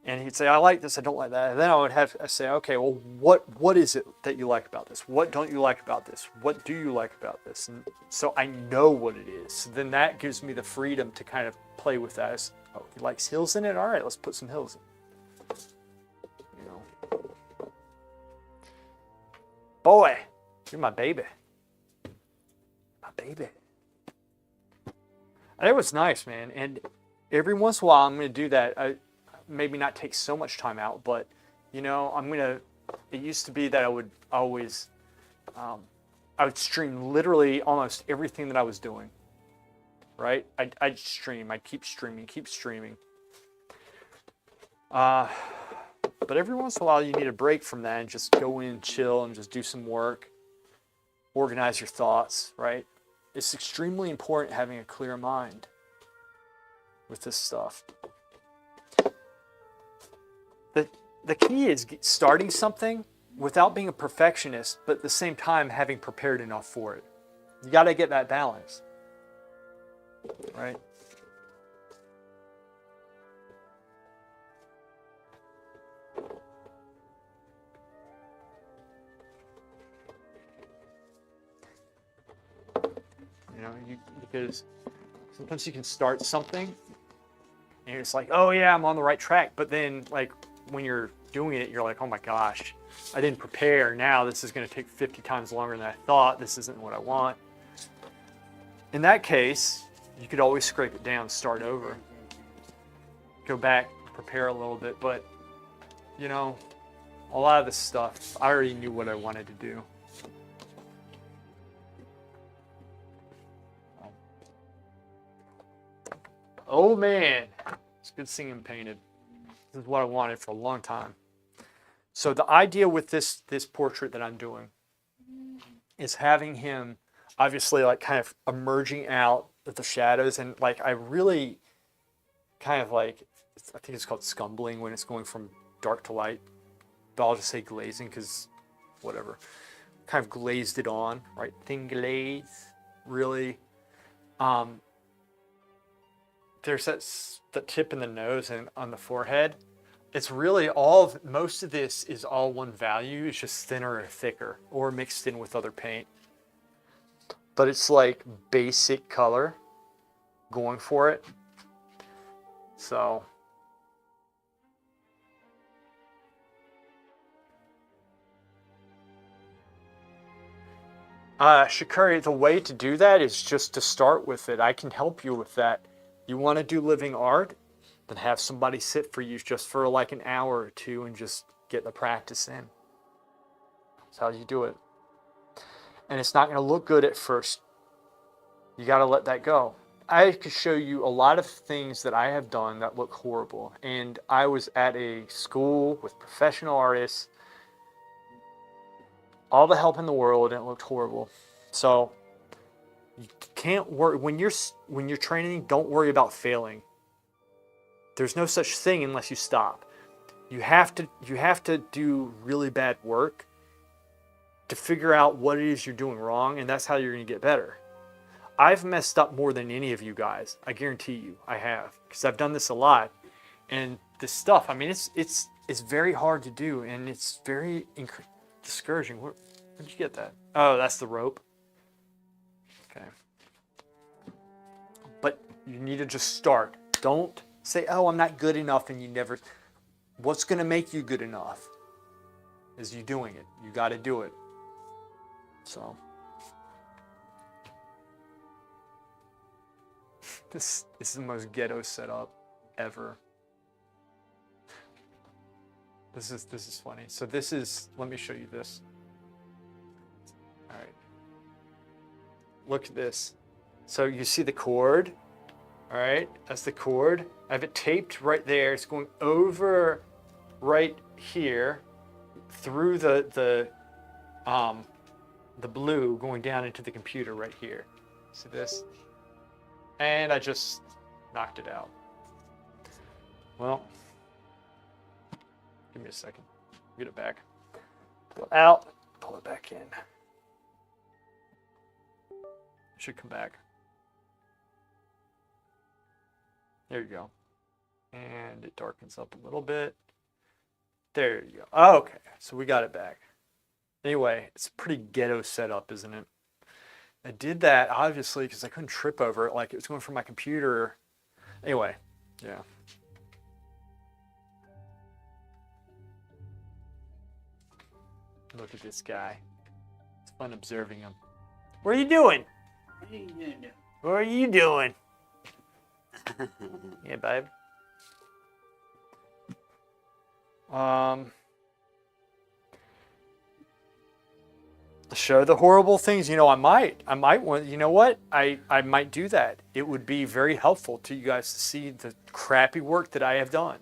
and he'd say, I like this, I don't like that. And then I say, okay, well, what is it that you like about this? What don't you like about this? What do you like about this? And so I know what it is. So then that gives me the freedom to kind of play with that. As, oh, he likes hills in it? All right, let's put some hills in. You know. Boy, you're my baby. My baby. And it was nice, man. And every once in a while, I'm going to do that. Maybe not take so much time out, but, it used to be that I would always, I would stream literally almost everything that I was doing, right? I'd stream. I'd keep streaming. But every once in a while, you need a break from that and just go in, chill, and just do some work. Organize your thoughts, right? It's extremely important having a clear mind with this stuff. The key is starting something without being a perfectionist, but at the same time having prepared enough for it. You got to get that balance, right? Because sometimes you can start something and it's like, oh yeah, I'm on the right track. But then like when you're doing it, you're like, oh my gosh, I didn't prepare. Now this is going to take 50 times longer than I thought. This isn't what I want. In that case, you could always scrape it down, start over, go back, prepare a little bit. But, a lot of this stuff, I already knew what I wanted to do. Oh man, it's good seeing him painted. This is what I wanted for a long time. So the idea with this portrait that I'm doing is having him obviously like kind of emerging out of the shadows, and like I really kind of like, I think it's called scumbling when it's going from dark to light, but I'll just say glazing because whatever. Kind of glazed it on, right? Thin glaze, really. There's that tip in the nose and on the forehead. It's really most of this is all one value. It's just thinner or thicker or mixed in with other paint. But it's like basic color going for it. So. Shikari, the way to do that is just to start with it. I can help you with that. You want to do living art? Then have somebody sit for you just for like an hour or two and just get the practice in. That's how you do it. And it's not going to look good at first. You got to let that go. I could show you a lot of things that I have done that look horrible. And I was at a school with professional artists, all the help in the world, and it looked horrible. So you can't worry when you're training. Don't worry about failing. There's no such thing unless you stop. You have to do really bad work to figure out what it is you're doing wrong, and that's how you're going to get better. I've messed up more than any of you guys. I guarantee you, I have, because I've done this a lot. And this stuff, I mean, it's very hard to do, and it's very discouraging. Where'd you get that? Oh, that's the rope. Okay. But you need to just start. Don't say, oh, I'm not good enough, and you never. What's going to make you good enough? is you doing it. You got to do it. So this is the most ghetto setup ever. This is funny. So this is, let me show you this. All right. Look at this. So you see the cord, all right? That's the cord. I have it taped right there. It's going over right here through the blue going down into the computer right here. See this? And I just knocked it out. Well, give me a second. Get it back. Pull it out. Pull it back in. It should come back. There you go. And it darkens up a little bit. There you go. Oh, okay, so we got it back. Anyway, it's a pretty ghetto setup, isn't it? I did that obviously because I couldn't trip over it. Like it was going from my computer. Anyway, yeah. Look at this guy. It's fun observing him. What are you doing? What are you gonna do? What are you doing? Yeah, babe. Show the horrible things. You know, I might want, you know what? I might do that. It would be very helpful to you guys to see the crappy work that I have done.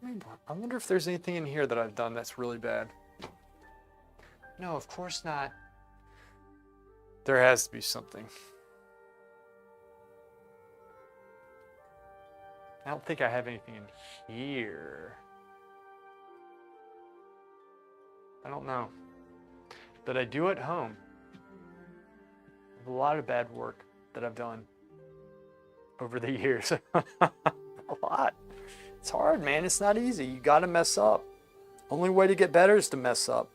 I wonder if there's anything in here that I've done that's really bad. No, of course not. There has to be something. I don't think I have anything in here. I don't know. That I do at home. I have a lot of bad work that I've done over the years. A lot. It's hard, man. It's not easy. You got to mess up. Only way to get better is to mess up.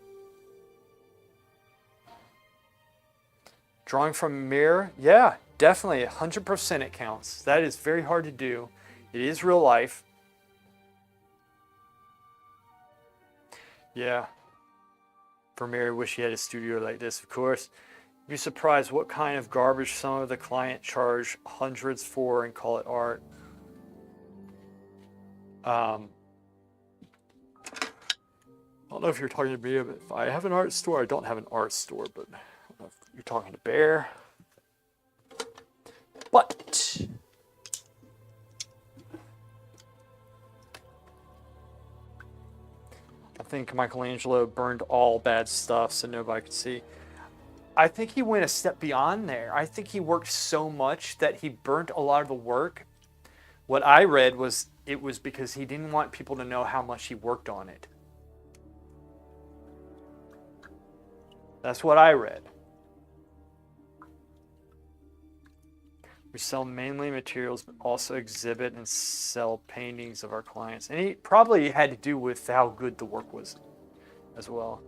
Drawing from a mirror? Yeah, definitely. 100% it counts. That is very hard to do. It is real life. Yeah. Vermeer, wish he had a studio like this, of course. You'd be surprised what kind of garbage some of the client charge hundreds for and call it art. I don't know if you're talking to me, but if I have an art store, I don't have an art store, but I don't know if you're talking to Bear. But I think Michelangelo burned all bad stuff so nobody could see. I think he went a step beyond there. I think he worked so much that he burnt a lot of the work. What I read was it was because he didn't want people to know how much he worked on it. That's what I read. We sell mainly materials, but also exhibit and sell paintings of our clients. And it probably had to do with how good the work was as well.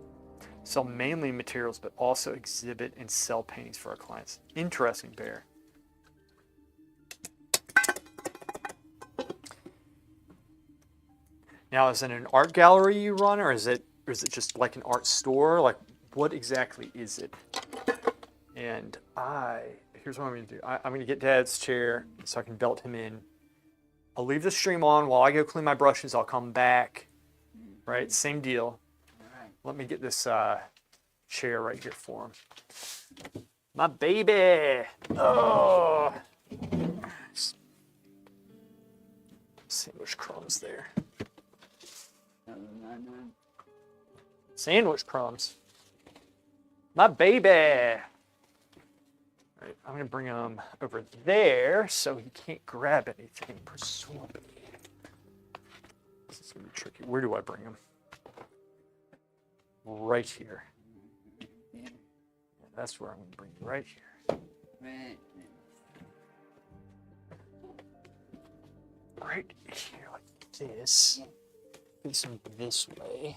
Sell mainly materials, but also exhibit and sell paintings for our clients. Interesting, Bear. Now, is it an art gallery you run, or is it just like an art store? Like, what exactly is it? And here's what I'm going to do. I'm going to get Dad's chair so I can belt him in. I'll leave the stream on while I go clean my brushes. I'll come back. Right? Same deal. Let me get this chair right here for him. My baby. Oh. Sandwich crumbs there. Sandwich crumbs. My baby. Right, I'm going to bring him over there so he can't grab anything, presumably. This is going to be tricky. Where do I bring him? Right here. Yeah, that's where I'm going to bring you, right here. Right here, like this. Face him this way.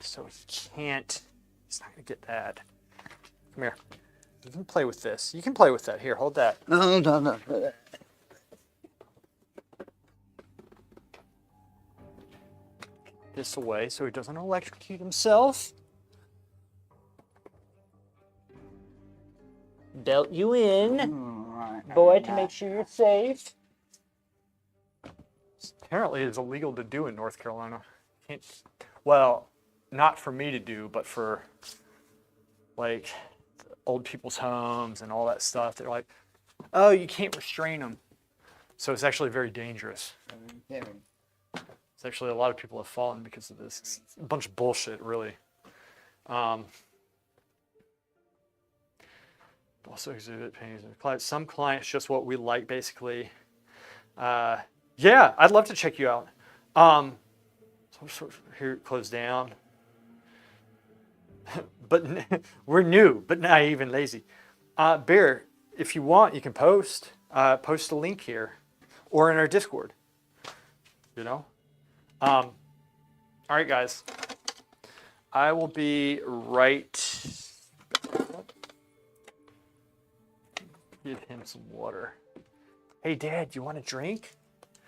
So he can't, he's not going to get that. Come here. You can play with this. You can play with that. Here, hold that. No. this away so he doesn't electrocute himself. Belt you in, Alright. boy, to make sure you're safe. Apparently, it's illegal to do in North Carolina. Can't, well, not for me to do, but for like old people's homes and all that stuff. They're like, oh, you can't restrain them. So it's actually very dangerous. It's actually a lot of people have fallen because of this. It's a bunch of bullshit, really. Also exhibit paintings. Some clients just what we like, basically. Yeah, I'd love to check you out. So here, close down. But we're new, but naive and lazy. Bear, if you want, you can post a link here, or in our Discord. You know. All right, guys. I will be right. Give him some water. Hey, Dad, you want a drink?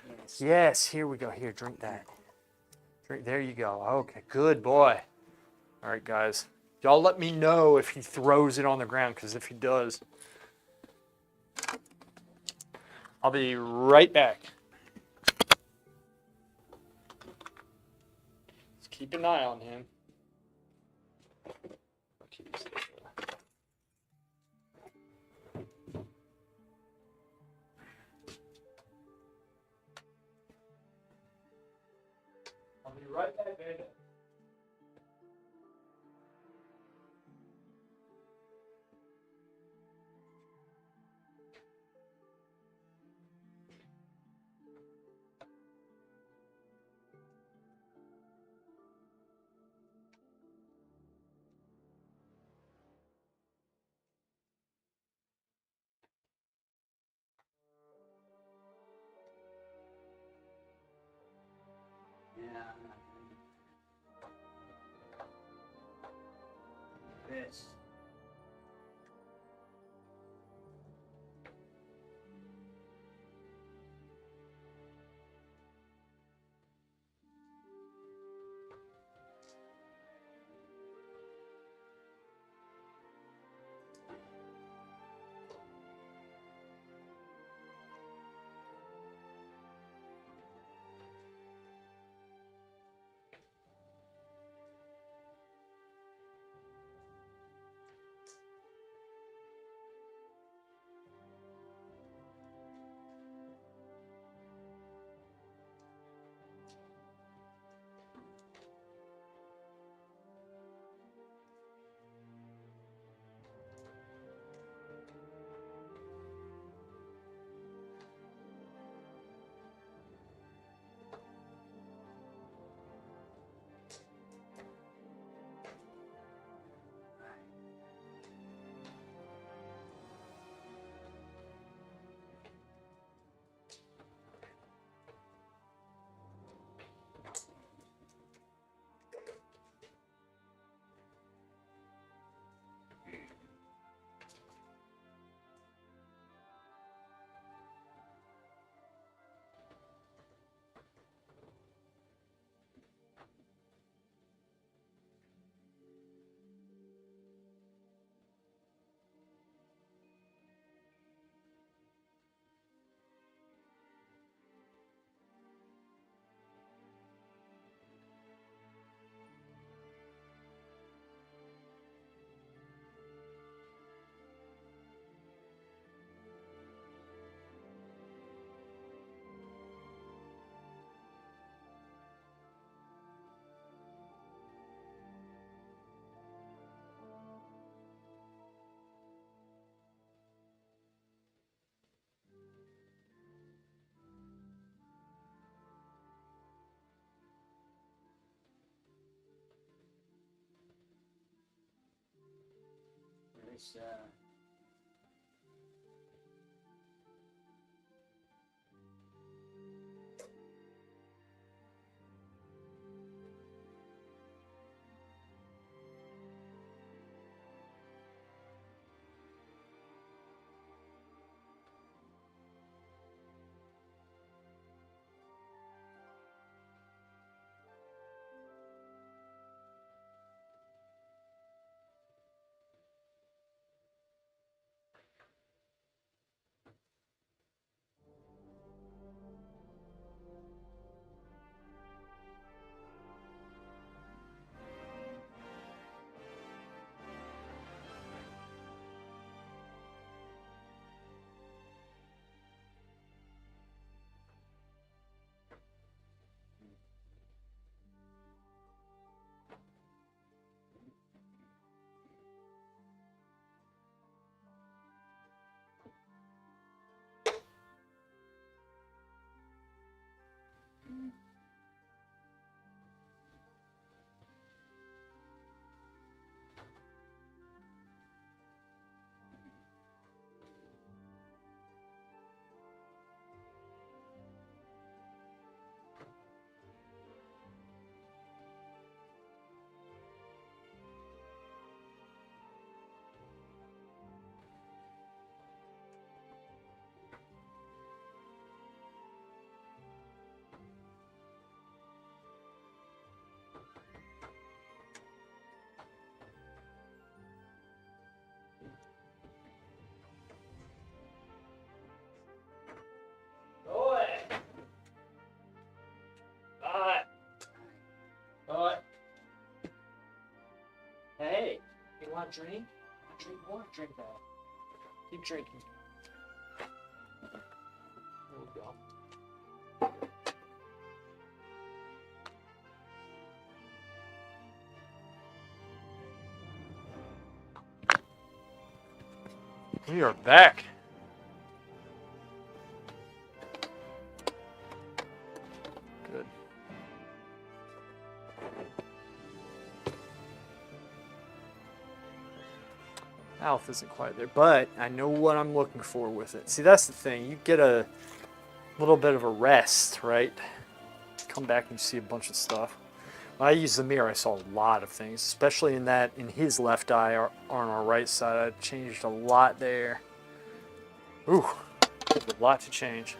Yes. Yes, here we go. Here, drink that. Drink. There you go. Okay, good boy. All right, guys. Y'all let me know if he throws it on the ground, because if he does, I'll be right back. Just keep an eye on him. I'll be right back, baby. Yeah. This. This. not drink? Drink more? Drink that. Keep drinking. There we go. We are back. Good. Mouth isn't quite there, but I know what I'm looking for with it. See, that's the thing. You get a little bit of a rest, right? Come back and you see a bunch of stuff. When I used the mirror, I saw a lot of things, especially in his left eye or on our right side. I changed a lot there. Ooh, a lot to change.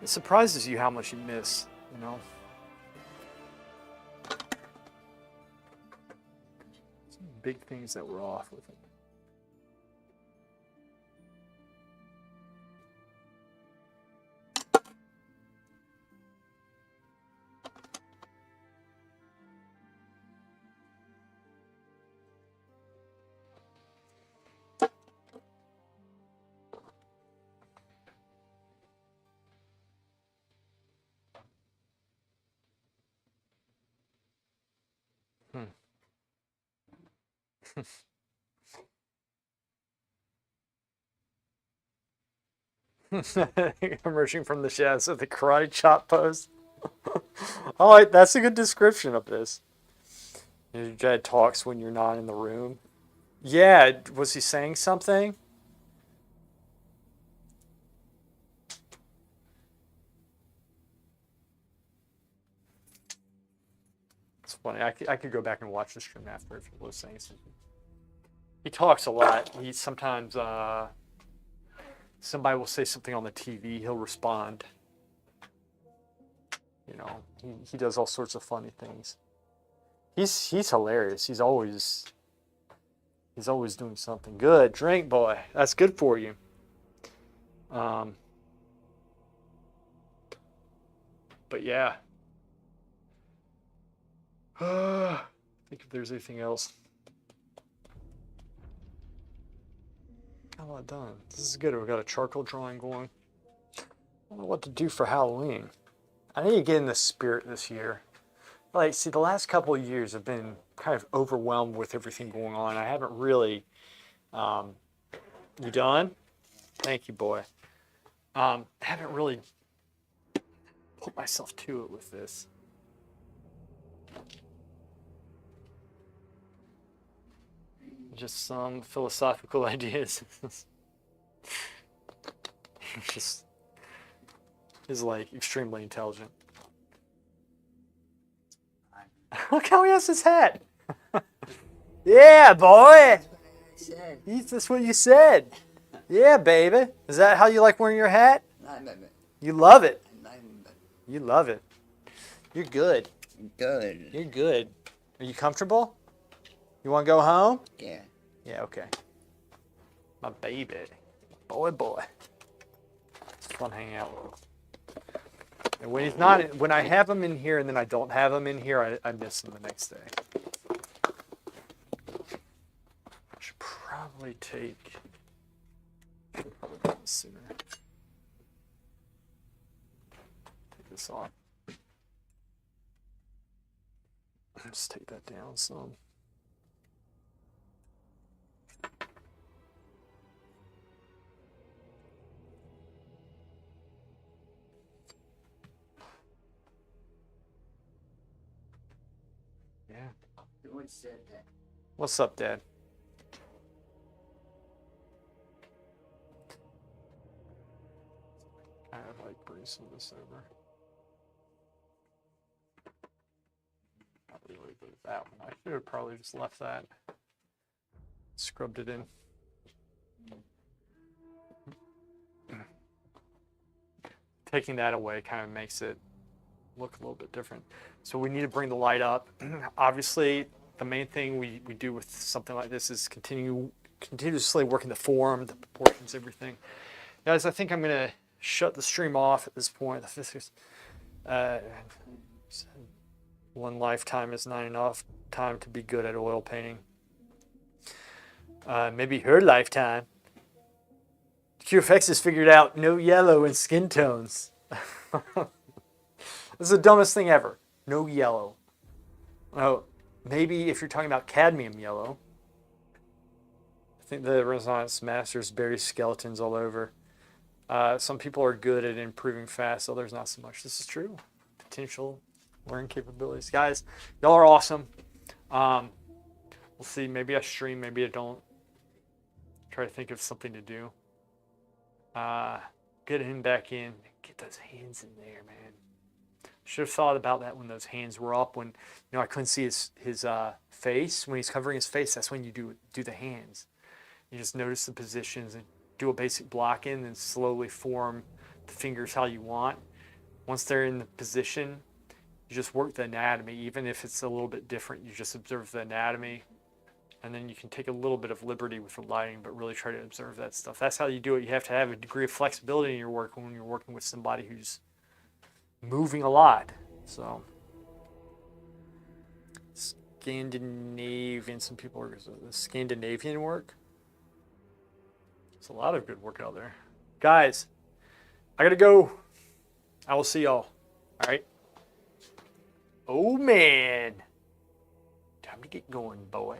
It surprises you how much you miss, you know? Some big things that were off with it. Emerging from the shadows of the karate chop pose. Oh, that's a good description of this. Your dad talks when you're not in the room. Yeah, was he saying something? It's funny. I could go back and watch the stream after if he was saying something. He talks a lot. He sometimes somebody will say something on the TV. He'll respond. You know, he does all sorts of funny things. He's hilarious. He's always doing something. Good drink, boy. That's good for you. But yeah. Think if there's anything else. Got a lot done. This is good. We've got a charcoal drawing going. I don't know what to do for Halloween. I need to get in the spirit this year. Like, see, the last couple of years have been kind of overwhelmed with everything going on. I haven't really. You done? Thank you, boy. Haven't really put myself to it with this. Just some philosophical ideas. Just is like extremely intelligent. Look how he has his hat. Yeah, boy. That's what you said. Yeah, baby. Is that how you like wearing your hat? You love it. You love it. You're good. Good. You're good. Are you comfortable? You want to go home? Yeah. Yeah, okay. My baby. Boy. It's fun hanging out with him. And when he's not, when I have him in here and then I don't have him in here, I miss him the next day. I should probably take sooner. Take this off. Just take that down some. Yeah. What's up, Dad? I like bring some of this over. Probably leave that one. I should have probably just left that. Scrubbed it in. Taking that away kind of makes it look a little bit different. So we need to bring the light up. Obviously, the main thing we do with something like this is continuously working the form, the proportions, everything. Guys, I think I'm going to shut the stream off at this point. One lifetime is not enough time to be good at oil painting. Maybe her lifetime. QFX has figured out no yellow in skin tones. This is the dumbest thing ever. No yellow. Oh, maybe if you're talking about cadmium yellow. I think the Resonance Masters bury skeletons all over. Some people are good at improving fast, others not so much. This is true. Potential learning capabilities. Guys, y'all are awesome. We'll see. Maybe I stream, maybe I don't. Try to think of something to do. Get him back in. Get those hands in there, man. Should have thought about that when those hands were up. When I couldn't see his face. When he's covering his face, that's when you do the hands. You just notice the positions and do a basic block in, and slowly form the fingers how you want. Once they're in the position, you just work the anatomy. Even if it's a little bit different, you just observe the anatomy. And then you can take a little bit of liberty with the lighting, but really try to observe that stuff. That's how you do it. You have to have a degree of flexibility in your work when you're working with somebody who's moving a lot. So, Scandinavian, some people are Scandinavian work. There's a lot of good work out there. Guys, I gotta go. I will see y'all. All right. Oh man. Time to get going, boy.